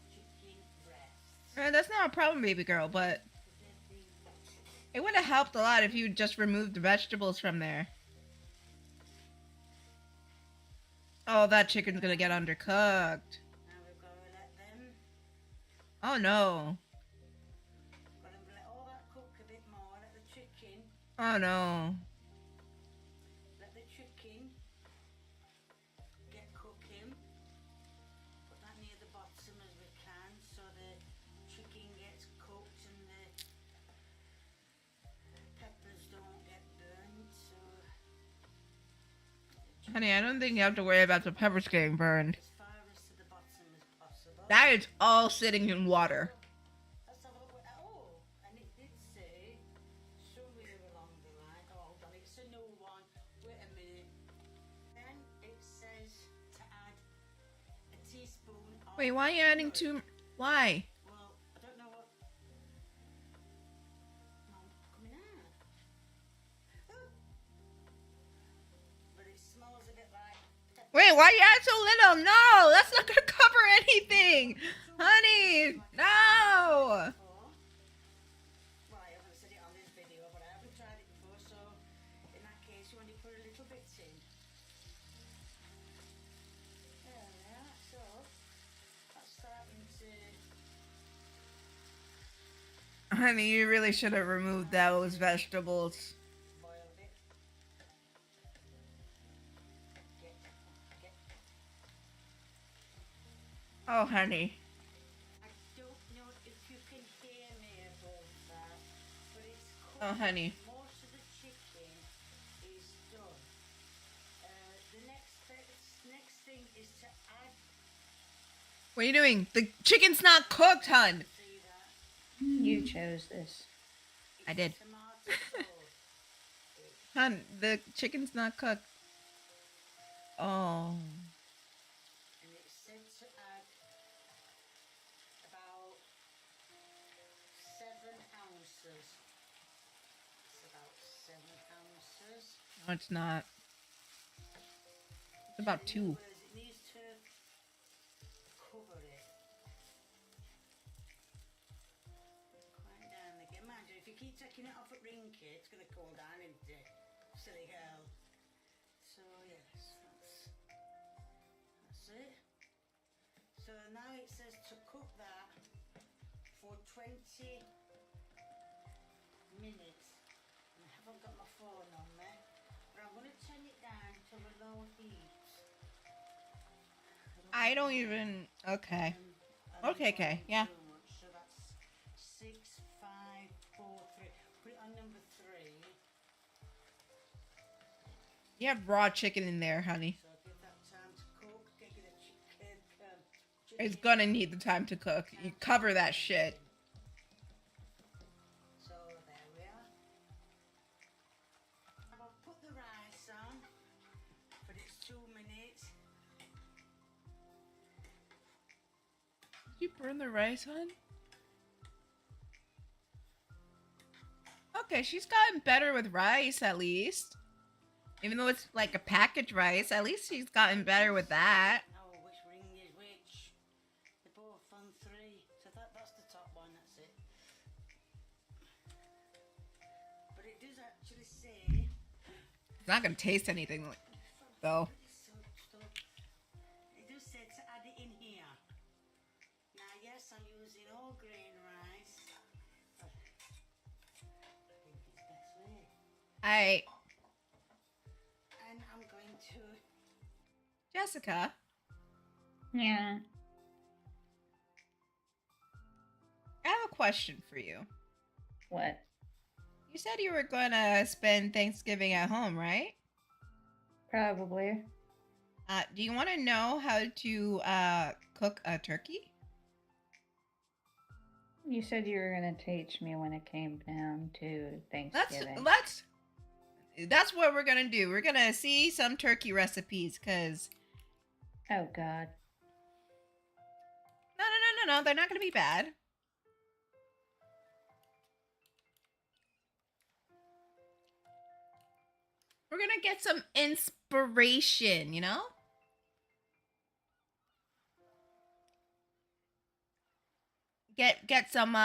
chicken breast. That's not a problem, baby girl, but it would have helped a lot if you just removed the vegetables from there. Oh, that chicken's gonna get undercooked. Now we've got to let them. Oh no. Got to let all that cook a bit more. Let the chicken. Oh no. Honey, I don't think you have to worry about the peppers getting burned. as far as to the bottom as possible. That is all sitting in water. Let's have a look at oh, and it did say somewhere along the line. Oh, hold on, it's a new one. Wait a minute. Then it says to add a teaspoon of Wait, why are you adding too? Why? well, I don't know what. No, coming out. Oh. But it smells a bit like Wait, why you add so little? No, that's not gonna cover anything, honey. No. well, I haven't said it on this video, but I haven't tried it before, so in that case, you only put a little bit in. There we are, so that's starting to Honey, you really should have removed those vegetables. boil a bit. Get. Oh, honey. I don't know if you can hear me above that, but it's Oh, honey. most of the chicken is done. The next thing is to add. What are you doing? The chicken's not cooked, hun. See that? You chose this. I did. Tomato sauce. Hun, the chicken's not cooked. Oh. And it's said to add about 7 ounces. It's about 7 ounces. No, it's not. It's about 2. Whereas it needs to cover it. Quite down again. Mind you, if you keep taking it off at Rinky, it's going to cool down, isn't it? Silly girl. So, yes, that's it. So now it says to cook that for 20 minutes. And I haven't got my phone on me, but I'm going to turn it down to a low heat. I don't even. Okay. Okay, yeah. So that's 6, 5, 4, 3. Put it on number 3. You have raw chicken in there, honey. So give that time to cook. Get the chicken. It's gonna need the time to cook. You cover that shit. So there we are. And I'll put the rice on, but it's 2 minutes. Did you burn the rice, hun? Okay, she's gotten better with rice, at least. Even though it's like a packaged rice, at least she's gotten better with that. Oh, which ring is which? They're both on 3. So that's the top one, that's it. But it does actually say... It's not gonna taste anything, though. It does say to add it in here. Now, yes, I'm using all grain rice. But I think it's best way. And I'm going to... Jessica. Yeah. I have a question for you. What? You said you were gonna spend Thanksgiving at home, right? Probably. Do you want to know how to cook a turkey? You said you were gonna teach me when it came down to Thanksgiving. That's what we're gonna do. We're gonna see some turkey recipes, cause Oh God. no, they're not gonna be bad. We're gonna get some inspiration, you know? Get some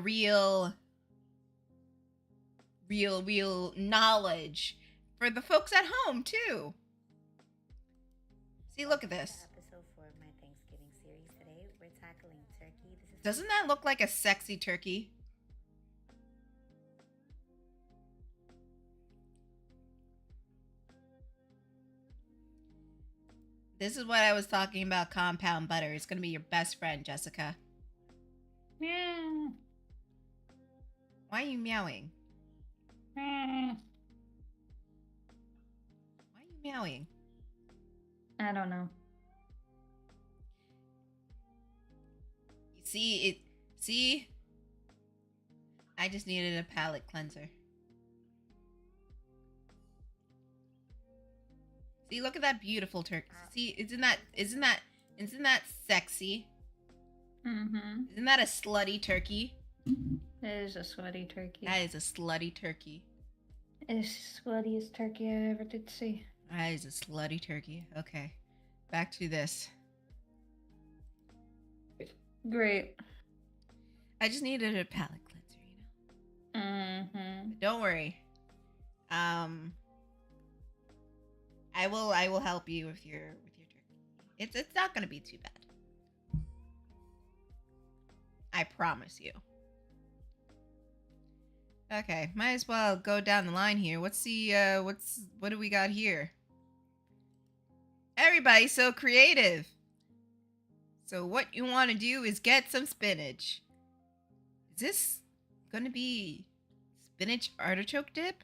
real knowledge for the folks at home too. See, look at this. Episode 4 of my Thanksgiving series today. We're tackling turkey. Doesn't that look like a sexy turkey? This is what I was talking about, compound butter. It's gonna be your best friend, Jessica. Meow. Why are you meowing? Meow. Why are you meowing? I don't know. You see it? See? I just needed a palate cleanser. See, look at that beautiful turkey. See, isn't that sexy? Mm-hmm. Isn't that a slutty turkey? It is a sweaty turkey. That is a slutty turkey. It is the sweatiest turkey I ever did see. That is a slutty turkey. Okay. Back to this. Great. I just needed a palate cleanser, you know? Mm-hmm. But don't worry. I will help you with your turkey. It's not gonna be too bad. I promise you. Okay, might as well go down the line here. What do we got here? Everybody's so creative. So what you want to do is get some spinach. Is this gonna be spinach artichoke dip?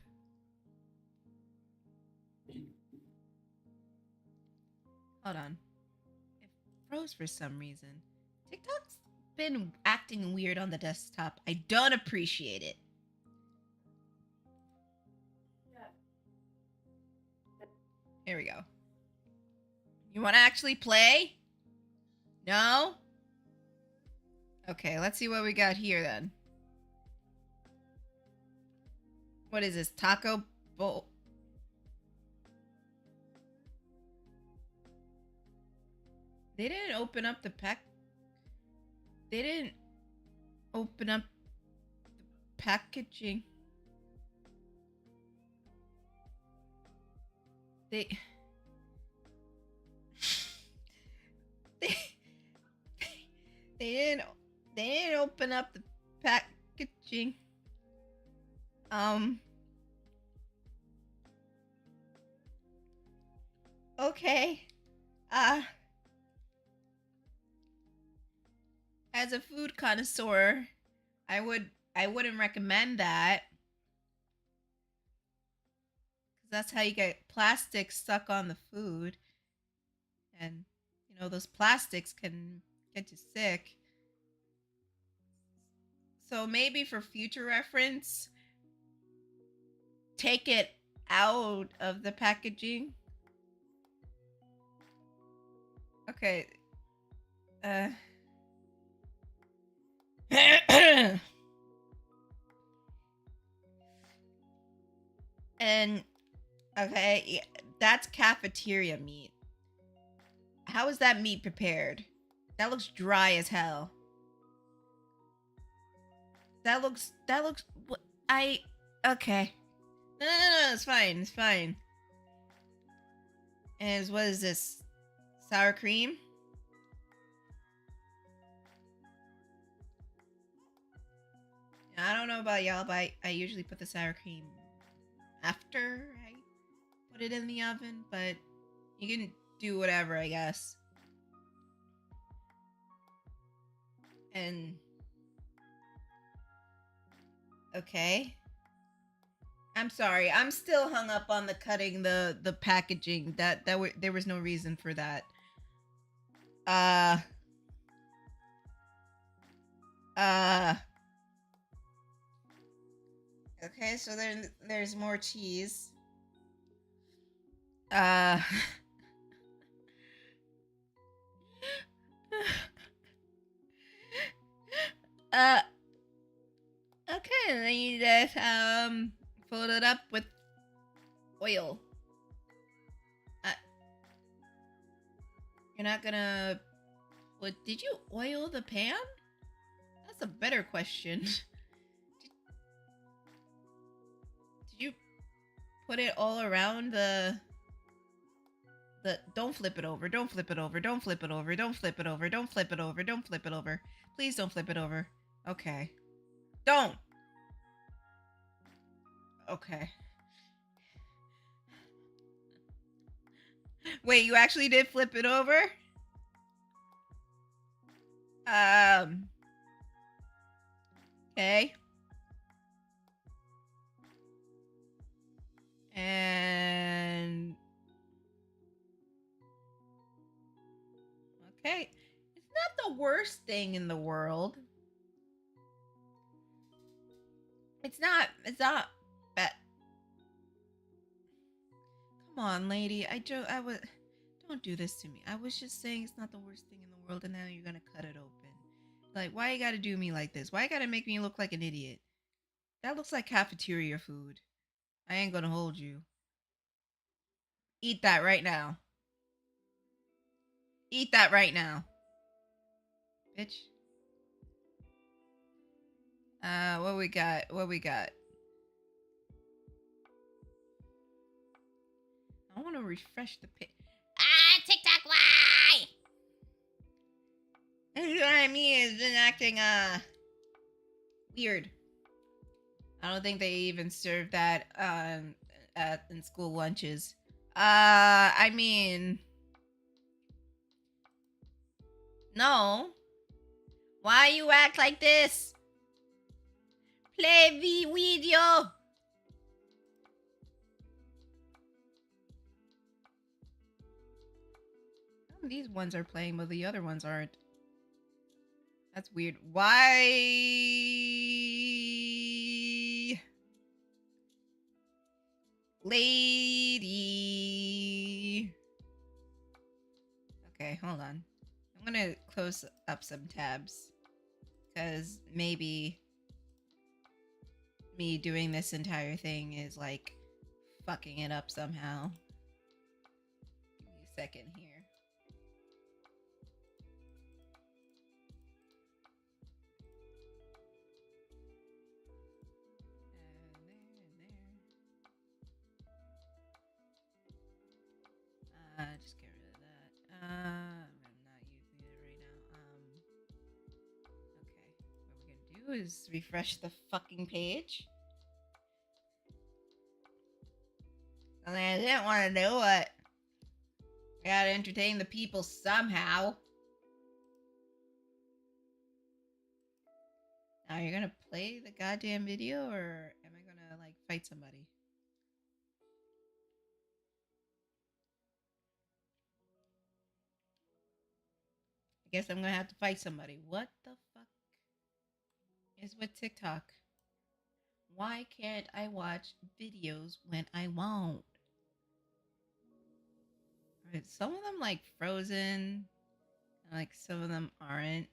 Hold on. It froze for some reason. TikTok's been acting weird on the desktop. I don't appreciate it. Here we go. You want to actually play? No? Okay, let's see what we got here then. What is this? Taco bowl? They didn't open up the pack. They didn't open up the packaging. They didn't open up the packaging. Okay. As a food connoisseur, I wouldn't recommend that. That's how you get plastic stuck on the food. And, you know, those plastics can get you sick. So maybe for future reference, take it out of the packaging. Okay. And okay, yeah, that's cafeteria meat. How is that meat prepared? That looks dry as hell. That looks okay. No, it's fine. It's fine. And what is this? Sour cream? I don't know about y'all, but I usually put the sour cream after I put it in the oven, but you can do whatever, I guess. And okay. I'm sorry. I'm still hung up on the cutting the packaging. There was no reason for that. Okay, so there's more cheese. Okay, and then you just fill it up with oil. You're not gonna. What? Did you oil the pan? That's a better question. Did you put it all around the? Don't flip it over. Don't flip it over. Don't flip it over. Don't flip it over. Don't flip it over. Don't flip it over. Please don't flip it over. Okay. Don't. Okay. Wait, you actually did flip it over? Okay. And worst thing in the world. It's not bad. Come on, lady. Don't do this to me. I was just saying it's not the worst thing in the world, and now you're gonna cut it open. Like, why you gotta do me like this? Why you gotta make me look like an idiot? That looks like cafeteria food. I ain't gonna hold you. Eat that right now. Eat that right now. Bitch. What we got? What we got? I want to refresh the page. Ah, TikTok, why? You know what I mean? It's been acting, weird. I don't think they even serve that, in school lunches. I mean... No. Why you act like this? Play the video. These ones are playing, but the other ones aren't. That's weird. Why? Lady. Okay, hold on. I'm gonna close up some tabs. Because maybe me doing this entire thing is like fucking it up somehow. Give me a second here. Just get rid of that. I'm not using it right now. Okay. What we're gonna do is refresh the fucking page. I mean, I didn't want to do it. I gotta entertain the people somehow. Now you're gonna play the goddamn video, or am I gonna like fight somebody? I guess I'm gonna have to fight somebody. What the fuck is with TikTok? Why can't I watch videos when I want? Right, some of them like frozen, like some of them aren't.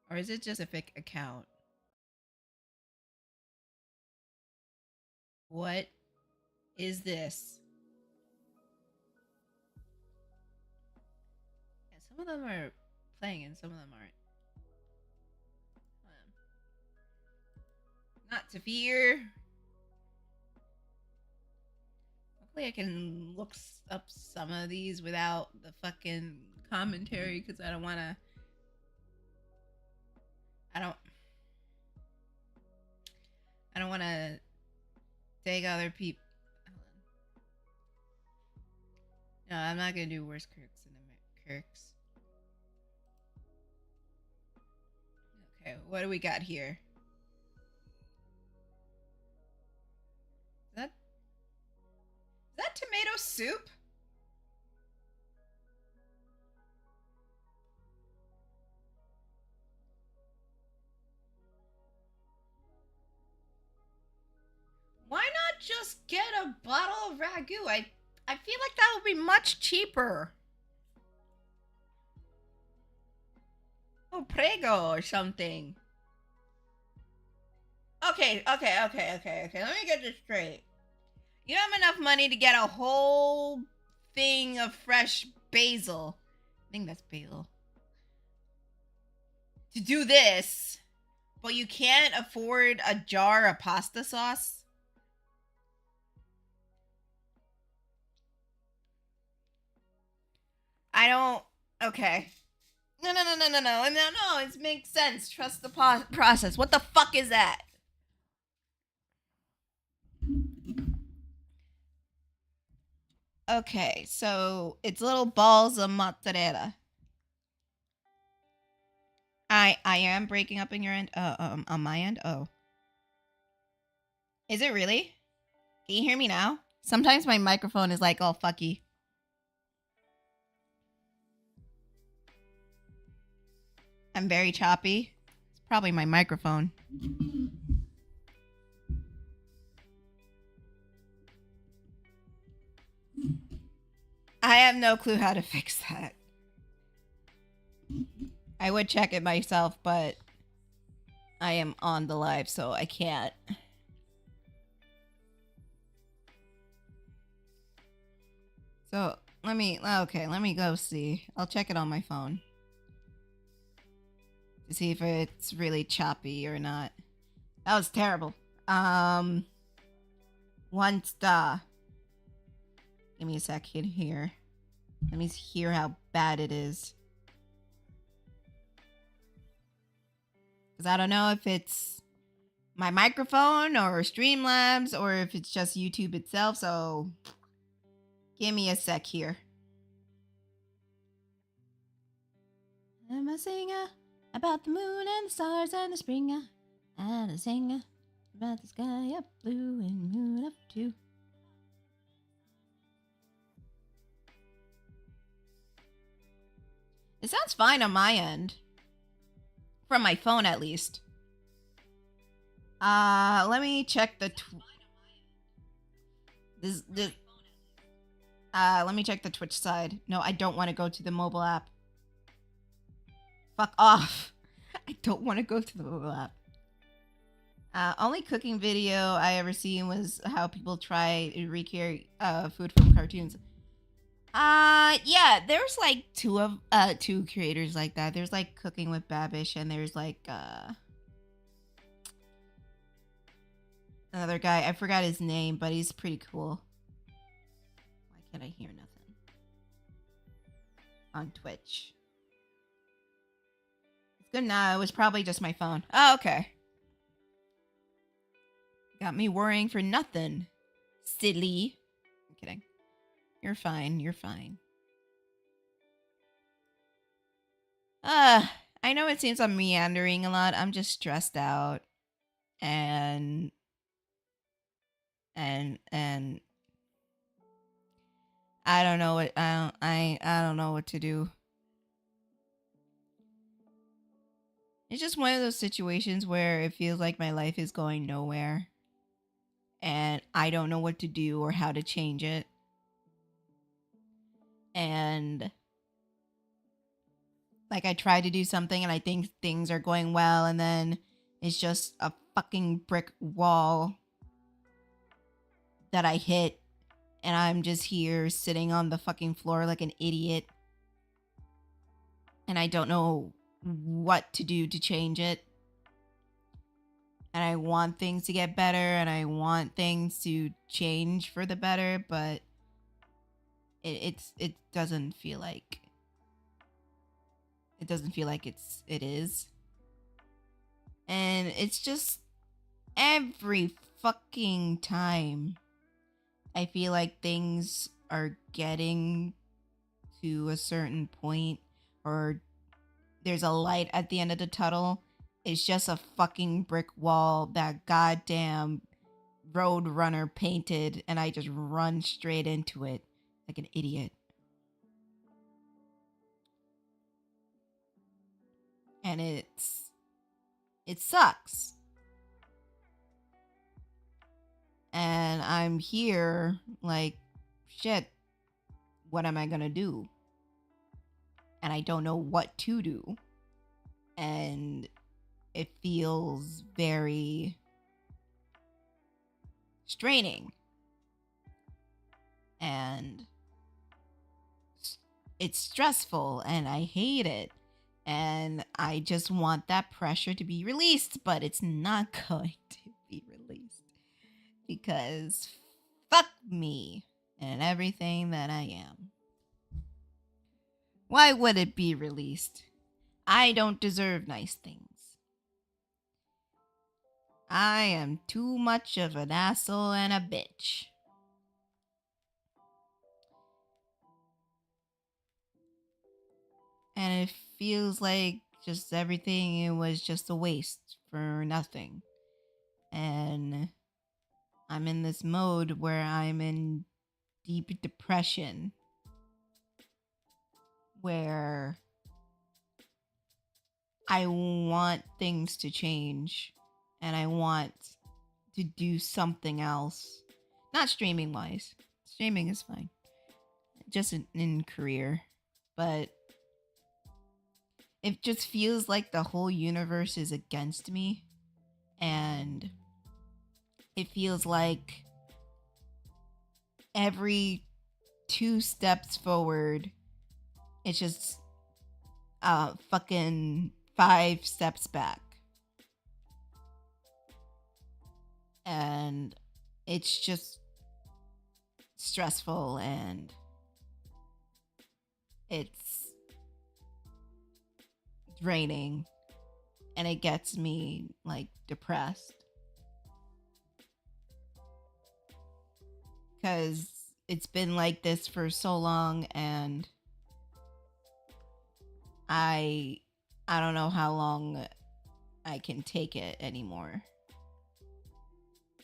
Or is it just a specific account? What is this? Yeah, some of them are playing and some of them aren't. Not to fear. Hopefully I can look up some of these without the fucking commentary, because I don't want to... I don't want to take other people. No, I'm not gonna do worse Kirks than Kirks. Okay, what do we got here? Is that tomato soup? Why not just get a bottle of ragu? I feel like that would be much cheaper. Oh, Prego or something. Okay. Let me get this straight. You don't have enough money to get a whole thing of fresh basil. I think that's basil. To do this, but you can't afford a jar of pasta sauce? I don't... Okay. No, it makes sense. Trust the process. What the fuck is that? Okay, so it's little balls of mozzarella. I am breaking up in your end. On my end. Oh, is it really? Can you hear me now? Sometimes my microphone is like all fucky. I'm very choppy. It's probably my microphone. I have no clue how to fix that. I would check it myself, but I am on the live, so I can't. So let me go see. I'll check it on my phone to see if it's really choppy or not. That was terrible. 1 star. Give me a second here. Let me hear how bad it is. Because I don't know if it's my microphone or Streamlabs or if it's just YouTube itself, so give me a sec here. I'm a singer about the moon and the stars and the springer. And a singer about the sky up blue and moon up too. It sounds fine on my end. From my phone, at least. Let me check the let me check the Twitch side. No, I don't want to go to the mobile app. Fuck off. I don't want to go to the mobile app. Only cooking video I ever seen was how people try to recreate food from cartoons. Yeah, there's like two creators like that. There's like Cooking with Babish and there's like another guy. I forgot his name, but he's pretty cool. Why can't I hear nothing? On Twitch. It's good now. It was probably just my phone. Oh, okay. Got me worrying for nothing. Silly. I'm kidding. You're fine. You're fine. I know it seems I'm meandering a lot. I'm just stressed out. And I don't know what I don't know what to do. It's just one of those situations where it feels like my life is going nowhere. And I don't know what to do or how to change it. And like I try to do something and I think things are going well and then it's just a fucking brick wall that I hit and I'm just here sitting on the fucking floor like an idiot. And I don't know what to do to change it. And I want things to get better and I want things to change for the better, but it doesn't feel like it is. And it's just every fucking time I feel like things are getting to a certain point or there's a light at the end of the tunnel, it's just a fucking brick wall that goddamn Roadrunner painted and I just run straight into it like an idiot. And it sucks. And I'm here like, shit, what am I gonna do? And I don't know what to do. And it feels very straining. And it's stressful and I hate it. And I just want that pressure to be released, but it's not going to be released. Because fuck me and everything that I am. Why would it be released? I don't deserve nice things. I am too much of an asshole and a bitch. And it feels like just everything, it was just a waste for nothing. And I'm in this mode where I'm in deep depression. Where I want things to change and I want to do something else. Not streaming wise. Streaming is fine. Just in career. But it just feels like the whole universe is against me. And it feels like every 2 steps forward, it's just fucking 5 steps back. And it's just stressful and it's draining and it gets me like depressed. Because it's been like this for so long and I don't know how long I can take it anymore.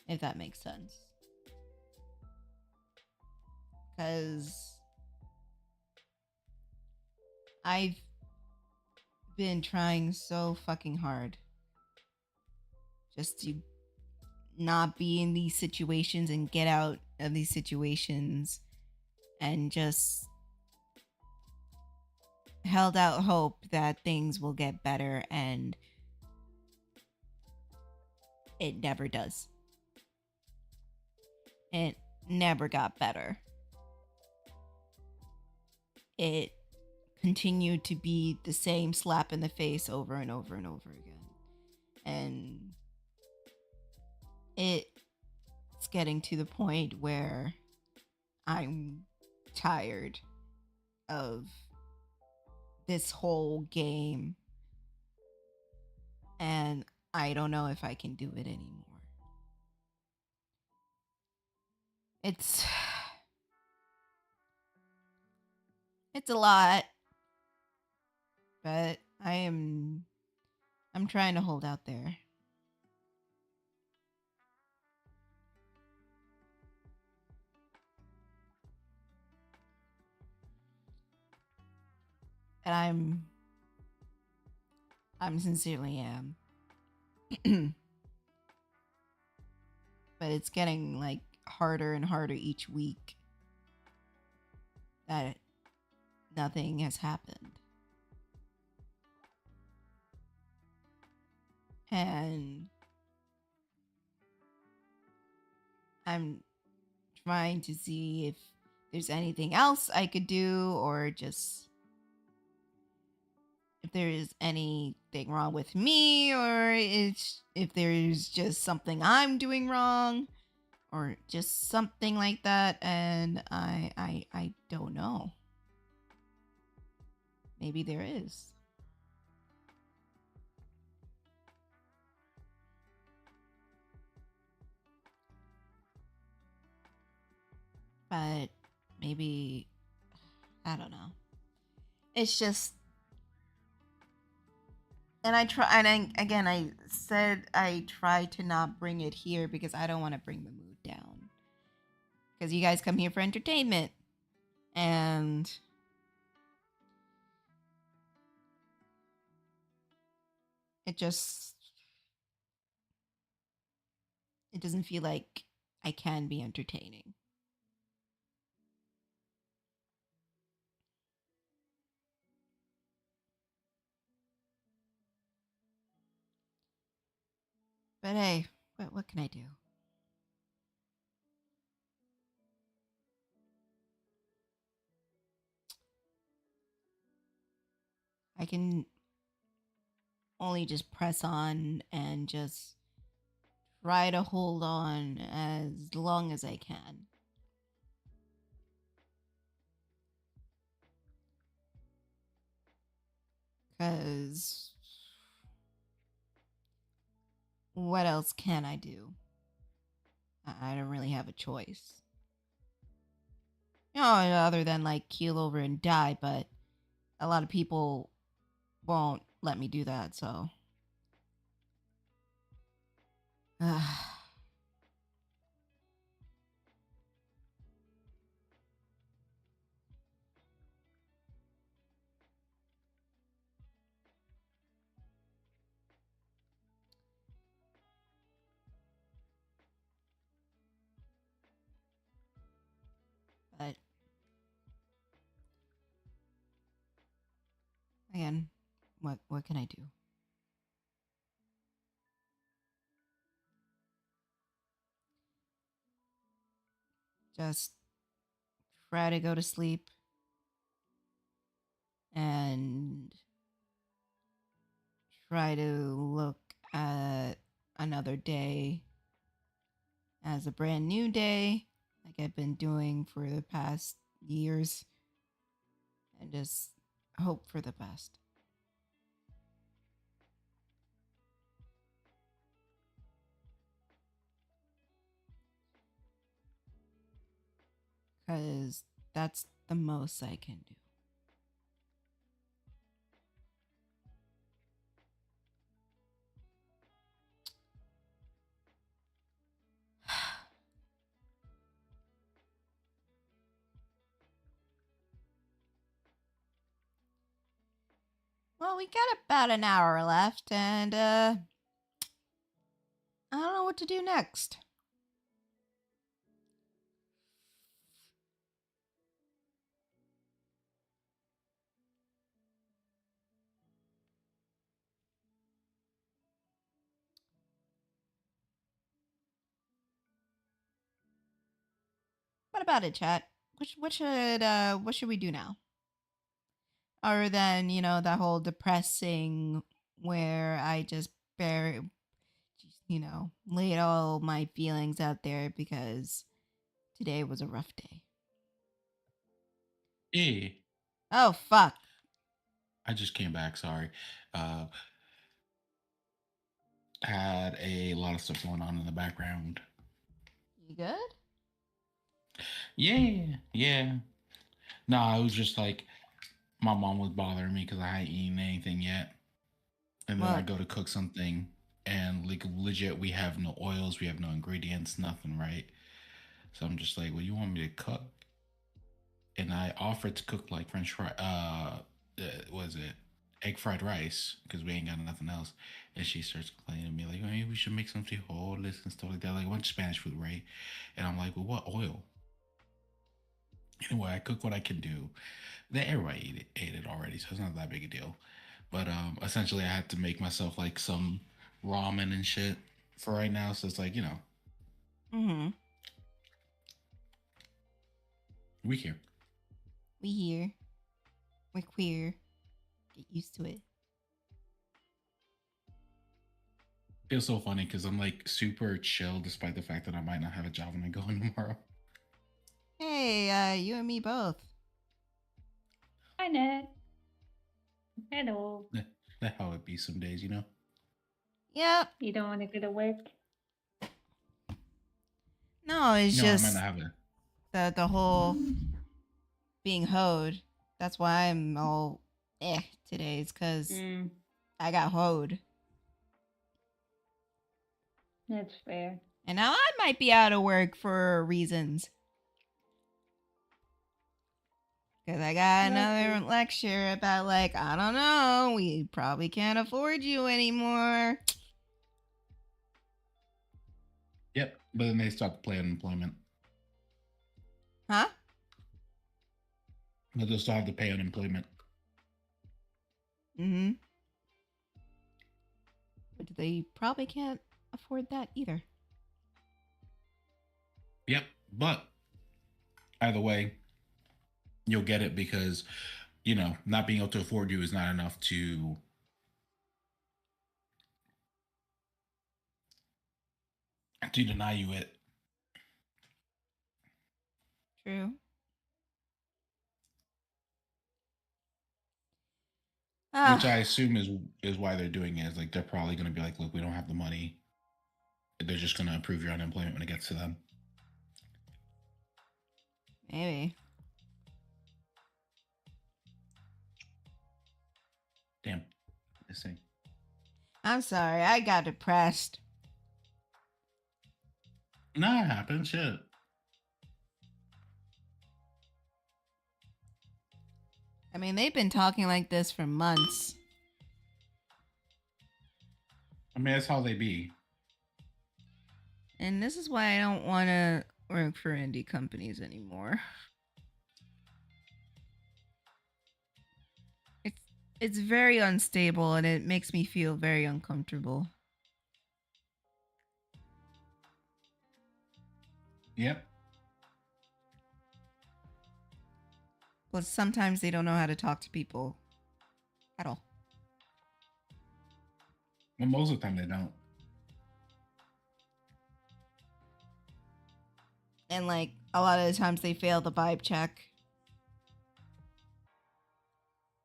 If that makes sense. Because I've been trying so fucking hard just to not be in these situations and get out of these situations and just held out hope that things will get better, and it never does. It never got better. It continued to be the same slap in the face over and over and over again. And it's getting to the point where I'm tired of this whole game. And I don't know if I can do it anymore. It's a lot. But I'm trying to hold out there. And I'm sincerely am. But it's getting like harder and harder each week that nothing has happened. And I'm trying to see if there's anything else I could do, or just if there's anything wrong with me, or if there's just something I'm doing wrong, or just something like that. And I don't know. Maybe there is. But maybe, I don't know. It's just, and I said I try to not bring it here because I don't want to bring the mood down. Because you guys come here for entertainment. And it doesn't feel like I can be entertaining. But hey, what can I do? I can only just press on and just try to hold on as long as I can. Because what else can I do? I don't really have a choice. You know, other than like keel over and die, but a lot of people won't let me do that, so. Again, what can I do? Just try to go to sleep and try to look at another day as a brand new day, like I've been doing for the past years, and just hope for the best. Because that's the most I can do. Well, we got about an hour left, and I don't know what to do next. What about it, chat? What should we do now? Other than, that whole depressing where I just laid all my feelings out there because today was a rough day. Yeah. Oh, fuck. I just came back, sorry. Had a lot of stuff going on in the background. You good? Yeah. Nah, it was just like my mom was bothering me because I hadn't eaten anything yet. And then I go to cook something, and like legit, we have no oils, we have no ingredients, nothing, right? So I'm just like, well, you want me to cook? And I offered to cook like French fry, was it egg fried rice? Because we ain't got nothing else. And she starts complaining to me like, hey, we should make some frijoles and stuff like that, like a bunch of Spanish food, right? And I'm like, well, what oil? Anyway, I cook what I can do. Everybody ate it already, so it's not that big a deal. But essentially, I had to make myself like some ramen and shit for right now. So it's like, Mm-hmm. We here. We here. We're queer. Get used to it. Feels so funny because I'm like super chill despite the fact that I might not have a job when I go in tomorrow. Hey, you and me both. Hi, Ned. Hello. That's how it be some days, Yep. You don't want to go to work? No, it's I just might not have the whole being hoed. That's why I'm all today. It's because I got hoed. That's fair. And now I might be out of work for reasons. Because I got another lecture about, like, I don't know, we probably can't afford you anymore. Yep, but then they start to play unemployment. Huh? But they'll still have to pay unemployment. Mm-hmm. But they probably can't afford that either. Yep, but either way, you'll get it because, not being able to afford you is not enough to deny you it. True. Which I assume is why they're doing it. Is like they're probably going to be like, look, we don't have the money. They're just going to approve your unemployment when it gets to them. Maybe. Damn. This thing. I'm sorry, I got depressed. Nah, it happens. Shit. I mean, they've been talking like this for months. I mean, that's how they be. And this is why I don't want to work for indie companies anymore. It's very unstable and it makes me feel very uncomfortable. Yep. But sometimes they don't know how to talk to people at all. Well, most of the time they don't. And like a lot of the times they fail the vibe check.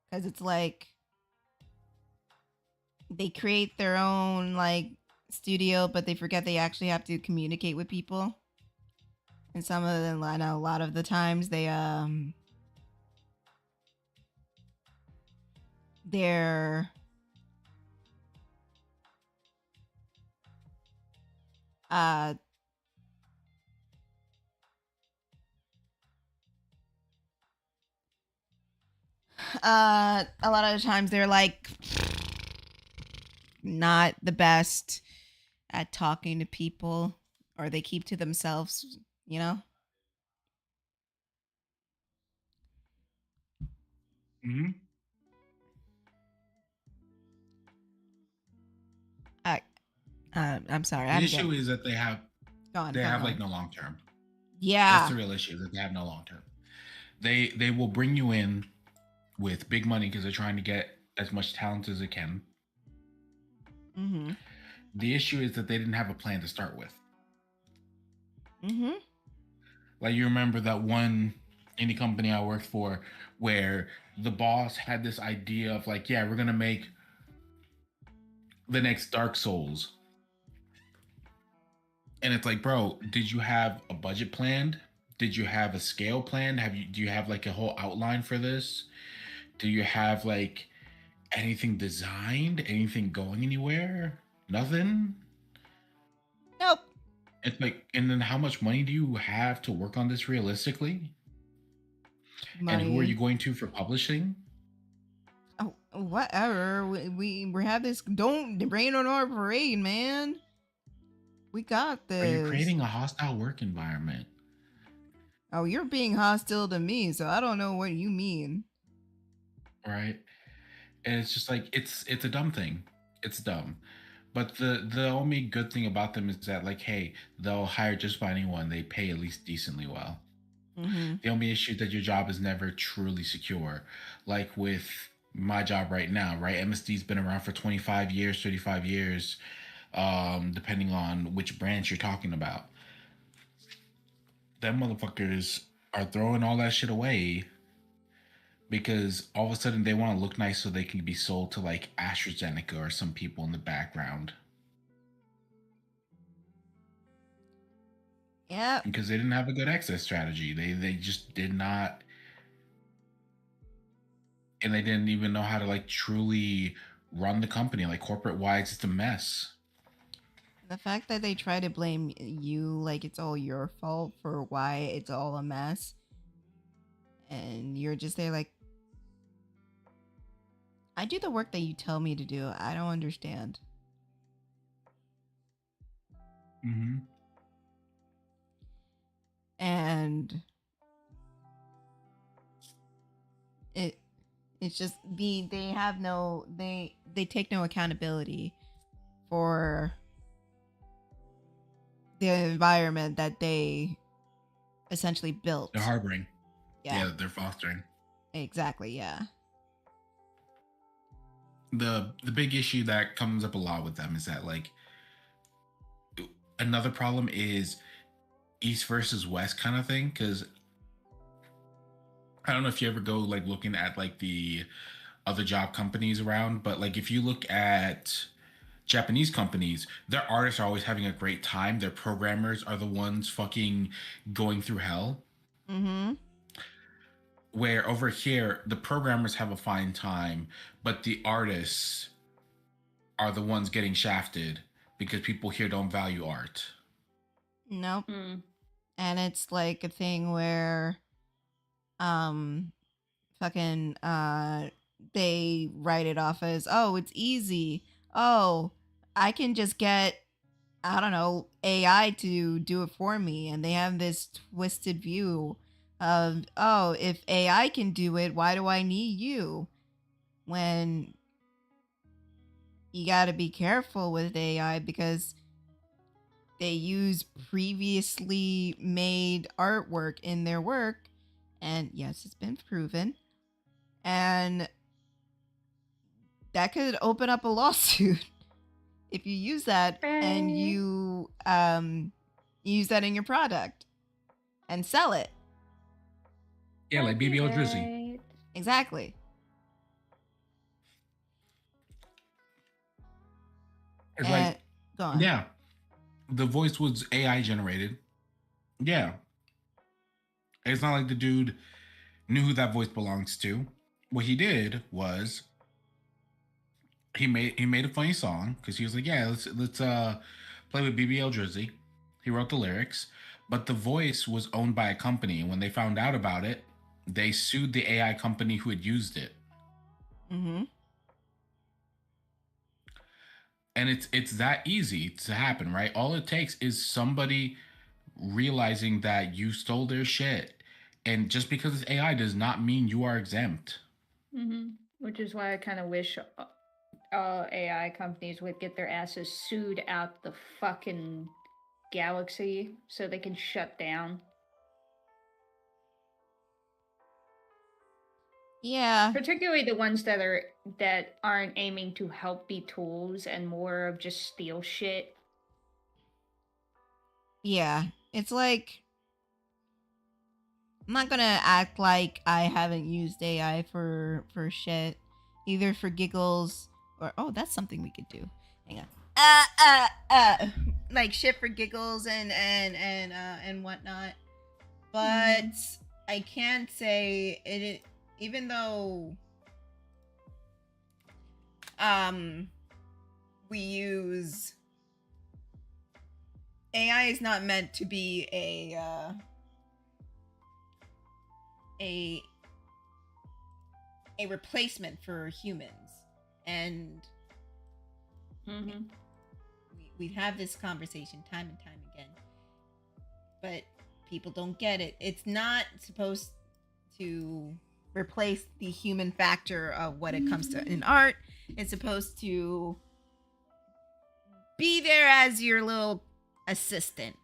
Because it's like they create their own like studio, but they forget they actually have to communicate with people. And some of them, I know a lot of the times they're uh a lot of the times they're like not the best at talking to people, or they keep to themselves, you know. Mm-hmm. uh, I'm sorry, The I'm issue getting is that they have go on, like no long term. yeah, That's the real issue, that they have no long term. They will bring you in with big money because they're trying to get as much talent as they can. mm-hmm. The issue is that they didn't have a plan to start with. Mm-hmm. Like, you remember that one indie company I worked for where the boss had this idea of like, yeah, we're gonna make the next Dark Souls. And it's like, bro, did you have a budget planned? Did you have a scale planned? Do you have like a whole outline for this? Do you have like anything designed? Anything going anywhere? Nothing? Nope. It's like, and then how much money do you have to work on this realistically? Money. And who are you going to for publishing? Oh, whatever. We have this. Don't rain on our parade, man. We got this. Are you creating a hostile work environment? Oh, you're being hostile to me, so I don't know what you mean. Right? And it's just like, it's a dumb thing. It's dumb. But the only good thing about them is that, like, hey, they'll hire just about anyone. They pay at least decently well. Mm-hmm. The only issue is that your job is never truly secure. Like with my job right now, right? MSD's been around for 25 years, 35 years, depending on which branch you're talking about. Them motherfuckers are throwing all that shit away because all of a sudden they want to look nice so they can be sold to like AstraZeneca or some people in the background. Yeah. Because they didn't have a good exit strategy. They just did not, and they didn't even know how to like truly run the company. Like corporate wise, it's a mess. The fact that they try to blame you like it's all your fault for why it's all a mess, and you're just there like, I do the work that you tell me to do. I don't understand. Mm-hmm. And it's just they have no they take no accountability for the environment that they essentially built. They're harboring. Yeah, they're fostering. Exactly. Yeah. The big issue that comes up a lot with them is that like another problem is East versus West kind of thing, because I don't know if you ever go like looking at like the other job companies around, but like if you look at Japanese companies, their artists are always having a great time. Their programmers are the ones fucking going through hell. Mm-hmm. Where over here, the programmers have a fine time, but the artists are the ones getting shafted because people here don't value art. Nope. And it's like a thing where fucking they write it off as, oh, it's easy. Oh, I can just get, I don't know, AI to do it for me. And they have this twisted view of, oh, if AI can do it, why do I need you? when you got to be careful with AI because they use previously made artwork in their work. And yes, it's been proven. And that could open up a lawsuit if you use that and you use that in your product and sell it. Yeah, like BBL Drizzy. Exactly. It's like, go on. yeah, the voice was AI generated. Yeah. It's not like the dude knew who that voice belongs to. What he did was he made a funny song because he was like, yeah, let's play with BBL Drizzy. He wrote the lyrics, but the voice was owned by a company, and when they found out about it, they sued the AI company who had used it. Mm-hmm. And it's that easy to happen, right? All it takes is somebody realizing that you stole their shit. And just because it's AI does not mean you are exempt. Mm-hmm. Which is why I kind of wish AI companies would get their asses sued out the fucking galaxy so they can shut down. Yeah. Particularly the ones that aren't aiming to help be tools and more of just steal shit. Yeah. It's like, I'm not gonna act like I haven't used AI for shit, either for giggles or that's something we could do. Hang on. Like shit for giggles and whatnot. But I can't say it, even though we use AI is not meant to be a replacement for humans, and we have this conversation time and time again, but people don't get it. It's not supposed to replace the human factor of what it comes to in art. It's supposed to be there as your little assistant.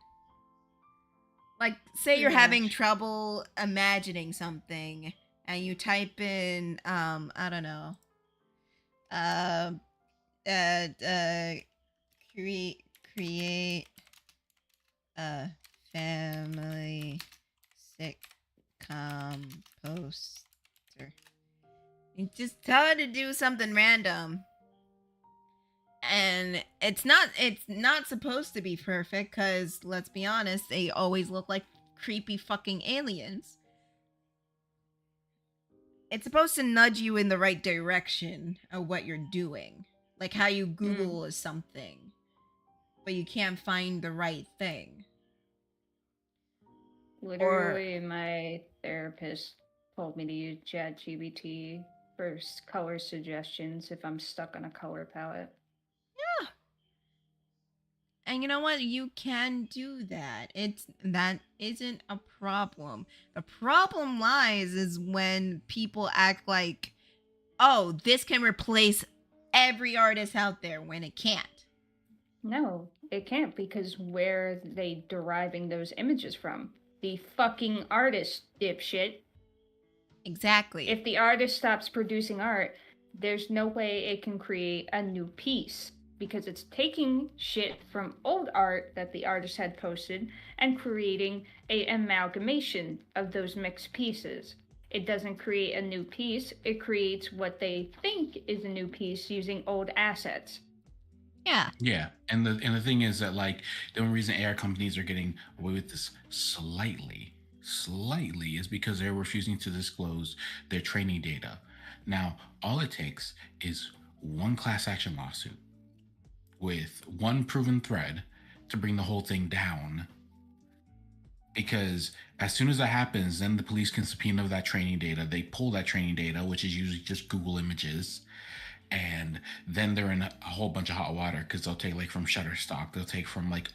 Like, say you're having trouble imagining something and you type in I don't know, create a family sitcom poster. You just tell it to do something random, and it's not supposed to be perfect, because let's be honest, they always look like creepy fucking aliens. It's supposed to nudge you in the right direction of what you're doing, like how you Google something but you can't find the right thing. Literally, my therapist told me to use ChatGPT for color suggestions if I'm stuck on a color palette. Yeah. And you know what? You can do that. That isn't a problem. The problem lies is when people act like, oh, this can replace every artist out there, when it can't. No, it can't, because where are they deriving those images from? The fucking artist, dipshit. Exactly. If the artist stops producing art, there's no way it can create a new piece, because it's taking shit from old art that the artist had posted and creating an amalgamation of those mixed pieces. It doesn't create a new piece, it creates what they think is a new piece using old assets. Yeah. Yeah. And the thing is that, like, the only reason AI companies are getting away with this slightly is because they're refusing to disclose their training data. Now, all it takes is one class action lawsuit with one proven thread to bring the whole thing down. Because as soon as that happens, then the police can subpoena that training data. They pull that training data, which is usually just Google images, and then they're in a whole bunch of hot water because they'll take like from Shutterstock, they'll take from like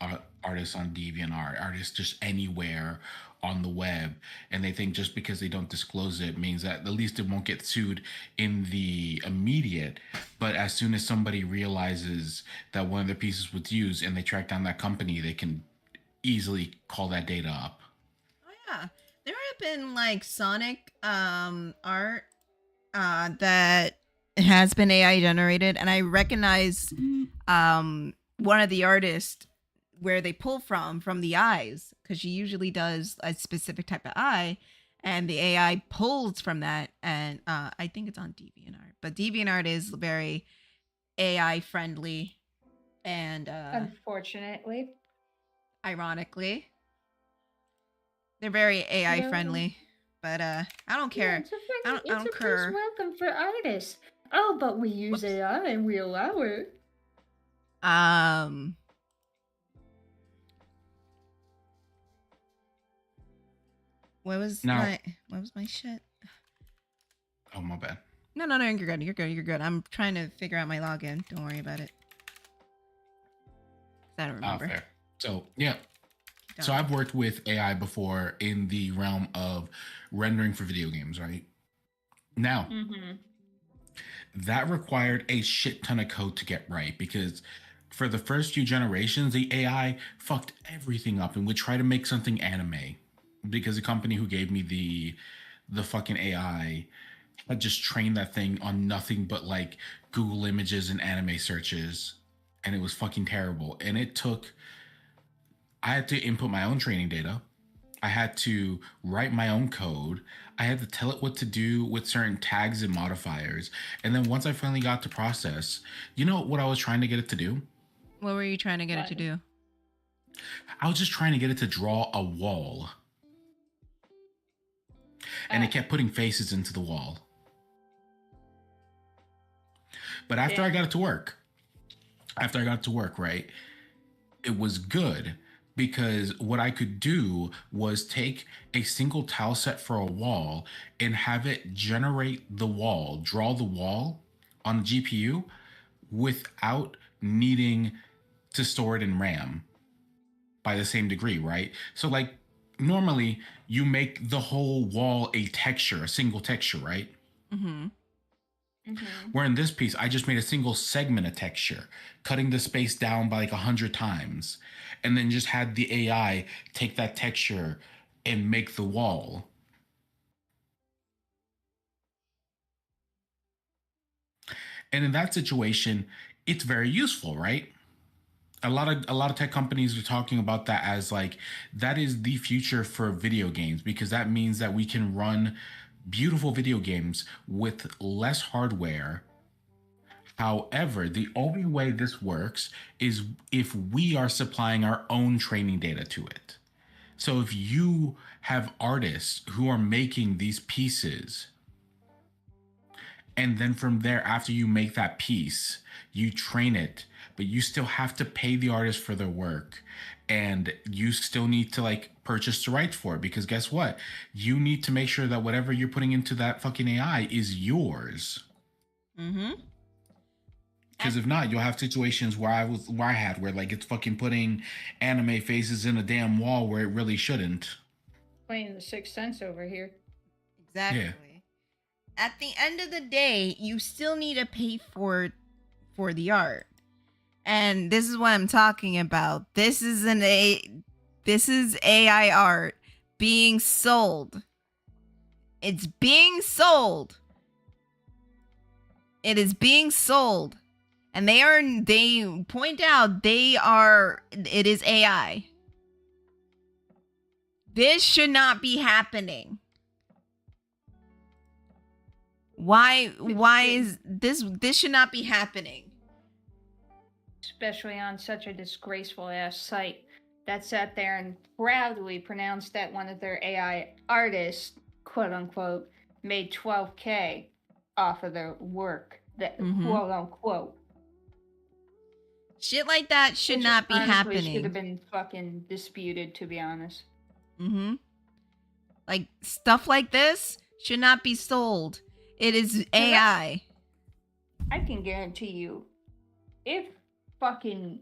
artists on DeviantArt, artists just anywhere on the web, and they think just because they don't disclose it means that at least it won't get sued in the immediate. But as soon as somebody realizes that one of their pieces was used and they track down that company, they can easily call that data up. Oh yeah, there have been like Sonic art that has been AI generated, and I recognize one of the artists where they pull from the eyes, because she usually does a specific type of eye, and the AI pulls from that, and I think it's on DeviantArt, but DeviantArt is very AI friendly, and Unfortunately, ironically, they're very AI Well, friendly. But I don't yeah, care. it's a I don't first care. welcome for artists. Oh, but we use AI and we allow it. What was Now- my shit? Oh, my bad. No, you're good. I'm trying to figure out my login. Don't worry about it. I don't remember. Fair. So yeah. So I've worked with AI before in the realm of rendering for video games, right? Now, that required a shit ton of code to get right, because for the first few generations, the AI fucked everything up and would try to make something anime, because the company who gave me the fucking AI had just trained that thing on nothing but like Google images and anime searches, and it was fucking terrible. And I had to input my own training data. I had to write my own code. I had to tell it what to do with certain tags and modifiers. And then once I finally got to process, you know what I was trying to get it to do? What were you trying to get it to do? I was just trying to get it to draw a wall. And it kept putting faces into the wall. But after I got it to work, right, it was good, because what I could do was take a single tile set for a wall and have it generate the wall, draw the wall on the GPU without needing to store it in RAM by the same degree, right? So like normally you make the whole wall a texture, a single texture, right? Where in this piece, I just made a single segment of texture, cutting the space down by like 100 times, and then just had the AI take that texture and make the wall. And in that situation, it's very useful, right? A lot of tech companies are talking about that as like, that is the future for video games, because that means that we can run beautiful video games with less hardware. However, the only way this works is if we are supplying our own training data to it. So if you have artists who are making these pieces, and then from there, after you make that piece, you train it, but you still have to pay the artist for their work, and you still need to like purchase the rights for it, because guess what? You need to make sure that whatever you're putting into that fucking AI is yours. Because if not, you'll have situations where I had where like it's fucking putting anime faces in a damn wall where it really shouldn't. Playing the Sixth Sense over here. Exactly. Yeah. At the end of the day, you still need to pay for the art. And this is what I'm talking about. This is AI art being sold. It's being sold. It is being sold. And they point out it is AI. This should not be happening. Why is this should not be happening? Especially on such a disgraceful ass site that sat there and proudly pronounced that one of their AI artists, quote unquote, made $12K off of their work. That quote unquote. Shit like that should not be honestly happening. Should have been fucking disputed, to be honest. Like stuff like this should not be sold. It is AI. I can guarantee you, if fucking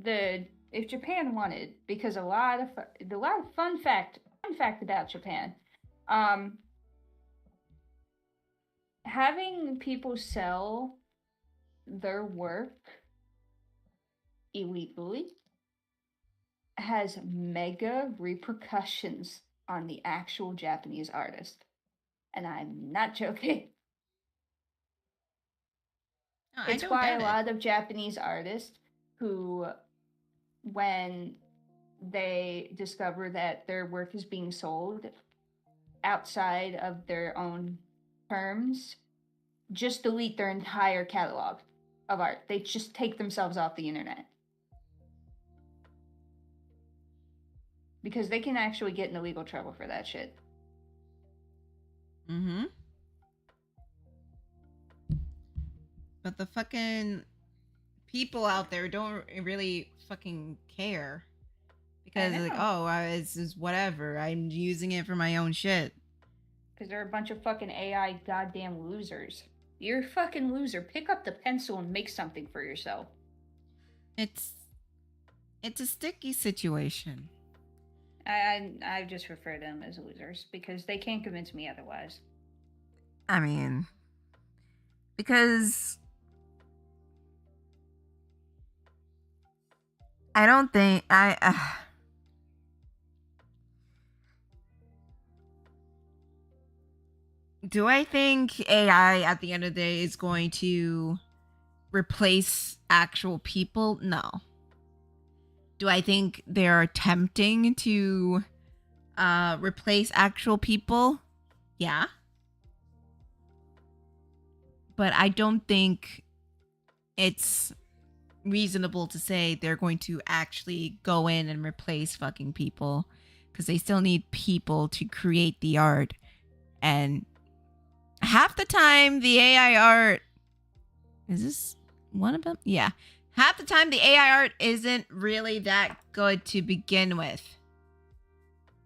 if Japan wanted, because a lot of fun fact about Japan, having people sell their work illegally has mega repercussions on the actual Japanese artist. And I'm not joking. No, it's why a lot of Japanese artists who, when they discover that their work is being sold outside of their own terms, just delete their entire catalog of art. They just take themselves off the internet. Because they can actually get into legal trouble for that shit. Mm-hmm. But the fucking people out there don't really fucking care. Because like, oh, it's just whatever. I'm using it for my own shit. Because they're a bunch of fucking AI goddamn losers. You're a fucking loser. Pick up the pencil and make something for yourself. It's a sticky situation. I just refer them as losers because they can't convince me otherwise. I mean, because I don't think do I think AI at the end of the day is going to replace actual people? No. Do I think they're attempting to replace actual people? Yeah. But I don't think it's reasonable to say they're going to actually go in and replace fucking people, because they still need people to create the art. And half the time the AI art, is this one of them? Yeah. Half the time the AI art isn't really that good to begin with.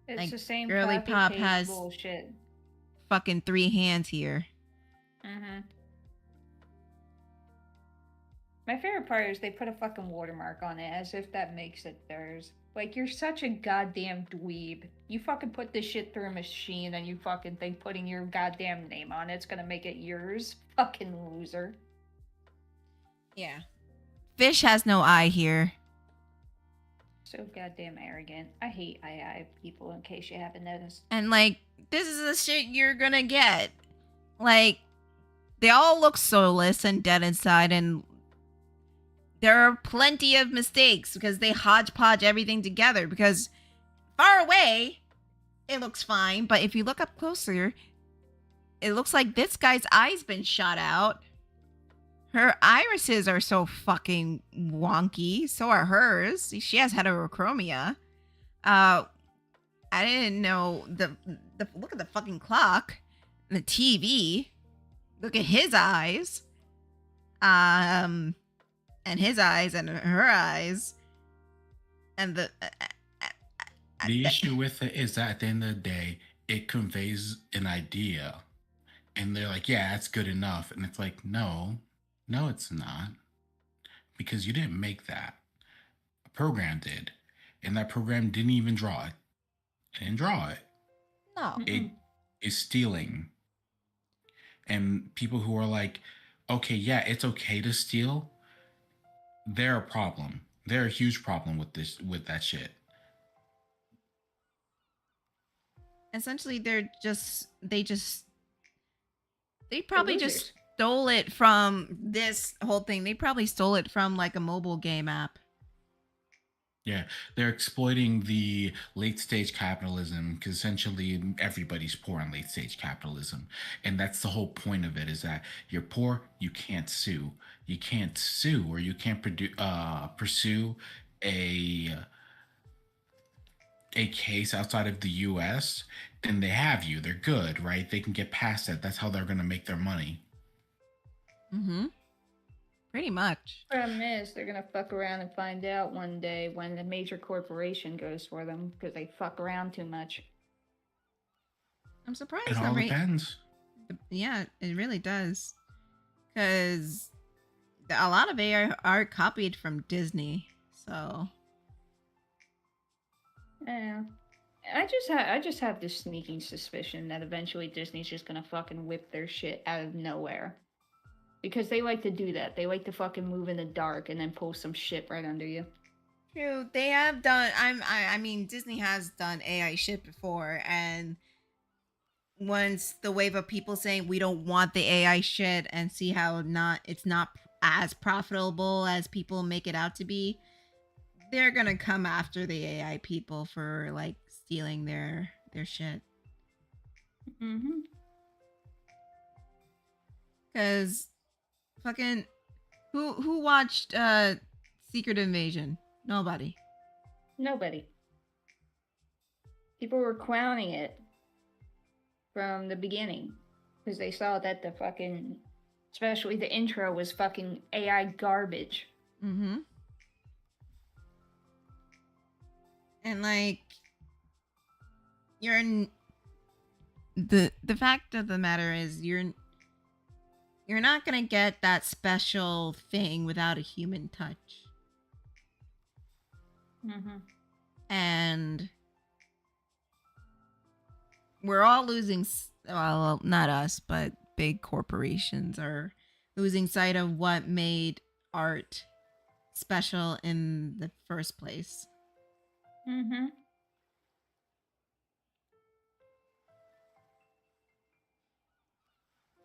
It's like, the same Girly Pop has bullshit. Fucking 3 hands here. Mm-hmm. My favorite part is they put a fucking watermark on it as if that makes it theirs. Like, you're such a goddamn dweeb. You fucking put this shit through a machine and you fucking think putting your goddamn name on it's gonna make it yours? Fucking loser. Yeah. Fish has no eye here. So goddamn arrogant. I hate AI people, in case you haven't noticed. And, like, this is the shit you're gonna get. Like, they all look soulless and dead inside, and there are plenty of mistakes because they hodgepodge everything together. Because far away, it looks fine, but if you look up closer, it looks like this guy's eye's been shot out. Her irises are so fucking wonky. So are hers. She has heterochromia. I didn't know the look at the fucking clock, the TV. Look at his eyes. And his eyes and her eyes. And the issue with it is that at the end of the day, it conveys an idea. And they're like, yeah, that's good enough. And it's like, no, it's not. Because you didn't make that. A program did. And that program didn't even draw it. It didn't draw it. No. It is stealing. And people who are like, okay, yeah, it's okay to steal. They're a problem. They're a huge problem with that shit. Essentially, they probably just stole it from this whole thing. They probably stole it from like a mobile game app. Yeah, they're exploiting the late stage capitalism because essentially everybody's poor in late stage capitalism. And that's the whole point of it, is that you're poor, you can't sue. You can't sue, or you can't pursue a case outside of the US, then they have you. They're good, right? They can get past it. That's how they're going to make their money. Mm-hmm. Pretty much. Problem is, they're gonna fuck around and find out one day when a major corporation goes for them because they fuck around too much. I'm surprised. It all depends. Yeah, it really does. because a lot of AI are copied from Disney. So Yeah. I just have this sneaking suspicion that eventually Disney's just gonna fucking whip their shit out of nowhere. Because they like to do that. They like to fucking move in the dark and then pull some shit right under you. true, they have done. I mean, Disney has done AI shit before, and once the wave of people saying we don't want the AI shit and see how it's not as profitable as people make it out to be, they're gonna come after the AI people for like stealing their shit. Mm-hmm. Cause fucking who watched Secret Invasion? Nobody. Nobody. People were clowning it from the beginning because they saw that the fucking, especially the intro, was fucking AI garbage. Mm-hmm. And like, the fact of the matter is you're not gonna get that special thing without a human touch. Mm-hmm. And we're all losing. Well, not us, but big corporations are losing sight of what made art special in the first place. Mm-hmm.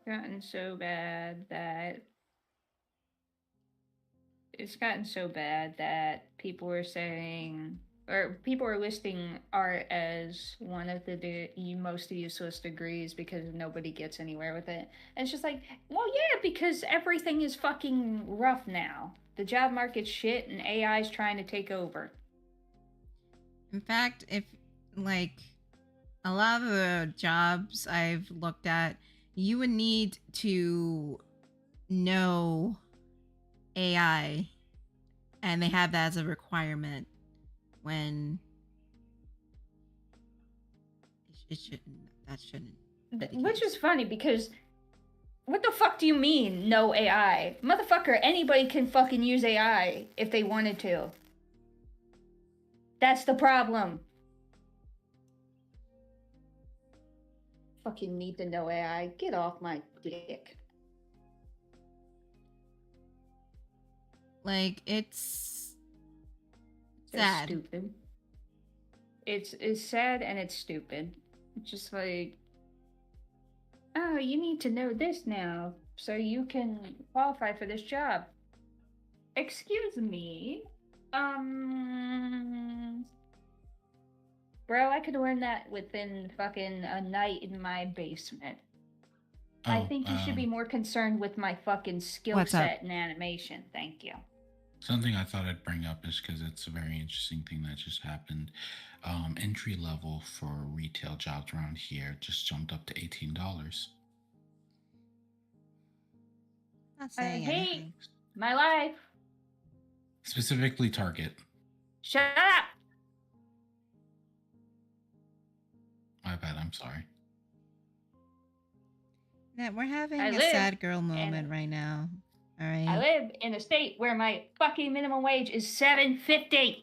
Gotten so bad that it's gotten so bad that people are saying, or people are listing art as one of the most useless degrees because nobody gets anywhere with it. And it's just like, well, yeah, because everything is fucking rough now. The job market's shit and AI is trying to take over. In fact, if like a lot of the jobs I've looked at, you would need to know AI, and they have that as a requirement when it shouldn't. That shouldn't. Which is funny because what the fuck do you mean, no AI? Motherfucker, anybody can fucking use AI if they wanted to. That's the problem. Fucking need to know AI. Get off my dick. Like, it's So sad. stupid. It's sad and it's stupid. It's just like, oh, you need to know this now so you can qualify for this job. Excuse me. Bro, I could learn that within fucking a night in my basement. I think you should be more concerned with my fucking skill set and animation. Thank you. Something I thought I'd bring up is because it's a very interesting thing that just happened. Entry level for retail jobs around here just jumped up to $18. Not saying I hate anything. my life. Specifically Target. Shut up. My bad, I'm sorry. That we're having I a live sad girl moment right now. All right. I live in a state where my fucking minimum wage is $7.50.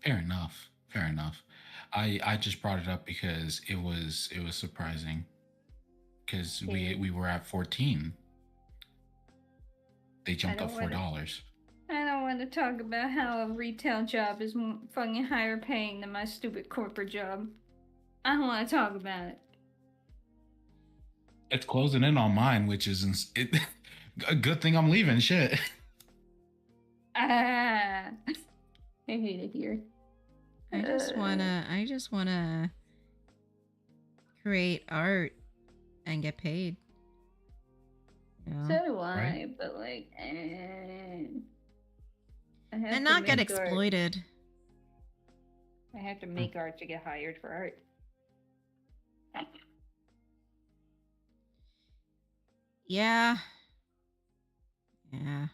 Fair enough. Fair enough. I just brought it up because it was surprising. Because we were at 14. They jumped up $4. I don't want to talk about how a retail job is fucking higher paying than my stupid corporate job. I don't want to talk about it. It's closing in on mine, which is a good thing I'm leaving. Shit. I hate it here. I just wanna create art and get paid. You know? So do I, Right? but like, I have And to not get make art. exploited. I have to make art to get hired for art. Yeah. Yeah.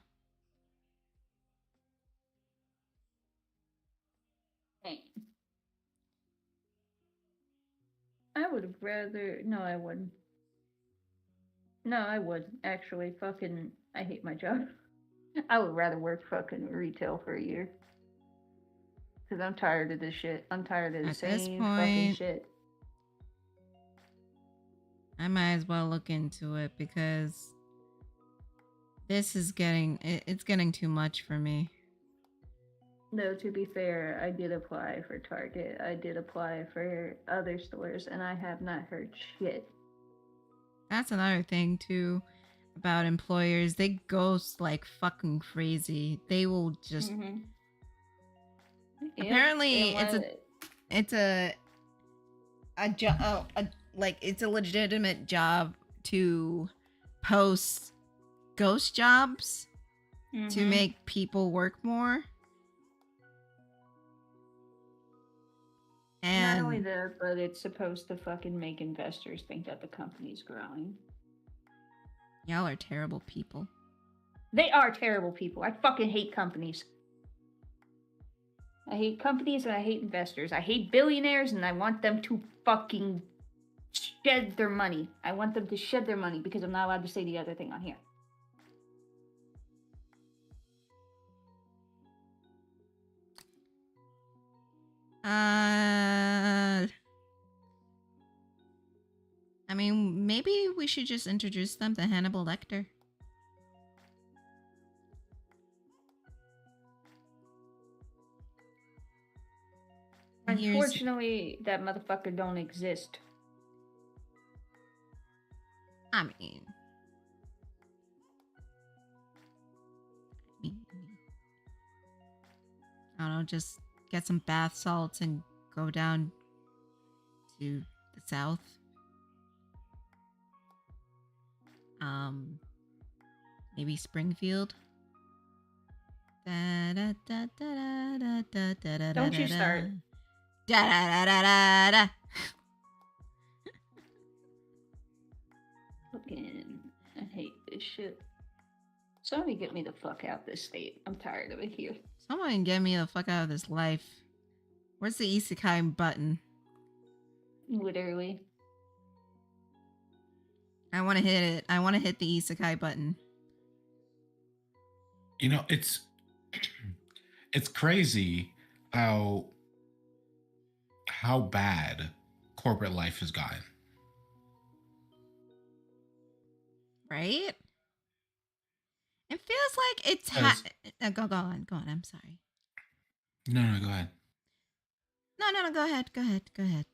I would rather. No, I wouldn't. No, I would actually. Fucking, I hate my job. I would rather work fucking retail for a year. Cause I'm tired of this shit. I'm tired of the At this same fucking point, shit. I might as well look into it because this is it's getting too much for me. No, to be fair, I did apply for Target. I did apply for other stores, and I have not heard shit. That's another thing too about employers. They ghost like fucking crazy. They will just apparently it's a job like it's a legitimate job to post ghost jobs to make people work more. And not only that, but it's supposed to fucking make investors think that the company's growing. Y'all are terrible people. They are terrible people. I fucking hate companies. I hate companies and I hate investors. I hate billionaires and I want them to fucking shed their money. I want them to shed their money because I'm not allowed to say the other thing on here. I mean, maybe we should just introduce them to Hannibal Lecter. Unfortunately, that motherfucker don't exist. I mean, I don't know, just get some bath salts and go down to the south. Maybe Springfield. Don't you start. Fucking, I hate this shit. Somebody get me the fuck out this state. I'm tired of it here. Someone get me the fuck out of this life. Where's the isekai button? Literally. I want to hit it. I want to hit the isekai button. You know, it's crazy how bad corporate life has gotten. Right? It feels like it's go on. I'm sorry. No, go ahead. No, go ahead.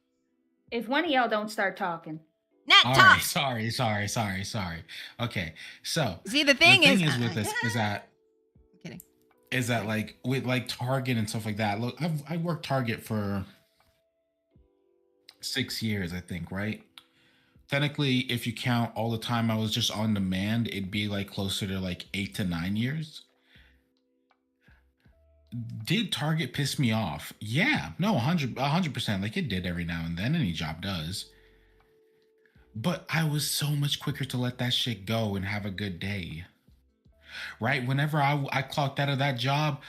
If one of y'all don't start talking. Not All talk. Right, sorry. Okay, so see, the thing is with this is that I'm kidding. Is that like with like Target and stuff like that? Look, I worked Target for 6 years, I think, right? Technically, if you count all the time I was just on demand, it'd be like closer to like 8 to 9 years. Did Target piss me off? Yeah, no, 100%. Like it did every now and then. Any job does. But I was so much quicker to let that shit go and have a good day. Right? Whenever I clocked out of that job,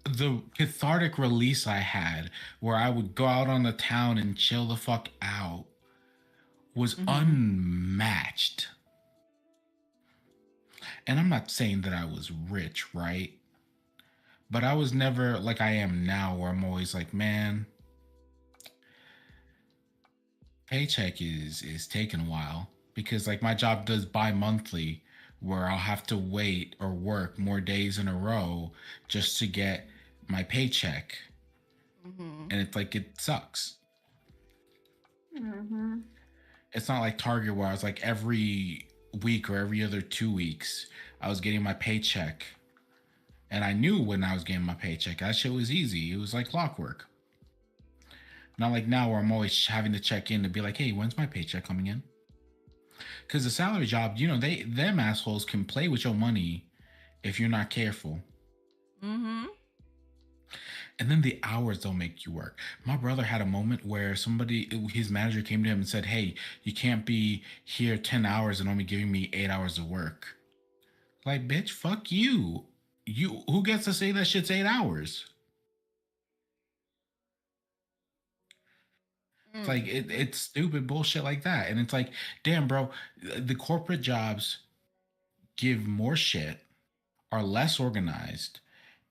the cathartic release I had where I would go out on the town and chill the fuck out was unmatched. And I'm not saying that I was rich, right? But I was never like I am now where I'm always like, man, paycheck is taking a while because like my job does bi-monthly where I'll have to wait or work more days in a row just to get my paycheck. And it's like, it sucks. It's not like Target where I was like every week or every other 2 weeks, I was getting my paycheck. And I knew when I was getting my paycheck. That shit was easy. It was like clockwork. Not like now where I'm always having to check in to be like, hey, when's my paycheck coming in? Because the salary job, you know, them assholes can play with your money if you're not careful. And then the hours they'll make you work. My brother had a moment where his manager came to him and said, hey, you can't be here 10 hours and only giving me 8 hours of work. Like, bitch, fuck you. Who gets to say that shit's 8 hours? It's like it's stupid bullshit like that. And it's like, damn, bro, the corporate jobs give more shit, are less organized,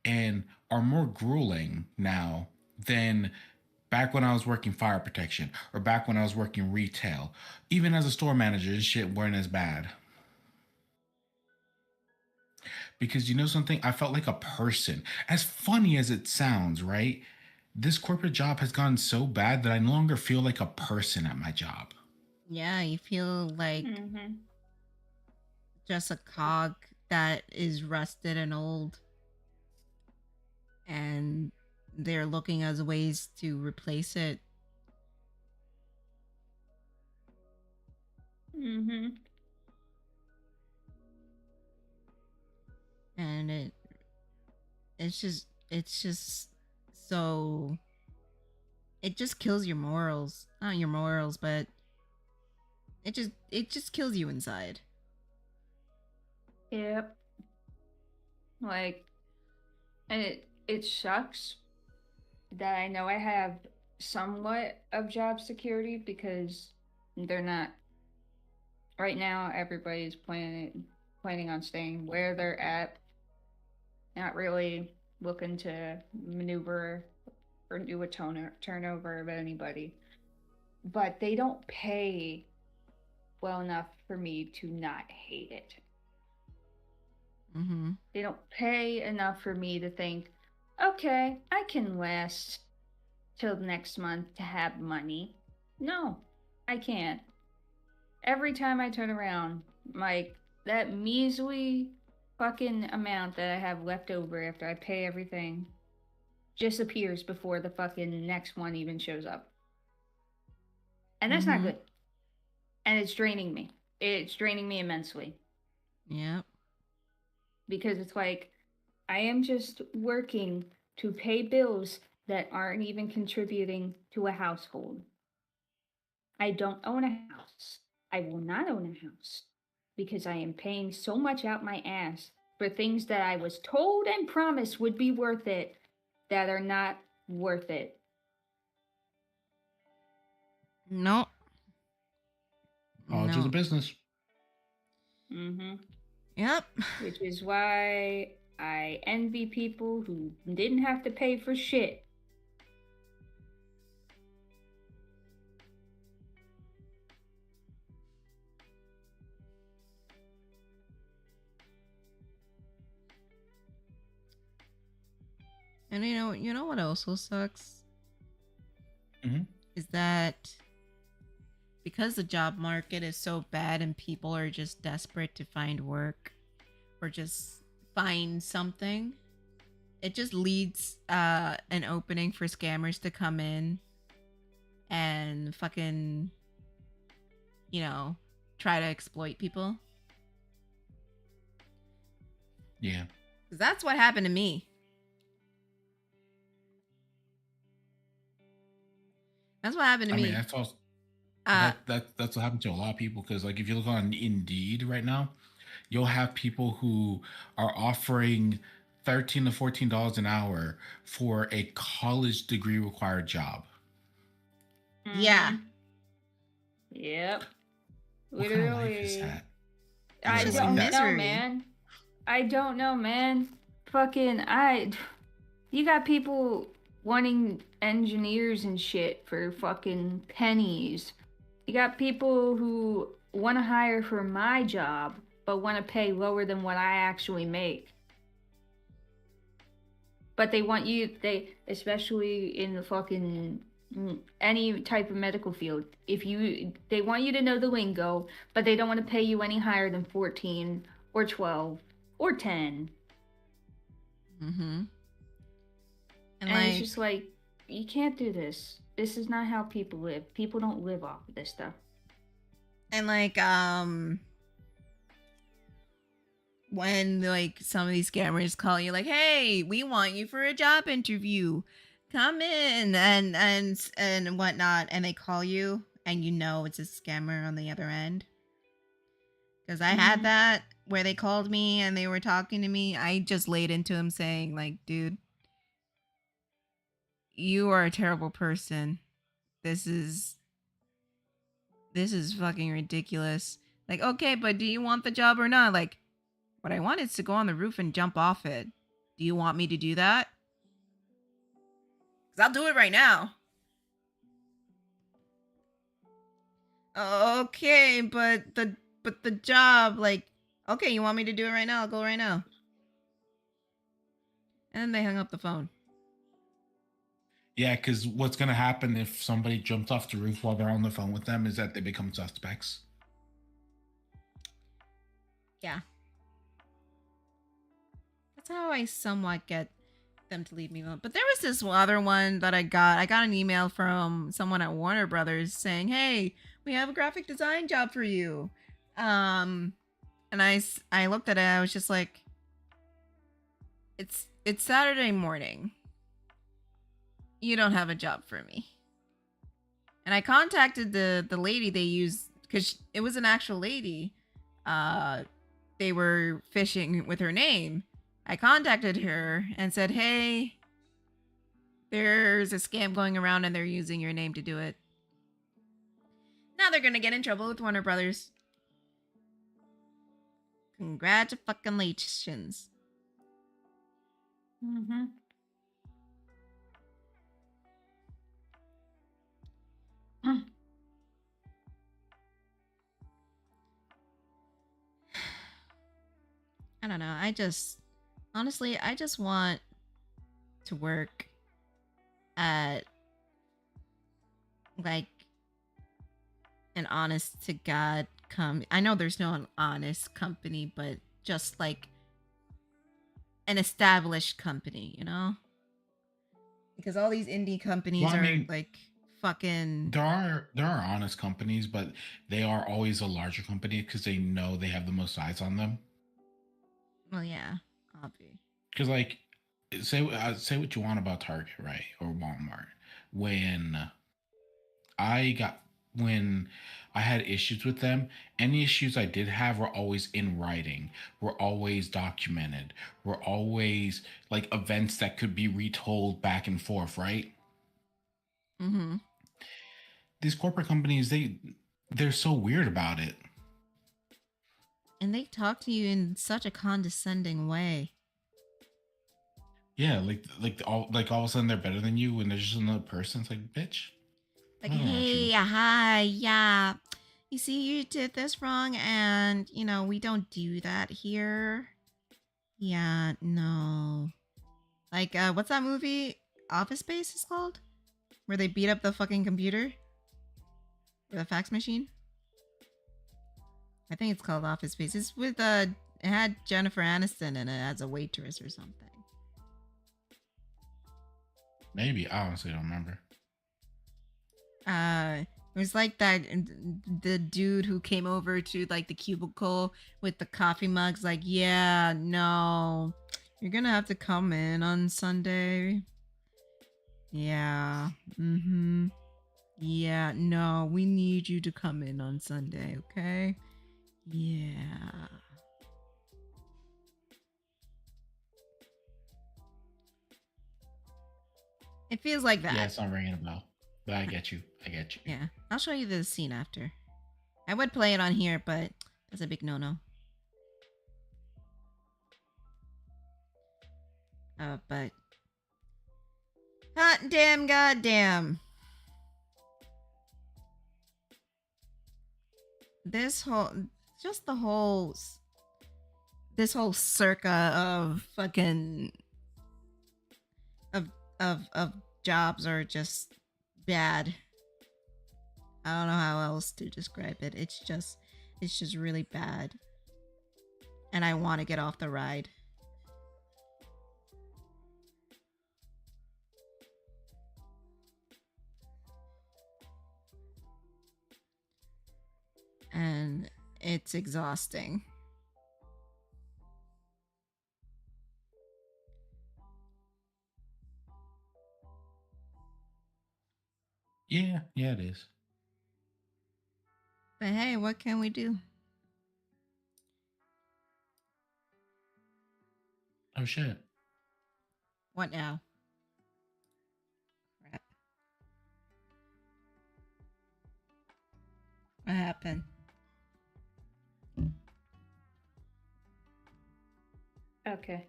and are more grueling now than back when I was working fire protection or back when I was working retail. Even as a store manager, this shit weren't as bad. Because you know something? I felt like a person. As funny as it sounds, right? This corporate job has gotten so bad that I no longer feel like a person at my job. Yeah, you feel like just a cog that is rusted and old. And they're looking as ways to replace it. And it's just so it just kills your morals. Not your morals, but it just kills you inside. Yep. Like, and it sucks that I know I have somewhat of job security because they're not right now. Everybody's planning on staying where they're at, not really looking to maneuver or do a turnover of anybody. But they don't pay well enough for me to not hate it. They don't pay enough for me to think, okay, I can last till next month to have money. No, I can't. Every time I turn around, like, that measly fucking amount that I have left over after I pay everything just appears before the fucking next one even shows up. And that's not good. And it's draining me. It's draining me immensely. Yep. Because it's like, I am just working to pay bills that aren't even contributing to a household. I don't own a house. I will not own a house because I am paying so much out my ass for things that I was told and promised would be worth it that are not worth it. No. College is a business. Yep. Which is why I envy people who didn't have to pay for shit. And you know what also sucks? Is that because the job market is so bad and people are just desperate to find work or just find something, it just leads an opening for scammers to come in and fucking, try to exploit people. Yeah. 'Cause that's what happened to me. That's what happened to me. I mean, that's also that's what happened to a lot of people. Because, like, if you look on Indeed right now, you'll have people who are offering $13 to $14 an hour for a college degree required job. Yeah. Yep. What kind of life is that? I don't know, man. I don't know, man. Fucking, you got people wanting engineers and shit for fucking pennies. You got people who want to hire for my job, but want to pay lower than what I actually make. But they want especially in the fucking any type of medical field, they want you to know the lingo, but they don't want to pay you any higher than 14 or 12 or 10. And it's just like, you can't do this. This is not how people live. People don't live off of this stuff. And like, when like some of these scammers call you like, hey, we want you for a job interview, come in and whatnot, and they call you and it's a scammer on the other end. Because I had that where they called me and they were talking to me. I just laid into him saying like, dude, you are a terrible person. this is fucking ridiculous. Like, okay, but do you want the job or not? Like, what I want is to go on the roof and jump off it. Do you want me to do that? Because I'll do it right now. Okay, but the job, like, okay, you want me to do it right now? I'll go right now. And then they hung up the phone. Yeah, because what's going to happen if somebody jumps off the roof while they're on the phone with them is that they become suspects. Yeah. That's how I somewhat get them to leave me alone. But there was this other one that I got. I got an email from someone at Warner Brothers saying, "Hey, we have a graphic design job for you." And I looked at it. I was just like, it's Saturday morning. You don't have a job for me. And I contacted the lady they used, because it was an actual lady. They were phishing with her name. I contacted her and said, "Hey, there's a scam going around and they're using your name to do it." Now they're gonna get in trouble with Warner Brothers. Congratulations. Mm-hmm. I don't know. Honestly, I just want to work at like an honest to God I know there's no honest company, but just like an established company, you know? Because all these indie companies like fucking. There are honest companies, but they are always a larger company because they know they have the most eyes on them. Well, yeah, obvious. Because like, say what you want about Target, right, or Walmart. When I had issues with them, any issues I did have were always in writing, were always documented, were always like events that could be retold back and forth, right? Mm-hmm. These corporate companies, they're so weird about it. And they talk to you in such a condescending way. Yeah, like all of a sudden they're better than you when they're just another person. It's like, bitch. Like, hey, hi, yeah. You see, you did this wrong, and, you know, we don't do that here. Yeah, no. Like, what's that movie? Office Space is called? Where they beat up the fucking computer? Or the fax machine? I think it's called Office Space. It's with, it had Jennifer Aniston in it as a waitress or something. Maybe. I honestly don't remember. It was like that the dude who came over to like the cubicle with the coffee mugs, like, yeah, no, you're gonna have to come in on Sunday. Yeah. Mm-hmm. Yeah, no, we need you to come in on Sunday, okay? Yeah. It feels like that. Yeah, it's not ringing a bell. But I get you. Yeah. I'll show you the scene after. I would play it on here, but that's a big no-no. But hot damn goddamn. This whole circa of fucking of jobs are just bad. I don't know how else to describe it. It's just really bad. And I want to get off the ride. And it's exhausting. Yeah, it is. But hey, what can we do? Oh shit. What now? Crap. What happened? Okay.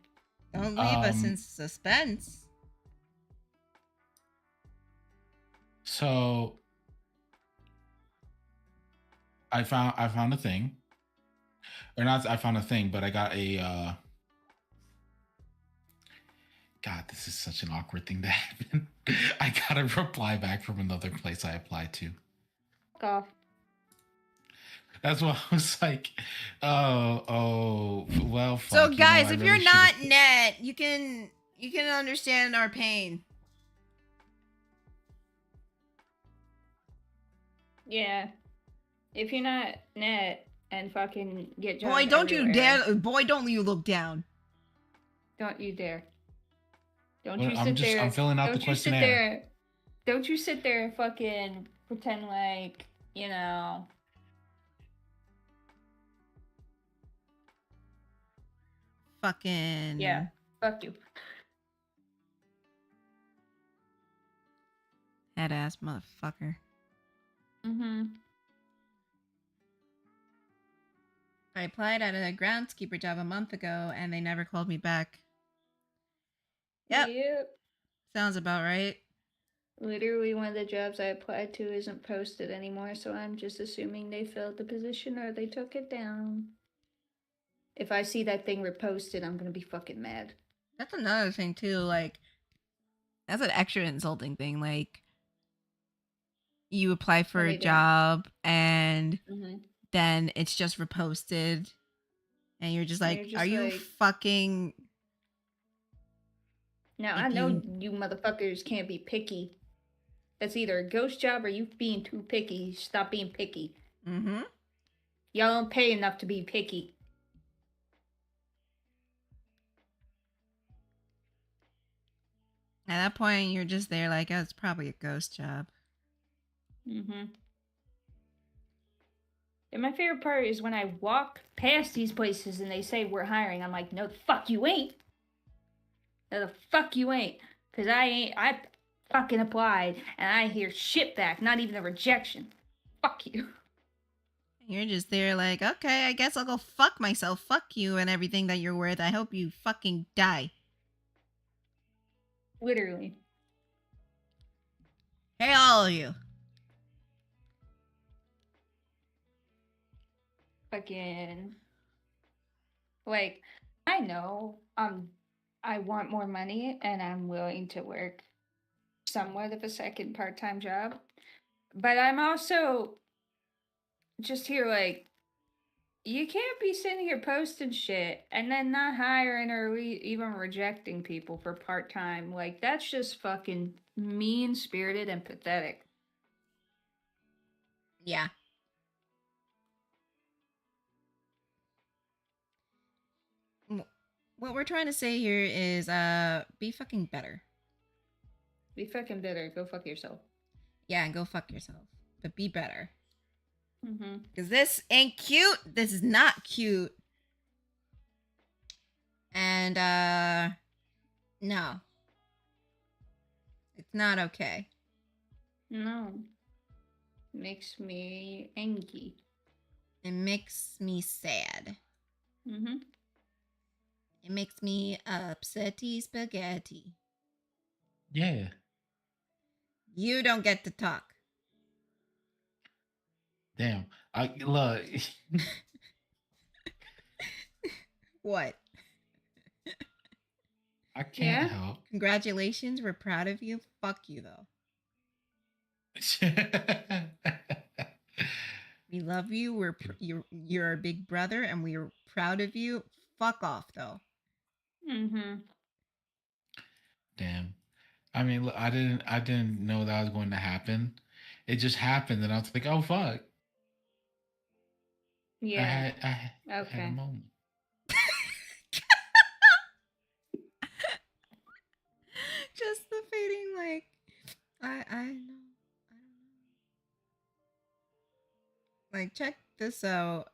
Don't leave us in suspense. So I found a thing. Or not I found a thing, but I got a God, this is such an awkward thing to happen. I got a reply back from another place I applied to. Off. That's why I was like, well, fuck, So guys, I if really you're not should've- net, you can understand our pain. Yeah. If you're not net and fucking get jobs Boy, don't you everywhere, dare! Boy, don't you look down. Don't you dare. Don't Well, you I'm sit just- there. I'm filling out the don't you sit questionnaire. there. Don't you sit there and fucking pretend like, you know. Fucking. Yeah. Fuck you. Head ass motherfucker. Mm-hmm. I applied at a groundskeeper job a month ago and they never called me back. Yep. Sounds about right. Literally one of the jobs I applied to isn't posted anymore, so I'm just assuming they filled the position or they took it down. If I see that thing reposted, I'm gonna be fucking mad. That's another thing too, like that's an extra insulting thing. Like you apply for a job and then it's just reposted and you're just like, are you fucking Now I know you motherfuckers can't be picky. That's either a ghost job or you being too picky. Stop being picky. Mm-hmm. Y'all don't pay enough to be picky. At that point you're just there like, oh, it's probably a ghost job. Mm-hmm. And my favorite part is when I walk past these places and they say we're hiring. I'm like, no, the fuck you ain't. No, the fuck you ain't. Because I fucking applied and I hear shit back, not even a rejection. Fuck you. You're just there like, okay, I guess I'll go fuck myself. Fuck you and everything that you're worth. I hope you fucking die. Literally. Hey, all of you. Fucking. Like, I know I want more money and I'm willing to work somewhat of a second part-time job. But I'm also just here like, you can't be sitting here posting shit and then not hiring or even rejecting people for part-time. Like, that's just fucking mean-spirited and pathetic. Yeah. What we're trying to say here is be fucking better. Be fucking better. Go fuck yourself. Yeah, and go fuck yourself. But be better. Mm-hmm. Because this ain't cute. This is not cute. And no. It's not okay. No. Makes me angry. It makes me sad. Mm-hmm. It makes me upsetty spaghetti. Yeah. You don't get to talk. Damn. I look. What? I can't help. Congratulations. We're proud of you. Fuck you, though. We love you. You're our big brother, and we're proud of you. Fuck off, though. Mm-hmm. Damn. I mean, look, I didn't know that was going to happen. It just happened, and I was like, oh fuck. Yeah. I had a moment. Just the fading, like, I don't know. Like, check this out.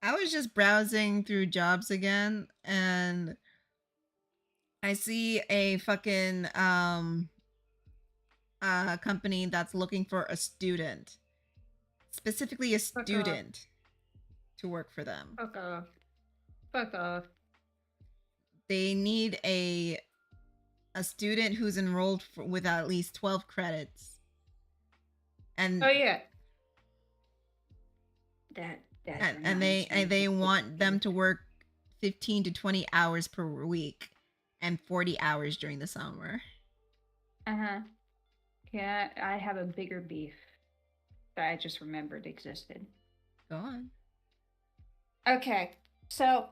I was just browsing through jobs again, and I see a fucking company that's looking for a student specifically a Fuck off. student to work for them. Fuck off. Fuck off. They need a student who's enrolled with at least 12 credits. And Oh yeah. and they want them to work 15 to 20 hours per week and 40 hours during the summer. Yeah, I have a bigger beef that I just remembered existed. Go on. Okay, so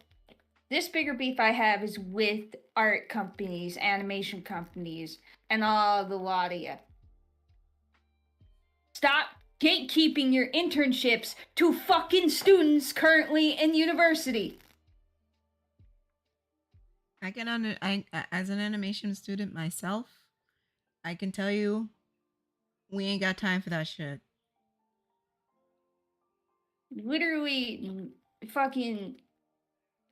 this bigger beef I have is with art companies, animation companies, and all the lot of you. Stop gatekeeping your internships to fucking students currently in university. I as an animation student myself, I can tell you, we ain't got time for that shit. Literally, fucking,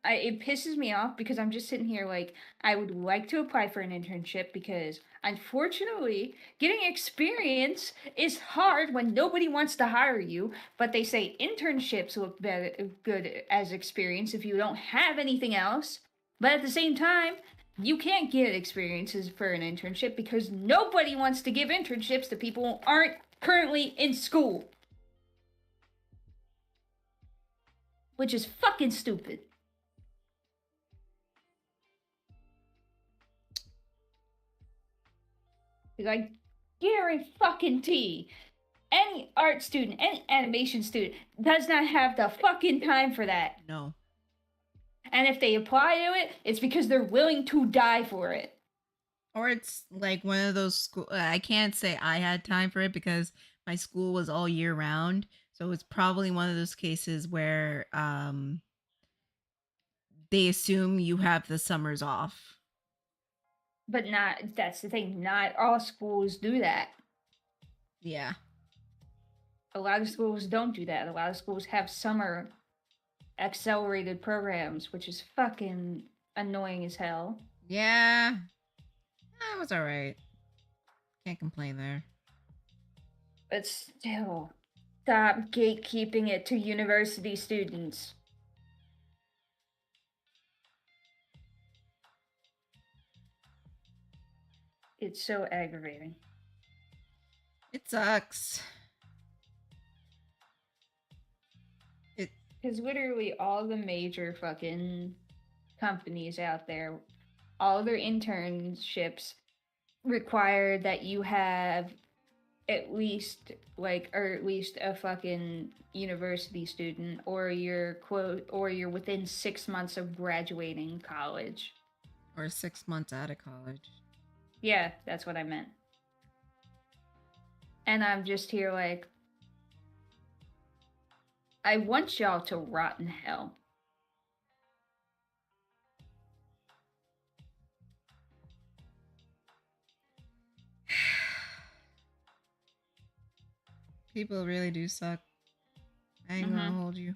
it pisses me off because I'm just sitting here like, I would like to apply for an internship because, unfortunately, getting experience is hard when nobody wants to hire you, but they say internships look good as experience if you don't have anything else. But at the same time, you can't get experiences for an internship because nobody wants to give internships to people who aren't currently in school. Which is fucking stupid. Like, guarantee any art student, any animation student does not have the fucking time for that. No. And if they apply to it, it's because they're willing to die for it. Or it's like one of those school. I can't say I had time for it because my school was all year round. So it's probably one of those cases where they assume you have the summers off. But that's the thing, not all schools do that. Yeah. A lot of schools don't do that. A lot of schools have summer accelerated programs, which is fucking annoying as hell. Yeah. That was alright. Can't complain there. But still, stop gatekeeping it to university students. It's so aggravating. It sucks. Because literally all the major fucking companies out there, all their internships require that you have at least a fucking university student, or you're within 6 months of graduating college. Or 6 months out of college. Yeah, that's what I meant. And I'm just here like, I want y'all to rot in hell. People really do suck. I ain't gonna hold you.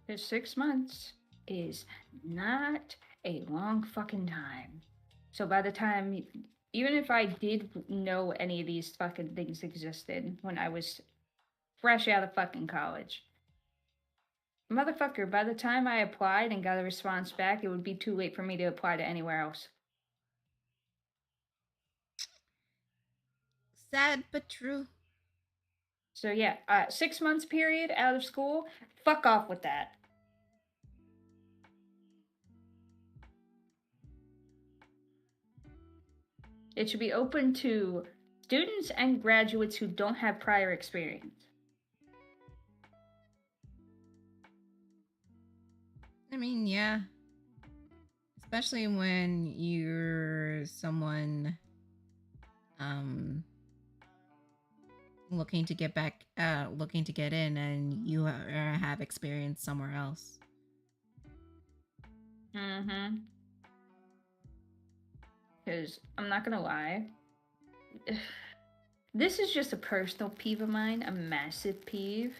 The 6 months is not a long fucking time. So by the time, even if I did know any of these fucking things existed when I was fresh out of fucking college, motherfucker, by the time I applied and got a response back, it would be too late for me to apply to anywhere else. Sad but true. So yeah, 6 months period out of school, fuck off with that. It should be open to students and graduates who don't have prior experience. I mean, yeah. Especially when you're someone looking to get in and you have experience somewhere else. Because I'm not gonna lie, this is just a personal peeve of mine, a massive peeve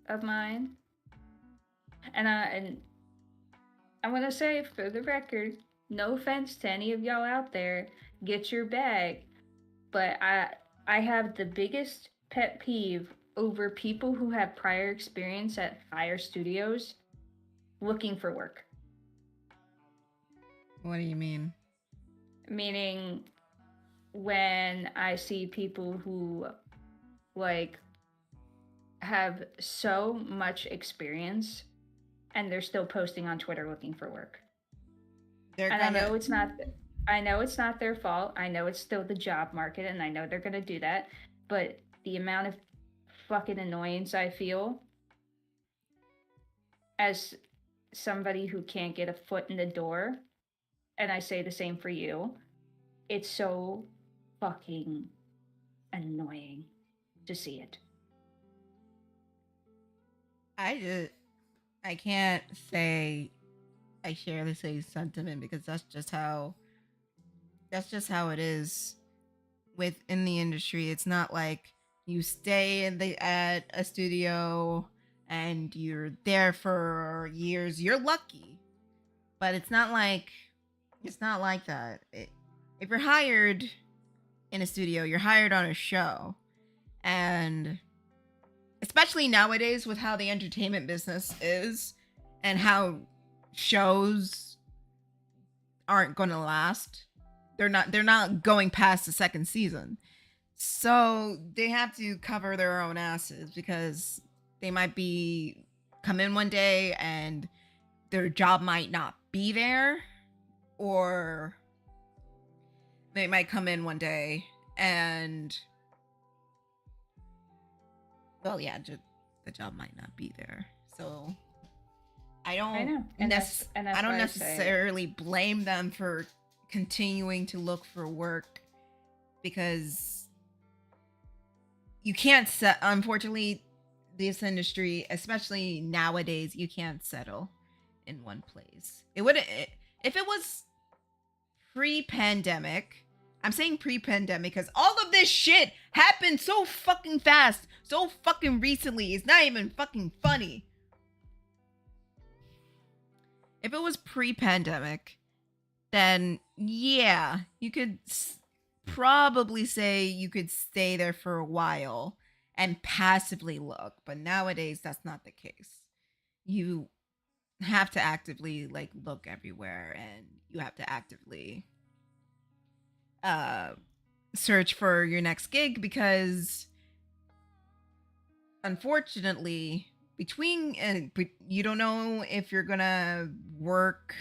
of mine. And I'm gonna say for the record, no offense to any of y'all out there, get your bag. But I have the biggest pet peeve over people who have prior experience at higher studios looking for work. What do you mean? Meaning, when I see people who like have so much experience and they're still posting on Twitter looking for work. I know it's not their fault. I know it's still the job market and I know they're going to do that, but the amount of fucking annoyance I feel as somebody who can't get a foot in the door, and I say the same for you, it's so fucking annoying to see it. I can't say I share the same sentiment because that's just how it is within the industry. It's not like you stay at a studio and you're there for years. You're lucky, but it's not like that. If you're hired in a studio, you're hired on a show, and especially nowadays with how the entertainment business is and how shows aren't going to last. They're not going past the second season. So they have to cover their own asses because they might come in one day and their job might not be there, or they might come in one day and the job might not be there. So I don't necessarily blame them for continuing to look for work, because you can't unfortunately, this industry, especially nowadays, you can't settle in one place. If it was pre-pandemic, I'm saying pre-pandemic because all of this shit happened so fucking fast, so fucking recently. It's not even fucking funny. If it was pre-pandemic, then yeah, you could probably say you could stay there for a while and passively look. But nowadays, that's not the case. You have to actively look everywhere, and you have to actively search for your next gig, because unfortunately, you don't know if you're gonna work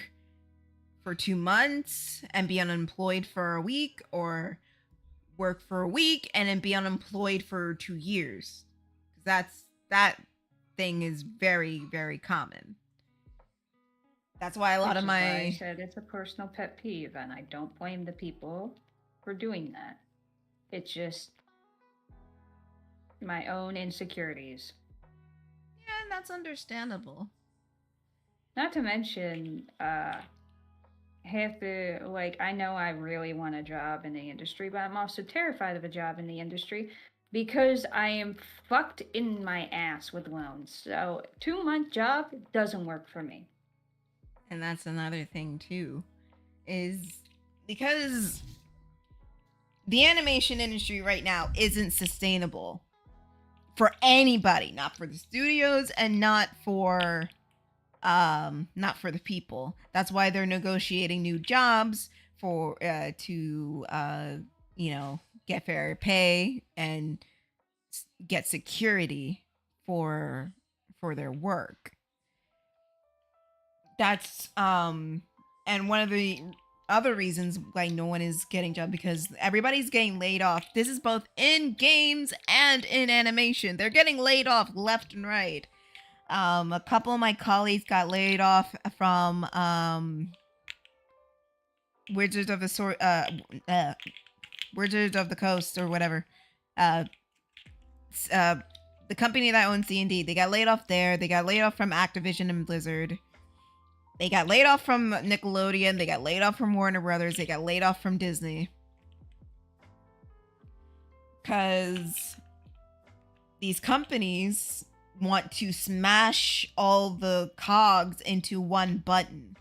for 2 months and be unemployed for a week, or work for a week and then be unemployed for 2 years. That thing is very, very common. That's why I said it's a personal pet peeve, and I don't blame the people for doing that. It's just my own insecurities. Yeah, and that's understandable. Not to mention, I know I really want a job in the industry, but I'm also terrified of a job in the industry because I am fucked in my ass with loans. So 2-month job doesn't work for me. And that's another thing too, is because the animation industry right now isn't sustainable for anybody, not for the studios and not for the people. That's why they're negotiating new jobs for to get fair pay and get security for their work. That's and one of the other reasons why no one is getting jobs, because everybody's getting laid off. This is both in games and in animation. They're getting laid off left and right. A couple of my colleagues got laid off from Wizards of the Coast or whatever. The company that owns D&D. They got laid off there. They got laid off from Activision and Blizzard. They got laid off from Nickelodeon. They got laid off from Warner Brothers. They got laid off from Disney. Because these companies want to smash all the cogs into one button.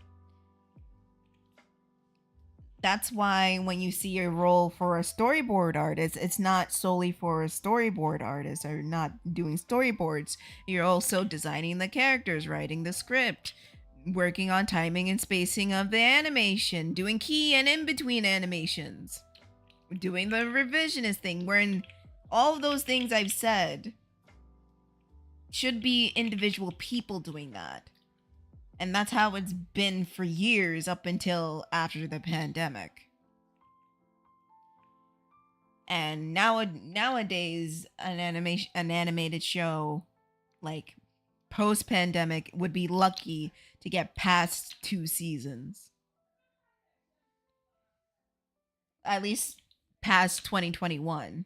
that's why when you see a role for a storyboard artist, it's not solely for a storyboard artist or not doing storyboards. You're also designing the characters, writing the script, working on timing and spacing of the animation, doing key and in between animations, doing the revisionist thing, wherein all of those things I've said should be individual people doing that. And that's how it's been for years up until after the pandemic. And nowadays, an animated show, like post-pandemic, would be lucky to get past 2 seasons. At least past 2021.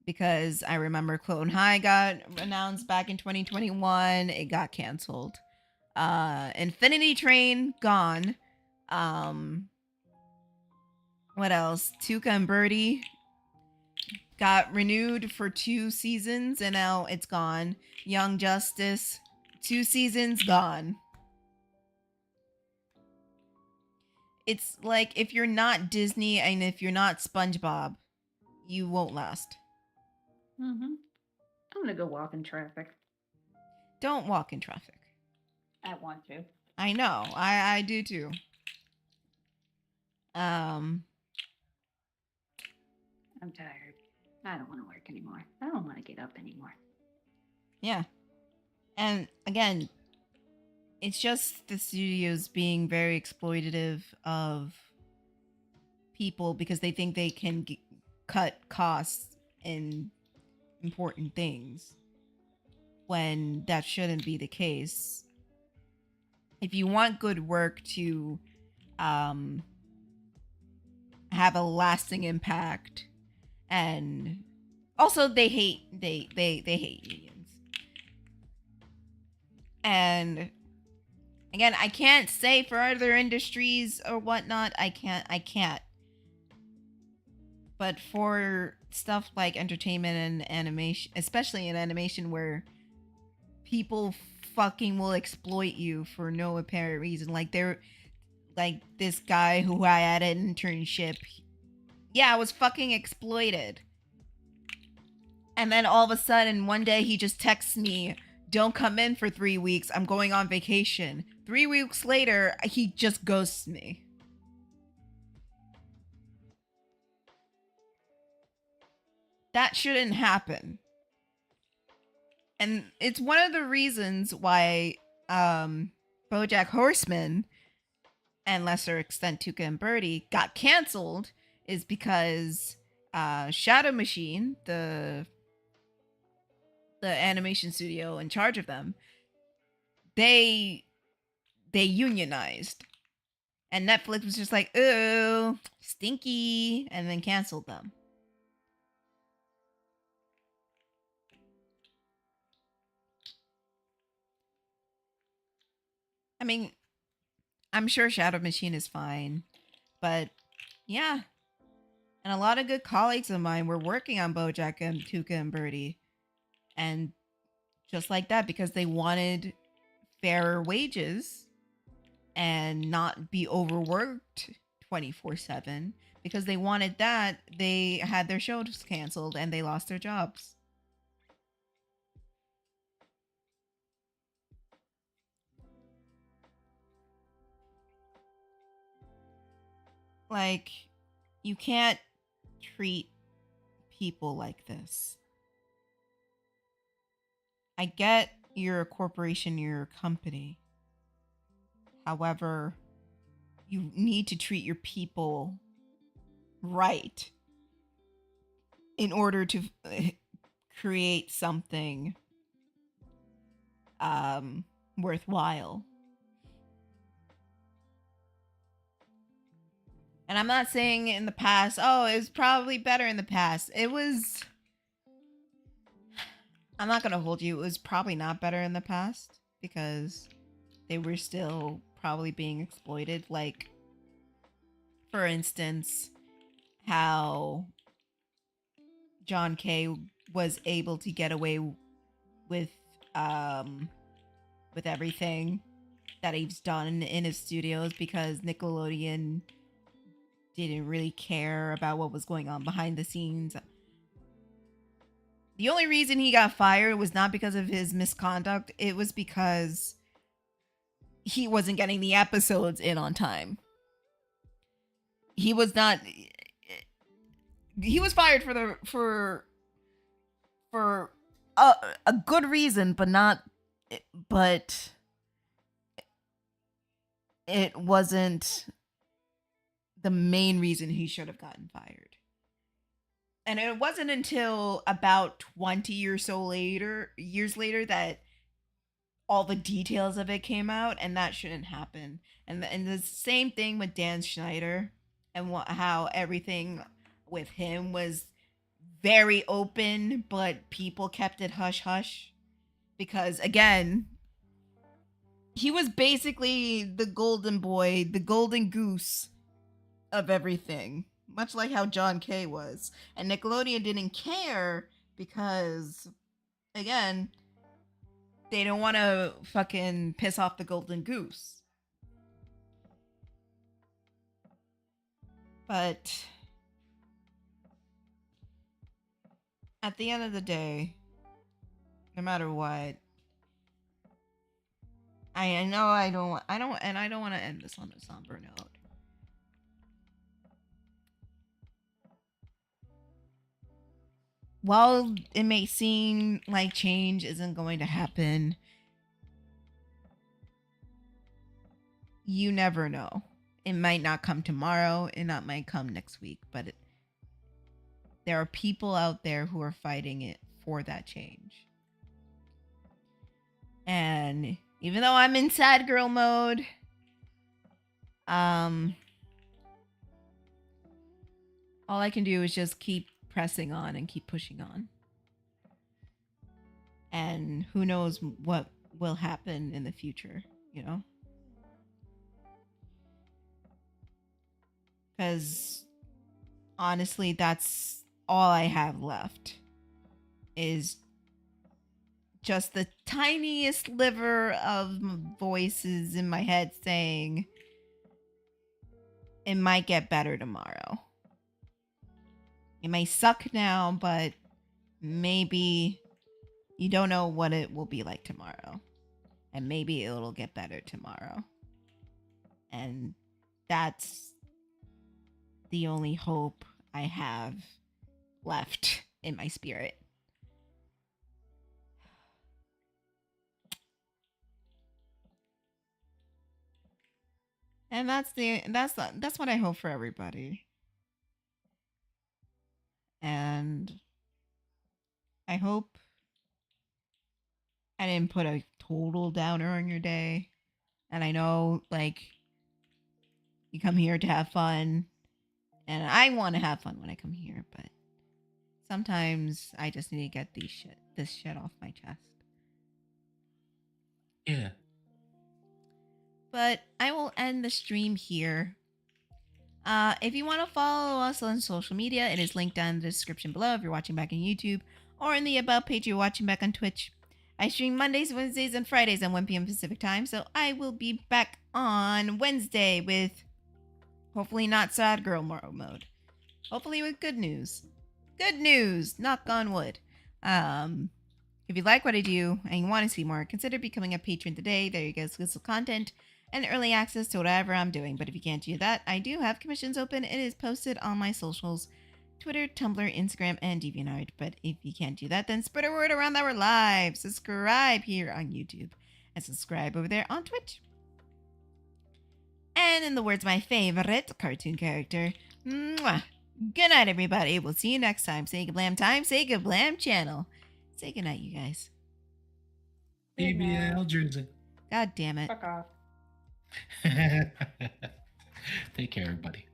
Because I remember Clone High got announced back in 2021. It got canceled. Infinity Train, gone. What else? Tuca and Birdie got renewed for 2 seasons and now it's gone. Young Justice, 2 seasons, gone. It's like if you're not Disney and if you're not SpongeBob, you won't last. I'm gonna go walk in traffic. Don't walk in traffic. I want to. I know. I do too. I'm tired. I don't want to work anymore. I don't want to get up anymore. Yeah. And again, it's just the studios being very exploitative of people because they think they can cut costs in important things when that shouldn't be the case. If you want good work to have a lasting impact, and also they hate unions. And again, I can't say for other industries or whatnot. I can't. But for stuff like entertainment and animation, especially in animation where people fucking will exploit you for no apparent reason. Like this guy who I had an internship. Yeah, I was fucking exploited. And then all of a sudden, one day he just texts me, "Don't come in for 3 weeks. I'm going on vacation." 3 weeks later, he just ghosts me. That shouldn't happen. And it's one of the reasons why BoJack Horseman, and lesser extent Tuca and Birdie, got canceled, is because Shadow Machine, the animation studio in charge of them, they unionized. And Netflix was just like, "Ooh, stinky," and then canceled them. I mean, I'm sure Shadow Machine is fine, but yeah. And a lot of good colleagues of mine were working on BoJack and Tuca and Birdie. And just like that, because they wanted fairer wages and not be overworked 24/7. Because they wanted that, they had their shows canceled and they lost their jobs. Like, you can't treat people like this. I get you're a corporation, you're a company. However, you need to treat your people right in order to create something worthwhile. And I'm not saying in the past, oh, it was probably better in the past. It was... I'm not going to hold you. It was probably not better in the past because they were still probably being exploited. Like, for instance, how John Kay was able to get away with everything that he's done in his studios because Nickelodeon didn't really care about what was going on behind the scenes. The only reason he got fired was not because of his misconduct. It was because he wasn't getting the episodes in on time. He was not. He was fired for a good reason, but not. But it wasn't the main reason he should have gotten fired. And it wasn't until about 20 or so years later that all the details of it came out, and that shouldn't happen. And the same thing with Dan Schneider, and how everything with him was very open, but people kept it hush hush. Because again, he was basically the golden boy, the golden goose of everything. Much like how John Kay was. And Nickelodeon didn't care because, again, they don't want to fucking piss off the golden goose. But at the end of the day, no matter what, I know I don't want to end this on a somber note. While it may seem like change isn't going to happen, you never know. It might not come tomorrow, might come next week, but there are people out there who are fighting it for that change. And even though I'm in sad girl mode, all I can do is just keep pressing on and keep pushing on. And who knows what will happen in the future, you know? Because honestly, that's all I have left is just the tiniest sliver of voices in my head saying it might get better tomorrow. It may suck now, but maybe you don't know what it will be like tomorrow. And maybe it'll get better tomorrow. And that's the only hope I have left in my spirit. And that's what I hope for everybody. And I hope I didn't put a total downer on your day. And I know, like, you come here to have fun. And I want to have fun when I come here. But sometimes I just need to get this shit off my chest. Yeah. But I will end the stream here. If you want to follow us on social media, it is linked down in the description below if you're watching back on YouTube, or in the About page if you're watching back on Twitch. I stream Mondays, Wednesdays, and Fridays at 1 p.m. Pacific time, so I will be back on Wednesday with hopefully not sad girl mode. Hopefully with good news. Good news! Knock on wood. If you like what I do and you want to see more, consider becoming a patron today. There you go, exclusive content and early access to whatever I'm doing. But if you can't do that, I do have commissions open. It is posted on my socials, Twitter, Tumblr, Instagram, and DeviantArt. But if you can't do that, then spread a word around that we're live. Subscribe here on YouTube and subscribe over there on Twitch. And in the words of my favorite cartoon character, mwah, good night, everybody. We'll see you next time. Say Gablam time. Say Gablam channel. Say good night, you guys. BBL Jersey. God damn it. Fuck off. Take care, everybody.